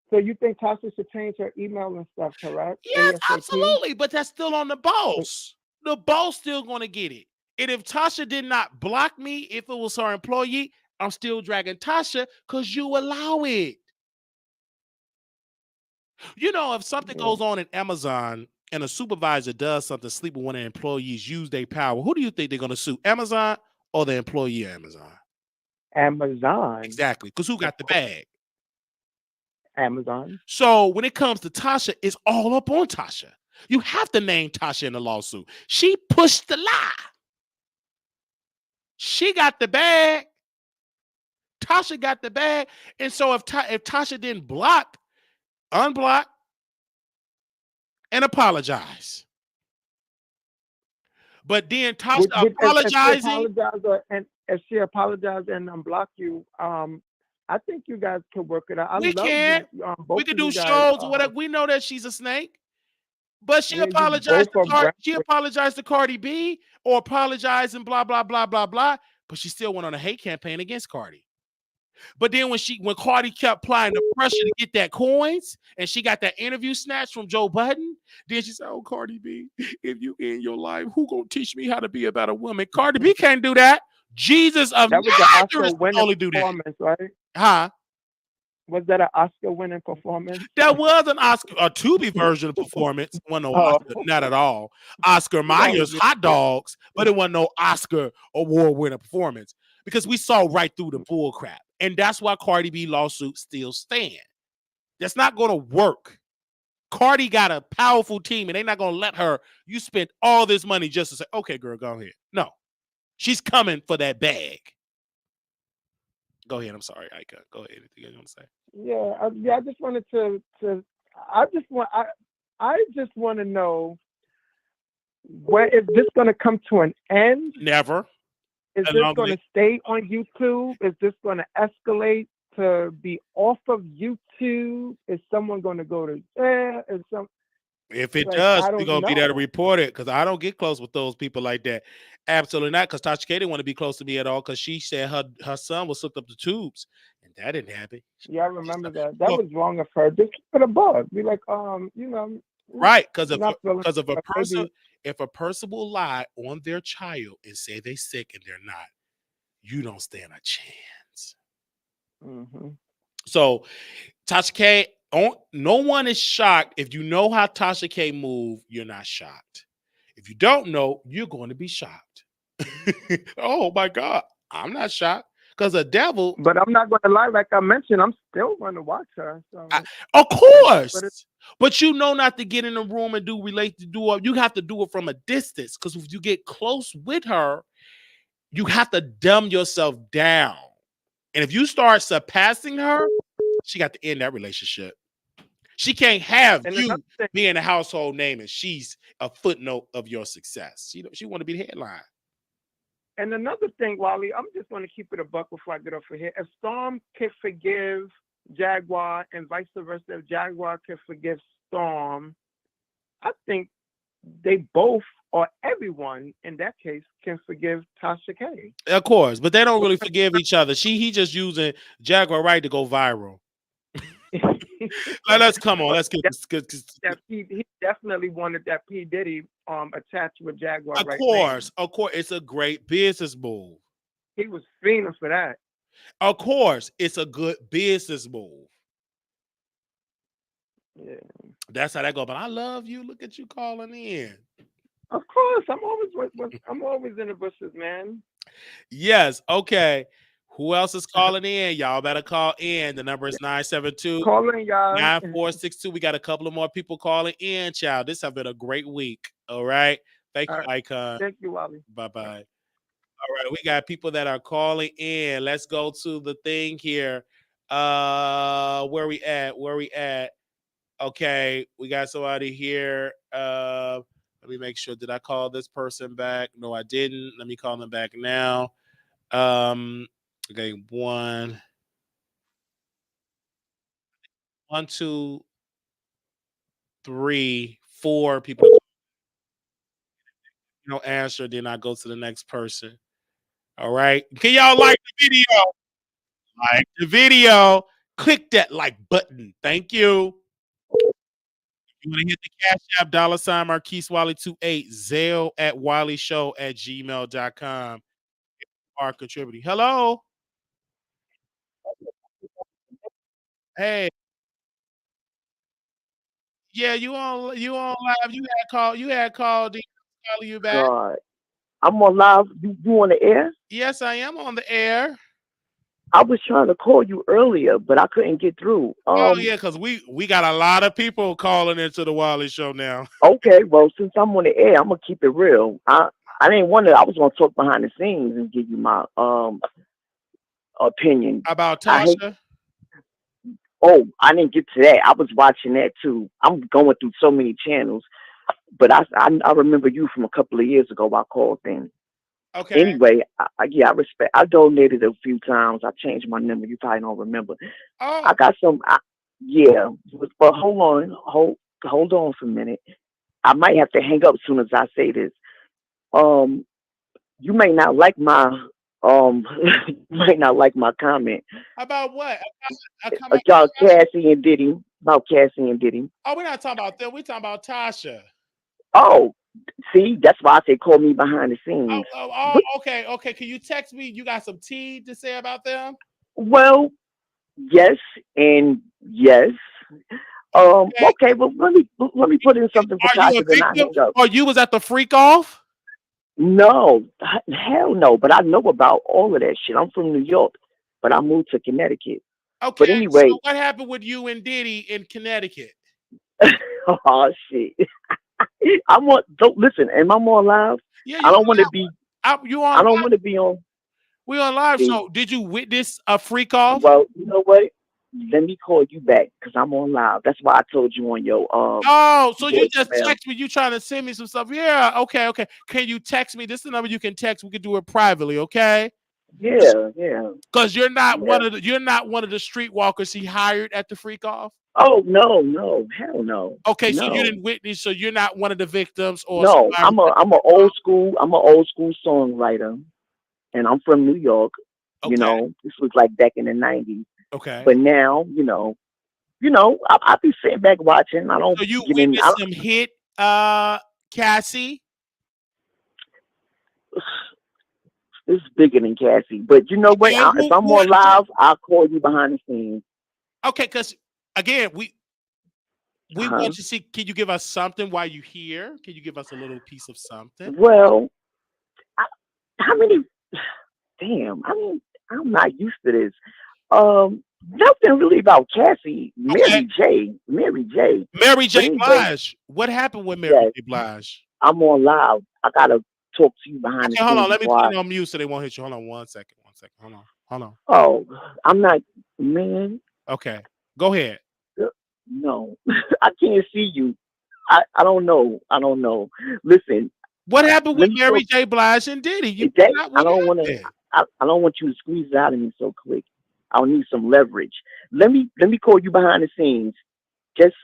So you think Tasha should change her email and stuff, correct? Yes, ASAP? absolutely. But that's still on the boss. The boss still going to get it. And if Tasha did not block me, if it was her employee, I'm still dragging Tasha because you allow it. You know, if something goes on in Amazon and a supervisor does something, sleep with one of the employees, use their power, who do you think they're going to sue? Amazon or the employee of Amazon? Amazon. Exactly. Because who got the bag? Amazon. So when it comes to Tasha, it's all up on Tasha. You have to name Tasha in the lawsuit. She pushed the lie. She got the bag. Tasha got the bag. And so if Tasha didn't unblock, and apologize. But then Tasha apologizing. If she apologized and unblock you, I think you guys could work it out. We can do shows or whatever. We know that she's a snake. But she apologized to Cardi B or apologized and blah, blah, blah, blah, blah. But she still went on a hate campaign against Cardi. But then when Cardi kept applying the pressure to get that coins and she got that interview snatched from Joe Budden, then she said, oh, Cardi B, if you in your life, who gonna teach me how to be a better woman? Cardi B can't do that. Jesus of Nazareth can only do that. Right? Huh? Was that an Oscar-winning performance? That was an Oscar, a Tubi version of performance. Wasn't no Oscar, not at all. Oscar Mayer's Hot Dogs, but it wasn't no Oscar award-winning performance because we saw right through the bull crap. And that's why Cardi B lawsuit still stand. That's not going to work. Cardi got a powerful team, and they're not going to let her. You spent all this money just to say, okay, girl, go ahead. No, she's coming for that bag. Go ahead. I'm sorry, Ika. Go ahead. Anything you want to say? Yeah. I just wanted to. I just want to know, where is this going to come to an end? Never. Is this going to stay on YouTube? Is this going to escalate to be off of YouTube? Is someone going to go to jail? If it does, we're going to be there to report it because I don't get close with those people like that. Absolutely not, because Tasha K didn't want to be close to me at all because she said her son was hooked up to tubes, and that didn't happen. Yeah, I remember that. That was wrong of her. Just put a bug. Be like, right, because if a person will lie on their child and say they're sick and they're not, you don't stand a chance. So Tasha K, no one is shocked. If you know how Tasha K move, you're not shocked. If you don't know, you're going to be shocked. Oh my God, I'm not shocked because the devil. But I'm not going to lie. Like I mentioned, I'm still going to watch her. So. Of course. But you know not to get in the room and you have to do it from a distance because if you get close with her, you have to dumb yourself down. And if you start surpassing her, she got to end that relationship. She can't have you being a household name and she's a footnote of your success. She want to be the headline. And another thing, Wiley, I'm just going to keep it a buck before I get off of here. If Storm can forgive Jaguar and vice versa, if Jaguar can forgive Storm, I think they both or everyone in that case can forgive Tasha K. Of course, but they don't really forgive each other. He just using Jaguar Right to go viral. Let's come on. Let's get this. He definitely wanted that P. Diddy attached with Jaguar Of Right. course, it's a great business move. He was fiending for that. Of course, it's a good business move. Yeah. That's how that go. But I love you. Look at you calling in. Of course, I'm always in the bushes, man. Yes. Okay. Who else is calling in? Y'all better call in. The number is 972 Calling y'all. 9462. We got a couple of more people calling in, child. This has been a great week. All right. Thank you, Icon. Thank you, Wiley. Bye-bye. All right. We got people that are calling in. Let's go to the thing here. Where we at? Okay. We got somebody here. Let me make sure. Did I call this person back? No, I didn't. Let me call them back now. Okay, one, two, three, four people. You don't answer, then I go to the next person. All right. Can y'all like the video? Like the video. Click that like button. Thank you. You want to hit the Cash App, $ Marquise Wiley 28, Zelle at WileyShow@gmail.com. Are contributing. Hello. Hey. Yeah, you on live. You had called calling you back. God. I'm on live. You on the air? Yes, I am on the air. I was trying to call you earlier, but I couldn't get through. Oh yeah, because we got a lot of people calling into the Wiley Show now. Okay, well, since I'm on the air, I'm gonna keep it real. I didn't want to. I was gonna talk behind the scenes and give you my opinion about Tasha. I didn't get to that. I was watching that too. I'm going through so many channels, but I remember you from a couple of years ago. I called in. Okay. Anyway, I respect. I donated a few times. I changed my number. You probably don't remember. Oh. I got some. But hold on for a minute. I might have to hang up as soon as I say this. You may not like my comment. About what? About Cassie and Diddy. About Cassie and Diddy. Oh, we're not talking about them. We're talking about Tasha. Oh, see, that's why I say call me behind the scenes. Okay. Can you text me? You got some tea to say about them? Well, yes and yes. Okay, well let me put in something for Tasha. Then I hang up. Oh, you was at the freak off? No, hell no. But I know about all of that shit. I'm from New York, but I moved to Connecticut. Okay. But anyway, so what happened with you and Diddy in Connecticut? Oh shit. Don't listen. Am I more live? Yeah, I don't want to be. You on? I don't want to be on. We on live. So did you witness a freak off? Well, you know what? Let me call you back because I'm on live. That's why I told you on your so you just text me. You trying to send me some stuff? Yeah. Okay. Can you text me? This is the number you can text. We can do it privately. Okay. Yeah. Because you're not one of the streetwalkers he hired at the freak off. Oh no, hell no. Okay, no. So you didn't witness. So you're not one of the victims, or no. I'm an old school songwriter, and I'm from New York. Okay. You know, this was like back in the '90s. Okay. But now, I be sitting back watching. I don't. So you witnessed some hit, Cassie. It's bigger than Cassie, but you know what? If I'm on live, I'll call you behind the scenes. Okay, because again, we want to see. Can you give us something while you here? Can you give us a little piece of something? Well, how many? Damn, I'm not used to this. Nothing really about Cassie. Mary J. Blige. What happened with Mary J. Blige? I'm on live. I gotta talk to you behind the scenes. Hold on. Let me put it on mute so they won't hit you. Hold on one second. Hold on. Oh, I'm not, man. Okay, go ahead. No, I can't see you. I don't know. Listen. What happened with Mary J. Blige and Diddy? I don't want to. I don't want you to squeeze it out of me so quick. I'll need some leverage. Let me call you behind the scenes.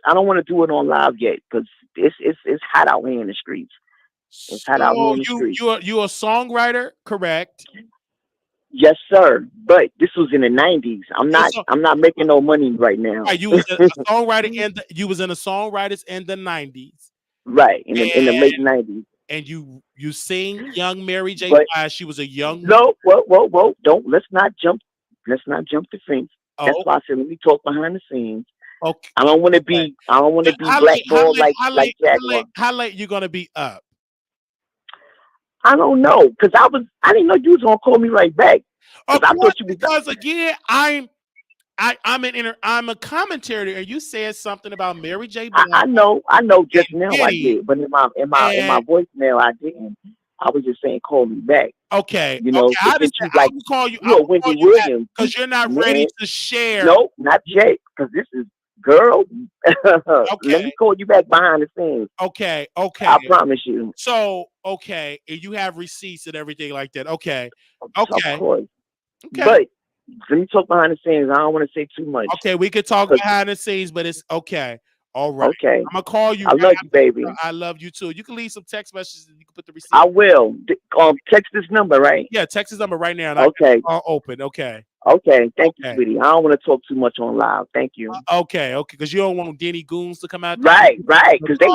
I don't want to do it on live yet because it's hot out here in the streets. It's hot out here So in the street. you a songwriter, correct? Yes, sir. But this was in the '90s. I'm You're a not. song, I'm not making no money right now. right, you was a songwriter you was in the songwriters in the 90s. Right in the And late '90s. you sing young Mary J. But Blige. She was a young no, whoa! Don't let's not jump. Let's not jump the fence. That's oh, why I said let me talk behind the scenes. okay. I don't want to Okay. be. I don't want to be How late, blackballed like Jaguar. how late you gonna be up? I don't know because I didn't know you was gonna call me right back Of because I course, thought you was. because again, I'm a commentator, and you said something about Mary J. Blige I know. Just and now I Diddy, did, but in my and voicemail I didn't. I was just saying call me back. okay, You okay. know, but since you like I you a will call Wendy you back Williams, because you're not ready man. to share. No, not yet, because this is girl. Let me Okay, call you back behind the scenes. okay, I okay. promise you. So okay, and you have receipts and everything like that. Okay, Of okay, course. okay. But let me talk behind the scenes. I don't want to say too much. Okay, we could talk 'Cause- behind the scenes, but it's okay. All right. okay. I'm gonna call you I right love you, after. baby. I love you too. You can leave some text messages and you can put the receipt. I will. Text this number, right? Yeah, text his number right now and I Okay. can open. Okay. Okay. Thank you, Okay. sweetie. I don't want to talk too much on live. Thank you. Okay, because you don't want Denny Goons to come out there. Right. Because they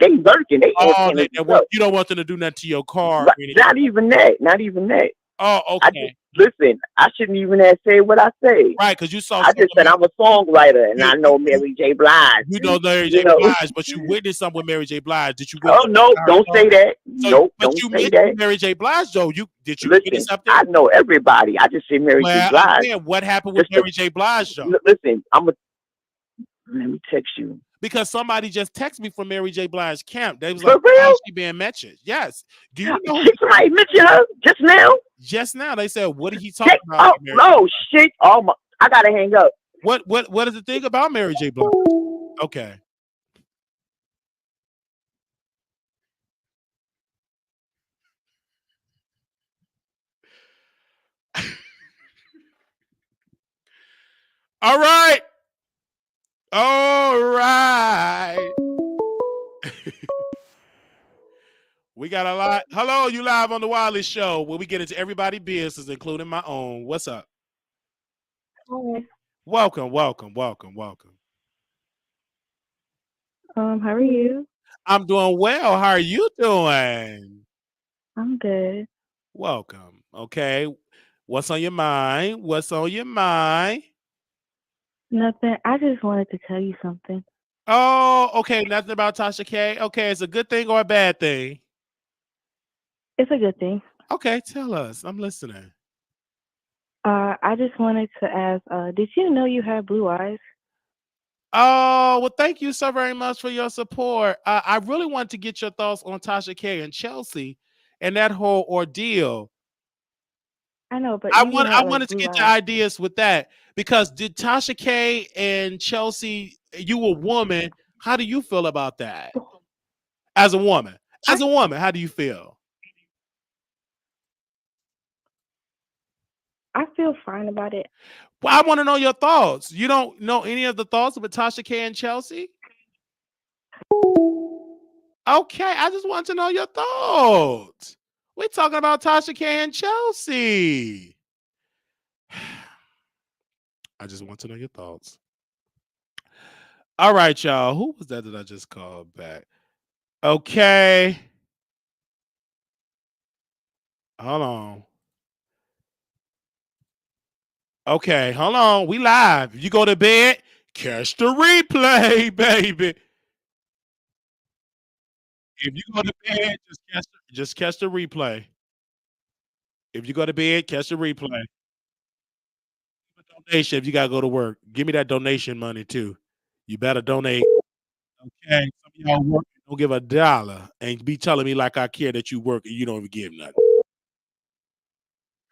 lurking. They Oh, asking us. you don't want them to do nothing to your car. Right. Not even that. Oh, okay. Listen, I shouldn't even have said what I said. Right, because you saw I just said I'm a songwriter and I know Mary J. Blige. You know Mary J. Blige, but you witnessed something with Mary J. Blige. Did you witness? Oh no, don't say that. So, Nope, but don't you say mentioned that. Mary J. Blige though. Did you witness Listen, something? I know everybody. I just say Mary J. Blige. Again, what happened with Mary J. Blige though? Listen, let me text you. Because somebody just texted me from Mary J. Blige camp. They was For like, real? "Why is she being mentioned?" Yes. Do you know? Somebody mentioned her just now. Just now, they said, "What did he talk about?" Oh shit! Oh my! I gotta hang up. What is the thing about Mary J. Blige? Okay. All right. All right. We got a lot. Hello, you live on the Wiley Show where we get into everybody's business, including my own. What's up? Hi. Welcome. How are you? I'm doing well. How are you doing? I'm good. Welcome. Okay. What's on your mind? Nothing. I just wanted to tell you something. Oh, okay. Nothing about Tasha K. Okay, it's a good thing or a bad thing? It's a good thing. Okay, tell us. I'm listening. I just wanted to ask, did you know you have blue eyes? Oh, well, thank you so very much for your support. I really want to get your thoughts on Tasha K and Chelsea and that whole ordeal. I know, but I you had, wanted to blue get your eyes. ideas with that because did Tasha K and Chelsea, you a woman, how do you feel about that? As a woman, how do you feel? I feel fine about it. Well, I want to know your thoughts. You don't know any of the thoughts with Tasha K and Chelsea? Okay, I just want to know your thoughts. We're talking about Tasha K and Chelsea. I just want to know your thoughts. All right, y'all. Who was that I just called back? Okay. Hold on. Okay, hold on. We live. If you go to bed, catch the replay, baby. If you go to bed, just catch the replay. If you go to bed, catch the replay. Donation if you gotta go to work. Give me that donation money too. You better donate. Okay. Some of y'all work, don't give $1 and be telling me like I care that you work and you don't even give nothing.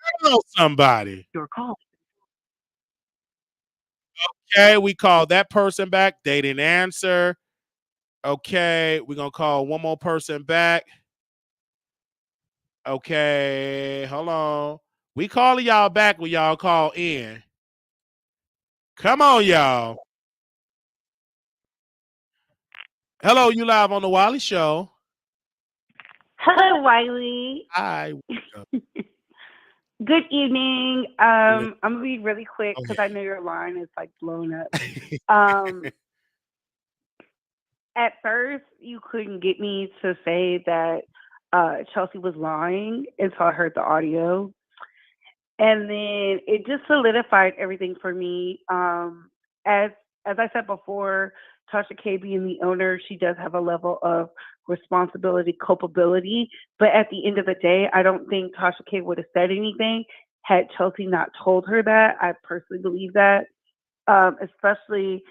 I know somebody. Your call. Okay, we called that person back. They didn't answer. Okay, we're gonna call one more person back. Okay, hold on. We calling y'all back when y'all call in. Come on, y'all. Hello, you live on the Wiley Show. Hello, Wiley. Hi. Good evening. Yeah. I'm gonna be really quick Oh, because yeah. I know your line is like blown up. Um, at first, you couldn't get me to say that Chelsea was lying until I heard the audio, and then it just solidified everything for me. As as I said before, Tasha K being the owner, she does have a level of responsibility, culpability. But at the end of the day, I don't think Tasha K would have said anything had Chelsea not told her that. I personally believe that, especially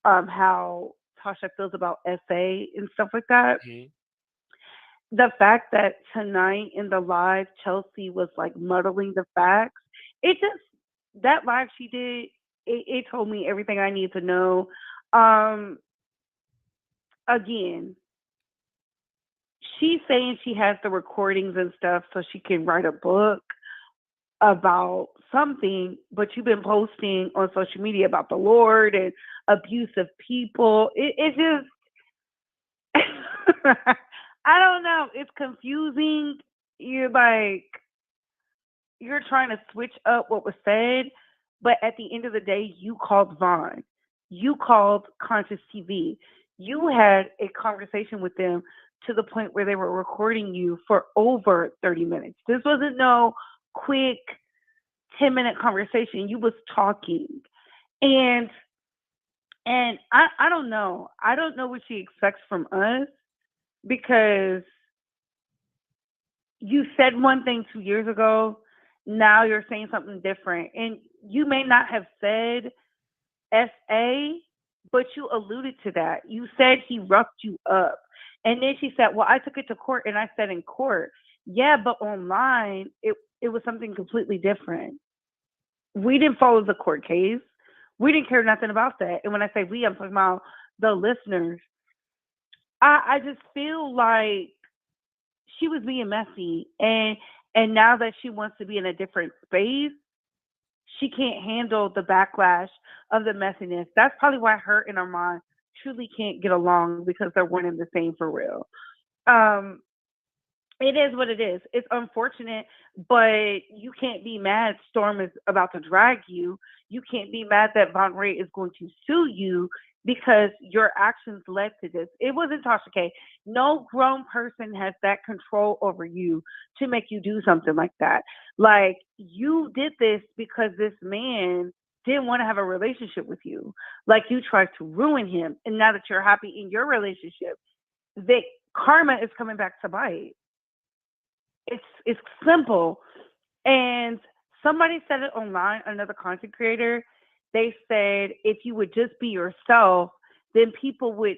how Tasha feels about SA and stuff like that. Mhm. The fact that tonight in the live, Chelsea was like muddling the facts, it just, that live she did, it told me everything I need to know. Um, Again, she's saying she has the recordings and stuff so she can write a book about something, but you've been posting on social media about the Lord and abusive people. It just, I don't know. It's confusing. You're like, you're trying to switch up what was said, but at the end of the day, you called Vaughn. You called Conscious TV. You had a conversation with them to the point where they were recording you for over 30 minutes. This wasn't no quick 10-minute conversation. You was talking. And I don't know. I don't know what she expects from us because you said one thing 2 years ago. Now you're saying something different. And you may not have said SA, but you alluded to that. You said he roughed you up. And then she said, well, I took it to court and I said in court. Yeah, but online, it was something completely different. We didn't follow the court case. We didn't care nothing about that. And when I say we, I'm talking about the listeners. I just feel like she was being messy, and now that she wants to be in a different space, she can't handle the backlash of the messiness. That's probably why her and Armand truly can't get along because they're one and the same for real. Um, it is what it is. It's unfortunate, but you can't be mad Storm is about to drag you. You can't be mad that Von Ray is going to sue you because your actions led to this. It wasn't Tasha K. No grown person has that control over you to make you do something like that. Like, you did this because this man didn't want to have a relationship with you. Like, you tried to ruin him. And now that you're happy in your relationship, that karma is coming back to bite. It's simple. And somebody said it online, another content creator. They said if you would just be yourself, then people would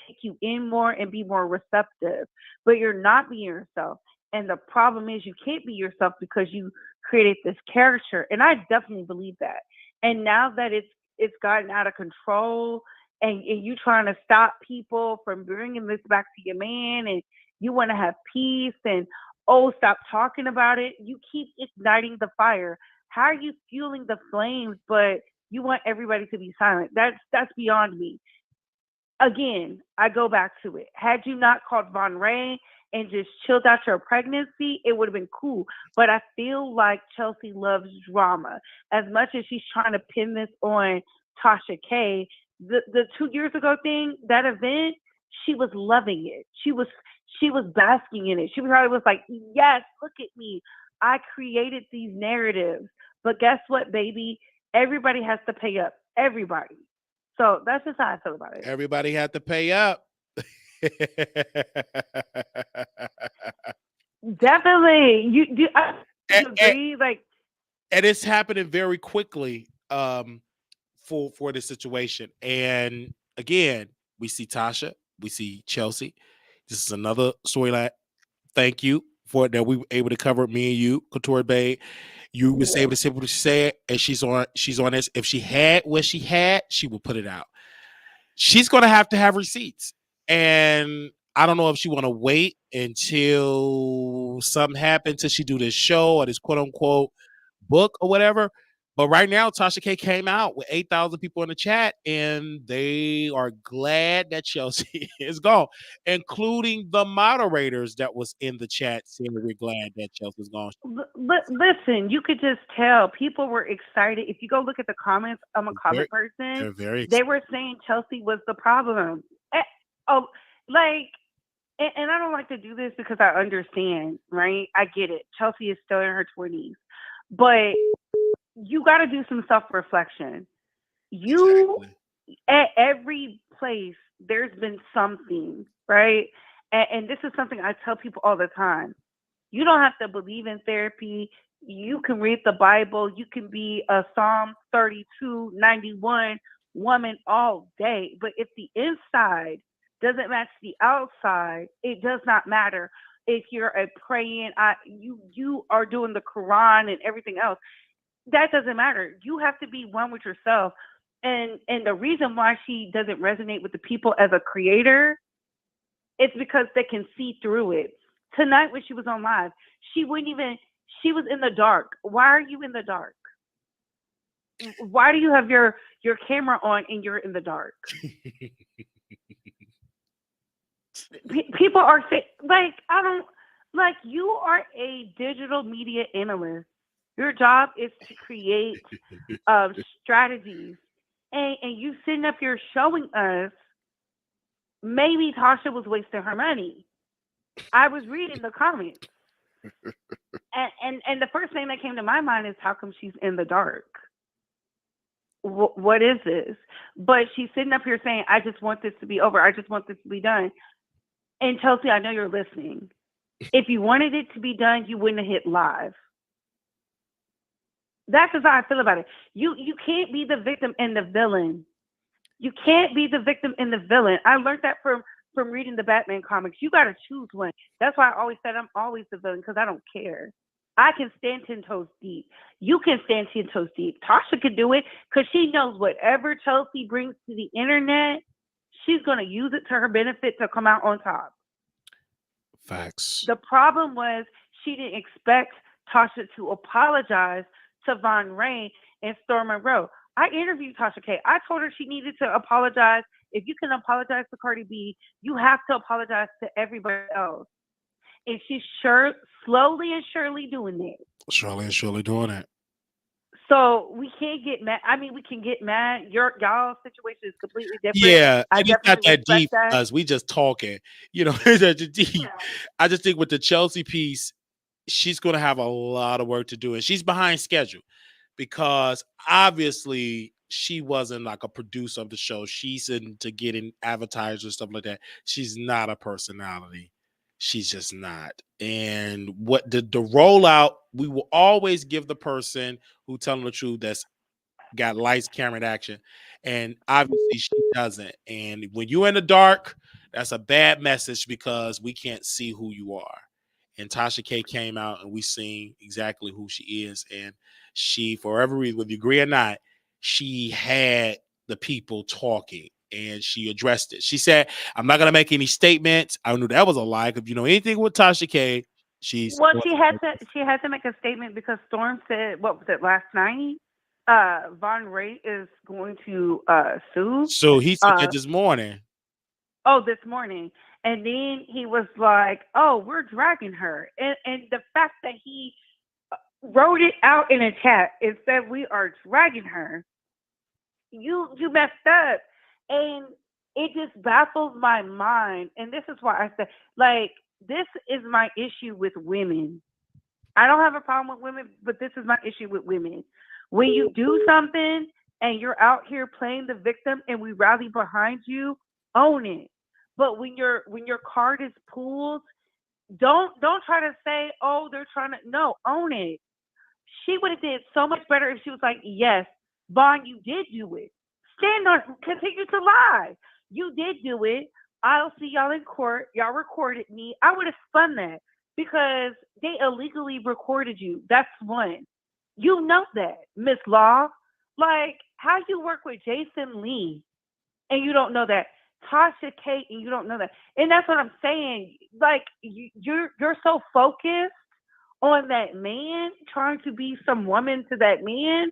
take you in more and be more receptive. But you're not being yourself. And the problem is you can't be yourself because you created this character. And I definitely believe that. And now that it's gotten out of control and you trying to stop people from bringing this back to your man and you want to have peace and, oh, stop talking about it. You keep igniting the fire. How are you fueling the flames, but you want everybody to be silent? That's beyond me. Again, I go back to it. Had you not called Von Ray and just chilled out your pregnancy, it would have been cool. But I feel like Chelsea loves drama. As much as she's trying to pin this on Tasha K, the 2 years ago thing, that event, she was loving it. She was basking in it. She probably was like, yes, look at me. I created these narratives. But guess what, baby? Everybody has to pay up. Everybody. So that's just how I feel about it. Everybody had to pay up. Definitely. You do and, agree? Like, and it's happening very quickly for this situation. And again, we see Tasha, we see Chelsea. This is another storyline. Thank you for that we were able to cover, me and you, Couture Bay. You was able to say what she said, and she's on this. If she had what she had, she would put it out. She's gonna have to have receipts. And I don't know if she want to wait until something happens, till she do this show or this quote unquote book or whatever. But right now, Tasha K came out with 8,000 people in the chat, and they are glad that Chelsea is gone, including the moderators that was in the chat saying we're glad that Chelsea's gone. But listen, you could just tell people were excited. If you go look at the comments, I'm a comment person. They're very They were saying Chelsea was the problem. Oh, like, and I don't like to do this because I understand, right? I get it. Chelsea is still in her 20s, but you got to do some self-reflection. At every place, there's been something, right? And this is something I tell people all the time. You don't have to believe in therapy. You can read the Bible. You can be a Psalm 32:91 woman all day. But if the inside doesn't match the outside, it does not matter. If you're a praying, you are doing the Quran and everything else. That doesn't matter. You have to be one with yourself. And the reason why she doesn't resonate with the people as a creator, it's because they can see through it. Tonight when she was on live, she was in the dark. Why are you in the dark? Why do you have your camera on and you're in the dark? People are saying, you are a digital media analyst. Your job is to create strategies. And you sitting up here showing us maybe Tasha was wasting her money. I was reading the comments. And the first thing that came to my mind is, how come she's in the dark? What is this? But she's sitting up here saying, I just want this to be over. I just want this to be done. And Chelsea, I know you're listening. If you wanted it to be done, you wouldn't have hit live. That's just how I feel about it. You can't be the victim and the villain. You can't be the victim and the villain. I learned that from reading the Batman comics. You got to choose one. That's why I always said I'm always the villain, because I don't care. I can stand 10 toes deep. You can stand 10 toes deep. Tasha could do it because she knows whatever Chelsea brings to the internet, she's going to use it to her benefit to come out on top. Facts. The problem was she didn't expect Tasha to apologize to Von Ray and Storm Monroe. I interviewed Tasha K. I told her she needed to apologize. If you can apologize to Cardi B, you have to apologize to everybody else. And she's slowly and surely doing it. Slowly and surely doing it. So we can't get mad. I mean, we can get mad. Y'all's situation is completely different. Yeah, I and it's not that deep that. us. We just talking. You know, it's not deep. Yeah. I just think with the Chelsea piece, she's going to have a lot of work to do. And she's behind schedule because obviously she wasn't like a producer of the show. She's into getting advertisers and stuff like that. She's not a personality. She's just not. And what the rollout, we will always give the person who telling the truth that's got lights, camera, and action. And obviously she doesn't. And when you're in the dark, that's a bad message because we can't see who you are. And Tasha K came out and we seen exactly who she is. And she, for every reason, whether you agree or not, she had the people talking. And she addressed it. She said, I'm not going to make any statements. I knew that was a lie. If you know anything with Tasha K, she had to make a statement because Storm said, what was it, last night? Von Ray is going to sue. So he said that this morning. Oh, this morning. And then he was like, oh, we're dragging her. And the fact that he wrote it out in a chat and said we are dragging her, you messed up. And it just baffles my mind. And this is why I said, this is my issue with women. I don't have a problem with women, but this is my issue with women. When you do something and you're out here playing the victim and we rally behind you, own it. But when your card is pulled, don't try to say, oh, they're trying to, no, own it. She would have did so much better if she was like, yes, Vaughn, you did do it. Stand on, continue to lie. You did do it. I'll see y'all in court. Y'all recorded me. I would have spun that because they illegally recorded you. That's one. You know that, Miss Law. Like, how you work with Jason Lee and you don't know that? Tasha K and you don't know that. And that's what I'm saying. Like, you're so focused on that man, trying to be some woman to that man,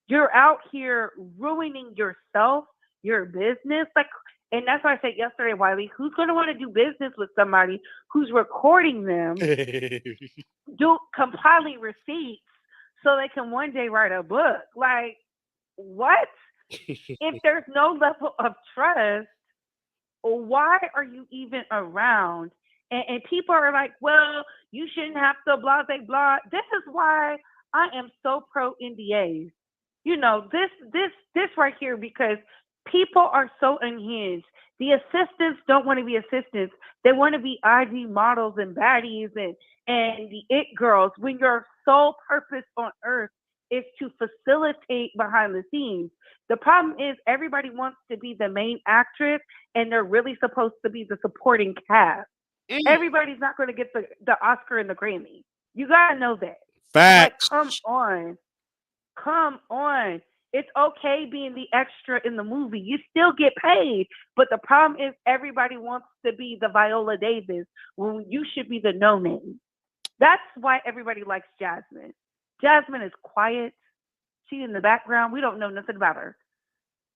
You're out here ruining yourself, your business. Like, and that's why I said yesterday, Wiley, who's going to want to do business with somebody who's recording them, compiling receipts so they can one day write a book? Like, what? If there's no level of trust, why are you even around? And people are like, well, you shouldn't have to blah, blah, blah. This is why I am so pro NDAs. You know, this right here, because people are so unhinged. The assistants don't want to be assistants. They want to be IG models and baddies and the it girls, when your sole purpose on earth is to facilitate behind the scenes. The problem is everybody wants to be the main actress and they're really supposed to be the supporting cast. Everybody's not going to get the Oscar and the Grammy. You got to know that. Facts. Like, come on. It's okay being the extra in the movie. You still get paid. But the problem is everybody wants to be the Viola Davis when you should be the no-name. That's why everybody likes Jasmine. Jasmine is quiet. She's in the background. We don't know nothing about her.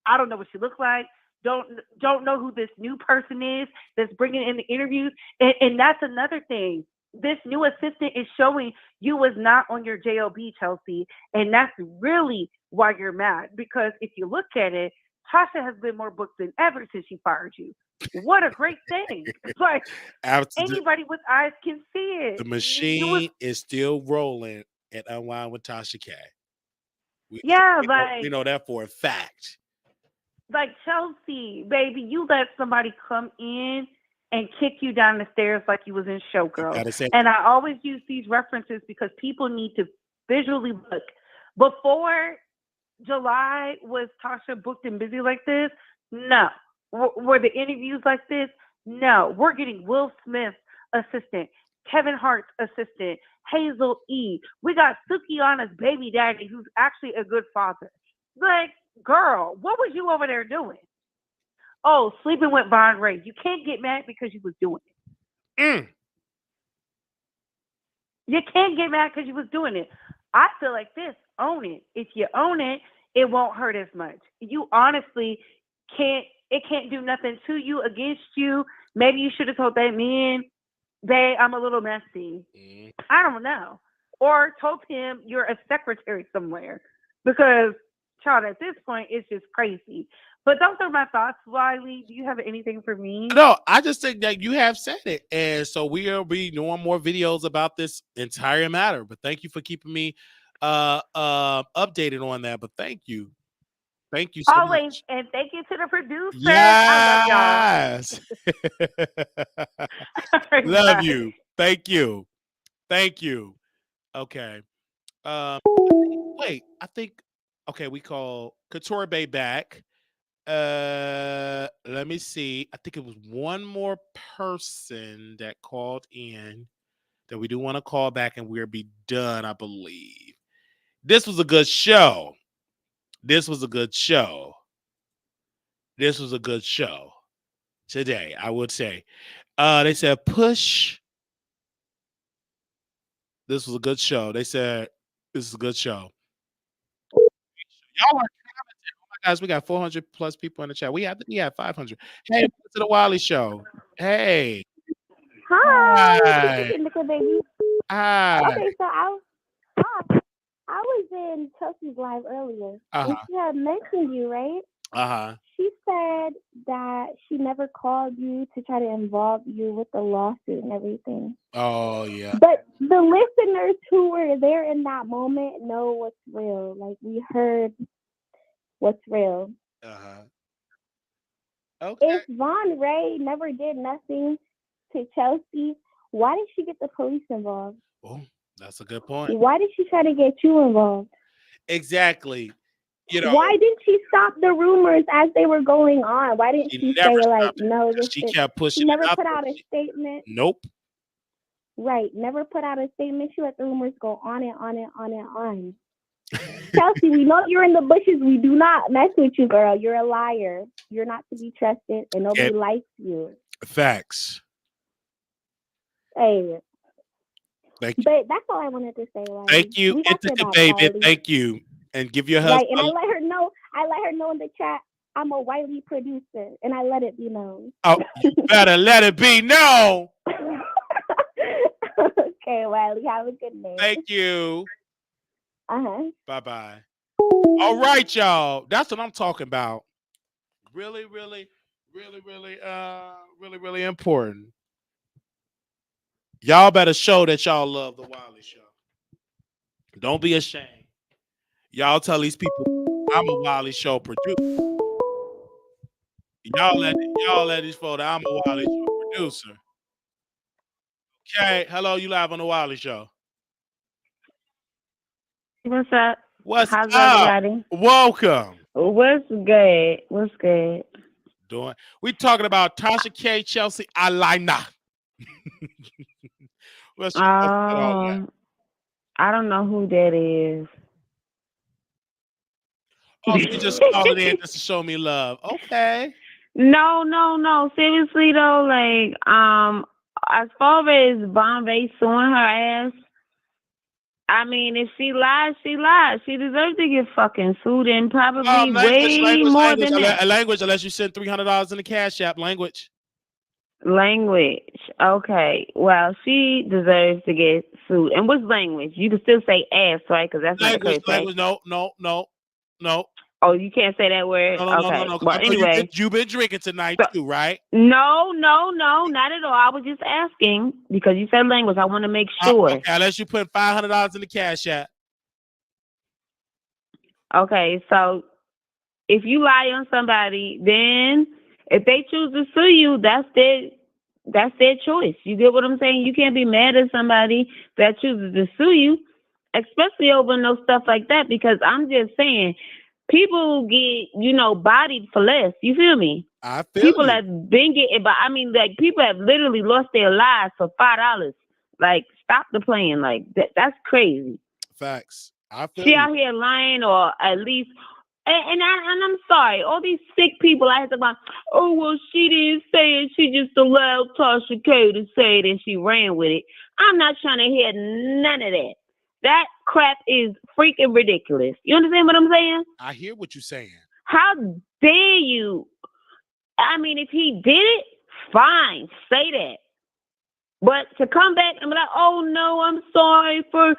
I don't know what she looks like. Don't know who this new person is that's bringing in the interviews. And that's another thing. This new assistant is showing you was not on your JOB, Chelsea. And that's really why you're mad. Because if you look at it, Tasha has been more booked than ever since she fired you. What a great thing. It's like anybody with eyes can see it. The machine is still rolling at Unwind with Tasha K. We know that for a fact. Like, Chelsea, baby, you let somebody come in and kick you down the stairs like you was in Showgirls. And I always use these references because people need to visually look. Before July, was Tasha booked and busy like this? No. Were the interviews like this? No. We're getting Will Smith's assistant, Kevin Hart's assistant, Hazel E. We got Sukiana's baby daddy, who's actually a good father. Like, girl, what was you over there doing? Oh, sleeping with Von Ray. You can't get mad because you was doing it. You can't get mad because you was doing it. I feel like this. Own it. If you own it, it won't hurt as much. You honestly can't. It can't do nothing to you, against you. Maybe you should have told that man, babe, I'm a little messy. I don't know. Or told him you're a secretary somewhere. Because, child, at this point, it's just crazy. But those are my thoughts, Wiley. Do you have anything for me? No, I just think that you have said it. And so we'll be doing more videos about this entire matter. But thank you for keeping me updated on that. But thank you. Thank you so always much. And thank you to the producer. Yes. I love y'all. Love you. Thank you. Thank you. Okay. Wait, I think we call Couture Bay back. Let me see. I think it was one more person that called in that we do want to call back, and we'll be done, I believe. This was a good show. This was a good show today, I would say. They said push. This was a good show. They said this is a good show. Y'all are talented. Oh my gosh, we got 400 plus people in the chat. We had 500. Hey, welcome to the Wiley Show. Hey. Hi. Baby. Hi. Okay, so I was in Chelsea's live earlier, and she had mentioned you, right? She said that she never called you to try to involve you with the lawsuit and everything. Oh, yeah. But the listeners who were there in that moment know what's real. Like, we heard what's real. Okay. If Von Ray never did nothing to Chelsea, why did she get the police involved? Oh, that's a good point. Why did she try to get you involved? Exactly. You know, why didn't she stop the rumors as they were going on? Why didn't she say, like, no, this she kept pushing. She never put out a statement. Nope. Right. Never put out a statement. She let the rumors go on and on and on and on. Chelsea, we know you're in the bushes. We do not mess with you, girl. You're a liar. You're not to be trusted, and nobody likes you. Facts. Hey. Thank you. But that's all I wanted to say. Like, thank you, Ithaca, baby. Thank you. And give your husband. Right, and I let her know. In the chat, I'm a Wiley producer, and I let it be known. Oh, you better let it be known. Okay, Wiley, have a good day. Thank you. Bye-bye. All right, y'all. That's what I'm talking about. Really, really, really, really important. Y'all better show that y'all love the Wiley Show. Don't be ashamed. Y'all tell these people I'm a Wiley Show producer. Y'all let these folks I'm a Wiley Show producer. Okay, hello, you live on the Wiley Show. What's up? How's everybody? Welcome. What's good? Doing. We talking about Tasha K, Chelsea Alina. I don't know who that is. Oh, she just called it in just to show me love. Okay. No. Seriously though, like, as far as Bombay suing her ass, I mean, if she lies, she lies. She deserves to get fucking sued and probably way more than that. Language, unless you send $300 in the Cash App. Language. Okay. Well, she deserves to get sued. And what's language? You can still say ass, right? Because that's not the language. No. Oh, you can't say that word? No. Well, anyway. You've been drinking tonight too, right? No, not at all. I was just asking because you said language. I want to make sure. Okay, unless you put $500 in the Cash App. Okay, so if you lie on somebody, then if they choose to sue you, that's their choice. You get what I'm saying? You can't be mad at somebody that chooses to sue you, especially over no stuff like that, because I'm just saying, people get, bodied for less. You feel me? I feel people you. have been getting, but I mean, like, people have literally lost their lives for $5. Like, stop the playing. Like, that's crazy. Facts. I feel she you. out here lying, or at least, and I'm sorry, all these sick people I had to about, oh, well, she didn't say it. She just allowed Tasha K to say it, and she ran with it. I'm not trying to hear none of that. That crap is freaking ridiculous. You understand what I'm saying? I hear what you're saying. How dare you? I mean, if he did it, fine, say that. But to come back and be like, oh, no, I'm sorry for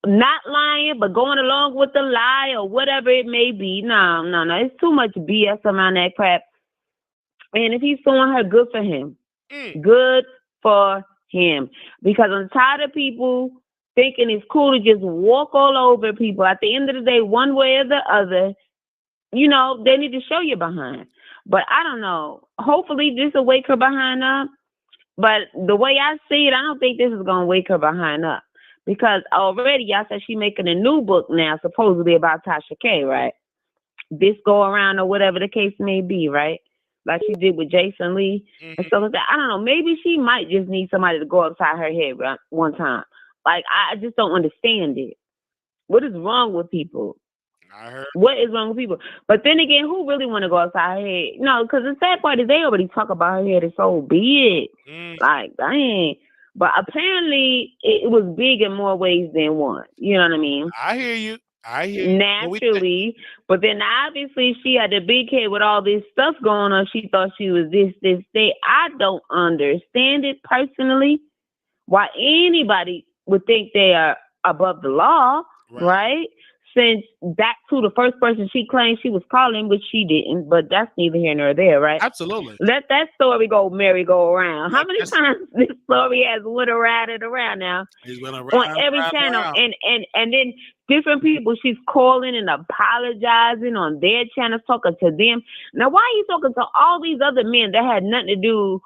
not lying, but going along with the lie or whatever it may be. No. It's too much BS around that crap. And if he's suing her, good for him. Good for him. Because I'm tired of people thinking it's cool to just walk all over people. At the end of the day, one way or the other, they need to show you behind. But I don't know. Hopefully this will wake her behind up. But the way I see it, I don't think this is going to wake her behind up. Because already y'all said she's making a new book now, supposedly about Tasha K, right? This go around or whatever the case may be, right? Like she did with Jason Lee and stuff like that. I don't know. Maybe she might just need somebody to go upside her head one time. Like, I just don't understand it. What is wrong with people? I heard. What is wrong with people? But then again, who really want to go outside her head? No, because the sad part is they already talk about her head. It's so big. Like, dang. But apparently, it was big in more ways than one. You know what I mean? I hear you. Naturally. But then obviously, she had a big head with all this stuff going on. She thought she was this, that. I don't understand it personally. Why anybody would think they are above the law, right? Since that's who the first person she claimed she was calling, which she didn't, but that's neither here nor there, right? Absolutely. Let that story merry-go-round. How many times this story has went around and around now? He's been around, on every channel. And then different people she's calling and apologizing on their channels, talking to them. Now, why are you talking to all these other men that had nothing to do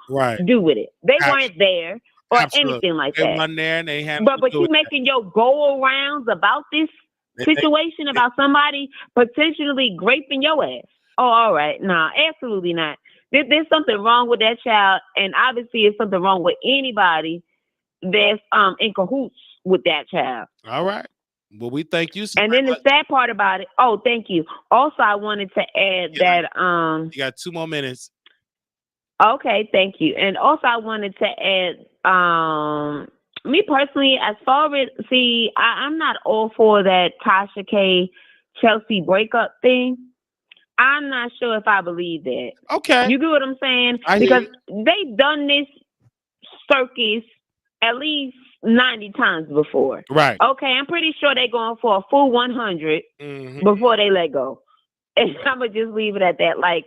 with it? They weren't there. Or anything like that. They weren't there and they had but you making your go-arounds about this situation about somebody potentially graping your ass. Oh, all right. Nah, absolutely not. There's something wrong with that child, and obviously it's something wrong with anybody that's in cahoots with that child. All right. Well, we thank you. And then the sad part about it. Oh, thank you. Also, I wanted to add that you got 2 more minutes. Okay, thank you. And also I wanted to add, me personally, as far as, I'm not all for that Tasha K Chelsea breakup thing, I'm not sure if I believe that. Okay. You get what I'm saying? Because they've done this circus at least 90 times before. Right. Okay, I'm pretty sure they're going for a full 100 before they let go. And I'm going to just leave it at that. Like,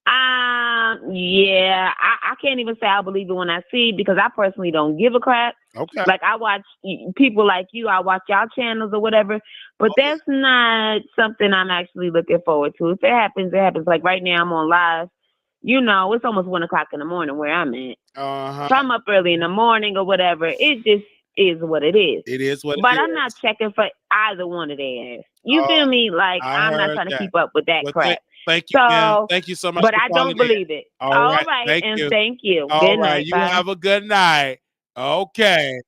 yeah, I can't even say I believe it when I see it because I personally don't give a crap. Okay. Like, I watch people like you, I watch y'all channels or whatever, but that's not something I'm actually looking forward to. If it happens, it happens. Like, right now I'm on live. You know, it's almost 1 o'clock in the morning where I'm at. So I'm up early in the morning or whatever. It just is what it is. It is what it is. But I'm not checking for either one of their ass. You feel me? Like, I'm not trying to keep up with that crap. Thank you, man. Thank you so much. But I don't believe it. All right. Thank you. Good night. You have a good night. Okay.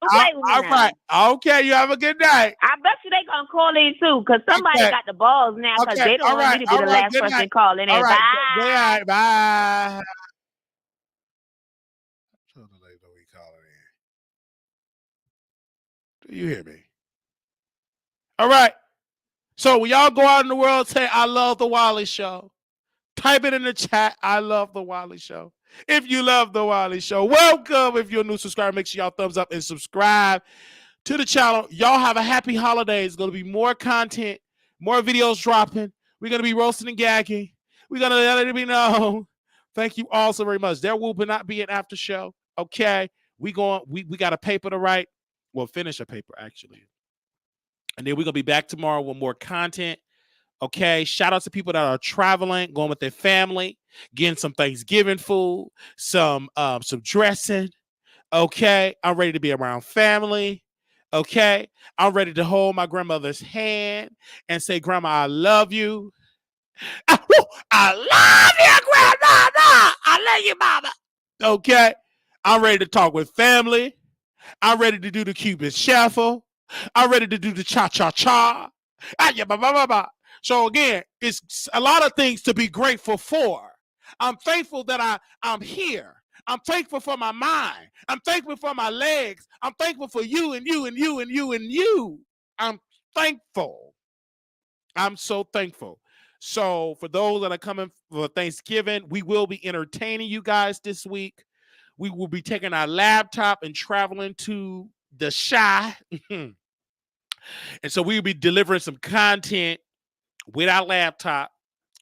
All right. Okay, you have a good night. I bet you they gonna call in too, because somebody got the balls now, because they don't want me to be the last person calling in. All right. Bye. Do you hear me? All right. So when y'all go out in the world, say, I love the Wiley Show. Type it in the chat. I love the Wiley Show. If you love the Wiley Show, welcome. If you're a new subscriber, make sure y'all thumbs up and subscribe to the channel. Y'all have a happy holidays. It's going to be more content, more videos dropping. We're going to be roasting and gagging. We're going to let it be known. Thank you all so very much. There will not be an after show. Okay. We got a paper to write. We'll finish a paper, actually. And then we're going to be back tomorrow with more content. Okay. Shout out to people that are traveling, going with their family, getting some Thanksgiving food, some dressing. Okay. I'm ready to be around family. Okay. I'm ready to hold my grandmother's hand and say, Grandma, I love you. I love you, Grandma. I love you, Mama. Okay. I'm ready to talk with family. I'm ready to do the Cupid Shuffle. I'm ready to do the cha-cha-cha. So again, it's a lot of things to be grateful for. I'm thankful that I'm here. I'm thankful for my mind. I'm thankful for my legs. I'm thankful for you and you and you and you and you. I'm thankful. I'm so thankful. So for those that are coming for Thanksgiving, we will be entertaining you guys this week. We will be taking our laptop and traveling to the Shy. And so we'll be delivering some content with our laptop.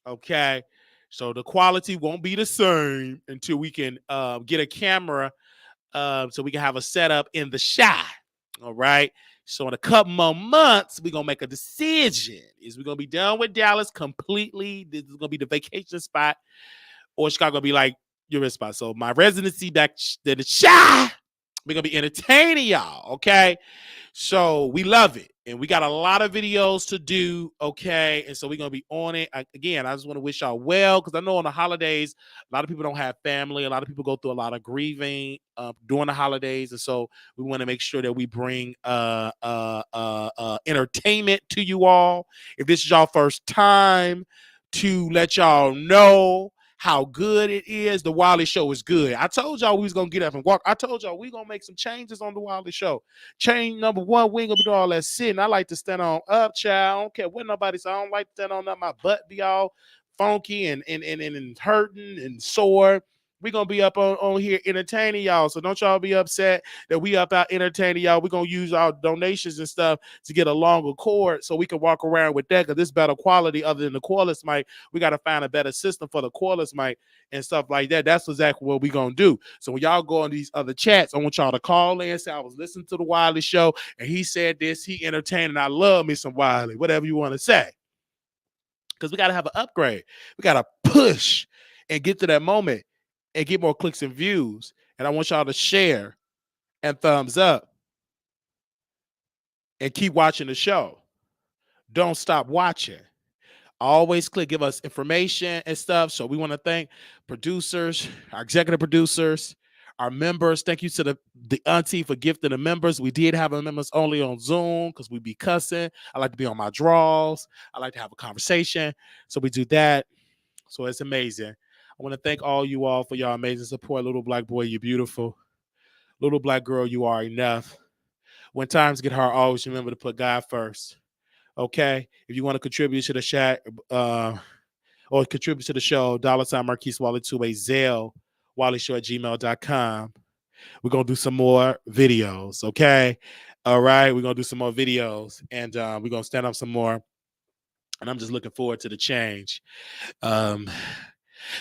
Okay. So the quality won't be the same until we can get a camera so we can have a setup in the Shy. All right. So in a couple more months, we're going to make a decision. Is we going to be done with Dallas completely? This is going to be the vacation spot. Or Chicago going to be like your spot. So my residency back to the Shy. We're going to be entertaining y'all. Okay. So we love it. And we got a lot of videos to do. Okay. And so we're going to be on it. Again, I just want to wish y'all well, because I know on the holidays, a lot of people don't have family. A lot of people go through a lot of grieving during the holidays. And so we want to make sure that we bring entertainment to you all. If this is y'all first time, to let y'all know how good it is. The Wiley Show is good. I told y'all we was going to get up and walk. I told y'all we going to make some changes on the Wiley Show. Change number one, we ain't going to be doing all that sitting. I like to stand on up, child. I don't care what nobody says. I don't like to stand on up. My butt be all funky and hurting and sore. We're going to be up on here entertaining y'all. So don't y'all be upset that we up out entertaining y'all. We're going to use our donations and stuff to get a longer cord so we can walk around with that, because this better quality other than the cordless mic. We got to find a better system for the cordless mic and stuff like that. That's exactly what we're going to do. So when y'all go on these other chats, I want y'all to call in and say, I was listening to the Wiley Show and he said this, he entertained, and I love me some Wiley, whatever you want to say. Because we got to have an upgrade. We got to push and get to that moment and get more clicks and views. And I want y'all to share and thumbs up and keep watching the show. Don't stop watching. Always click, give us information and stuff. So we want to thank producers, our executive producers, our members. Thank you to the auntie for gifting the members. We did have our members only on Zoom because we be cussing. I like to be on my draws. I like to have a conversation. So we do that. So it's amazing. I want to thank all you all for your amazing support. Little black boy, you're beautiful. Little black girl, you are enough. When times get hard, always remember to put God first. Okay. If you want to contribute to the chat, or contribute to the show, $ Marquise Wiley 28 Zelle, WileyShow@gmail.com. We're going to do some more videos. Okay. All right. We're going to do some more videos, and we're going to stand up some more. And I'm just looking forward to the change.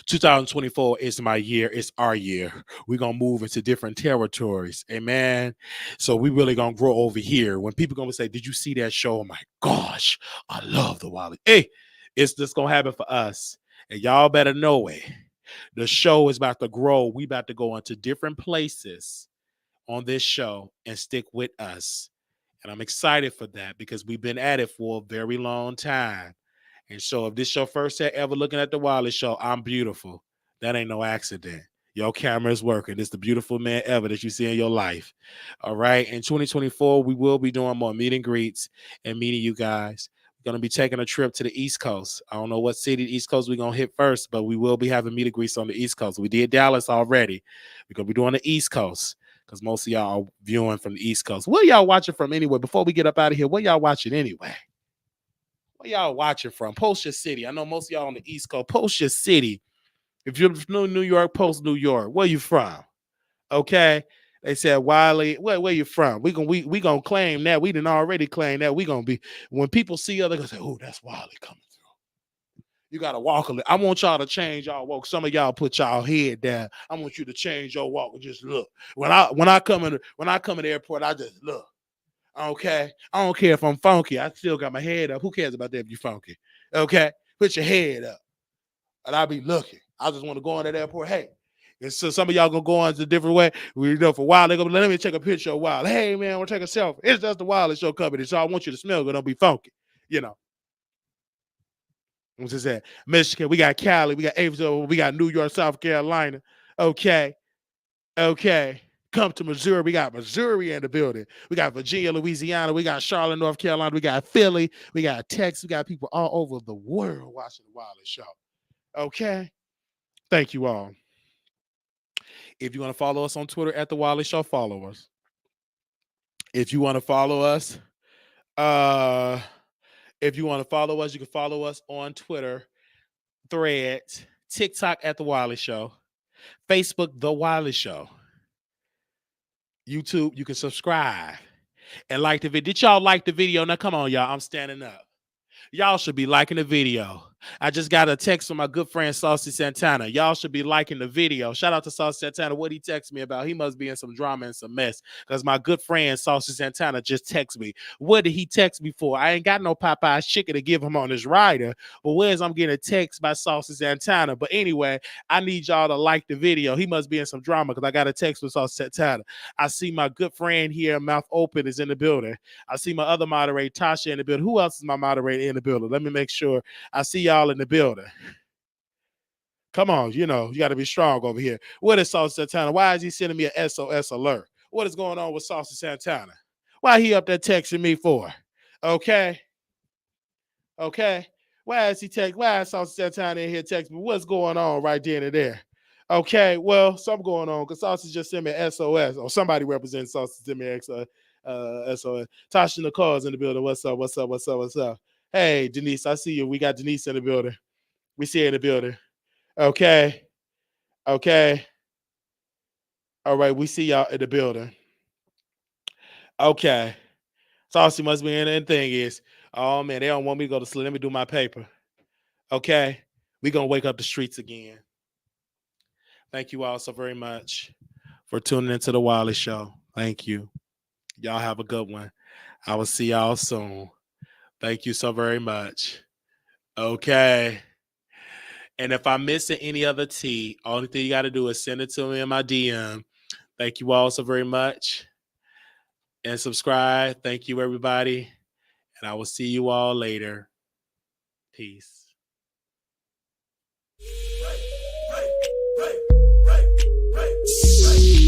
2024 is my year. It's our year. We're going to move into different territories. Amen. So we really going to grow over here. When people going to say, did you see that show? Oh my gosh, I love the Wiley. Hey, it's just going to happen for us. And y'all better know it. The show is about to grow. We about to go into different places on this show and stick with us. And I'm excited for that because we've been at it for a very long time. And so if this your first set ever looking at the Wiley Show, I'm beautiful. That ain't no accident. Your camera is working. It's the beautiful man ever that you see in your life. All right. In 2024, we will be doing more meet and greets and meeting you guys. We're going to be taking a trip to the East Coast. I don't know what city the East Coast we're going to hit first, but we will be having meet and greets on the East Coast. We did Dallas already. We're going to be doing the East Coast because most of y'all are viewing from the East Coast. Where y'all watching from anyway? Before we get up out of here, where y'all watching anyway? Where y'all watching from? Post your city. I know most of y'all on the East Coast. Post your city. If you're from New York, post New York. Where you from? Okay. They said, Wiley, where you from? We gonna claim that. We didn't already claim that. We gonna be, when people see other, they gonna say, oh, that's Wiley coming through. You gotta walk a little. I want y'all to change y'all walk. Some of y'all put y'all head down. I want you to change your walk and just look. When I come in the airport, I just look. Okay. I don't care if I'm funky. I still got my head up. Who cares about that if you funky? Okay. Put your head up. And I'll be looking. I just want to go in that airport. Hey. And so some of y'all gonna go on to a different way. We know for a while, they're gonna let me take a picture of a while. Hey man, we'll take a selfie. It's just the Wiley Show company. So I want you to smell good. Don't be funky. You know. What's this at? Michigan. We got Cali. We got Arizona. We got New York, South Carolina. Okay. Okay. Come to Missouri. We got Missouri in the building. We got Virginia, Louisiana. We got Charlotte, North Carolina. We got Philly. We got Texas. We got people all over the world watching the Wiley Show. Okay. Thank you all. If you want to follow us on Twitter at the Wiley Show, follow us. If you want to follow us, you can follow us on Twitter, Threads, TikTok at the Wiley Show, Facebook, The Wiley Show. YouTube, you can subscribe and like the video. Did y'all like the video? Now, come on, y'all. I'm standing up. Y'all should be liking the video. I just got a text from my good friend Saucy Santana. Y'all should be liking the video. Shout out to Saucy Santana. What he texted me about? He must be in some drama and some mess because my good friend Saucy Santana just texted me. What did he text me for? I ain't got no Popeye's chicken to give him on his rider. But where's I'm getting a text by Saucy Santana? But anyway, I need y'all to like the video. He must be in some drama because I got a text from Saucy Santana. I see my good friend here, Mouth Open, is in the building. I see my other moderator, Tasha, in the building. Who else is my moderator in the building? Let me make sure I see y'all in the building. Come on, you got to be strong over here. What is Saucy Santana? Why is he sending me an SOS alert? What is going on with Saucy Santana? Why he up there texting me for? Okay. Why is Saucy Santana in here texting me? What's going on right then and there? Okay, well, something going on because Saucy just sent me an SOS, or somebody representing Saucy sent me an SOS. Tasha Nicole's in the building. What's up? Hey, Denise, I see you. We got Denise in the building. We see her in the building. Okay. All right, we see y'all in the building. Okay. Saucy must be in. And the thing is, oh man, they don't want me to go to sleep. Let me do my paper. Okay. We're going to wake up the streets again. Thank you all so very much for tuning into the Wiley Show. Thank you. Y'all have a good one. I will see y'all soon. Thank you so very much. Okay. And if I'm missing any other tea, only thing you got to do is send it to me in my DM. Thank you all so very much. And subscribe. Thank you, everybody. And I will see you all later. Peace.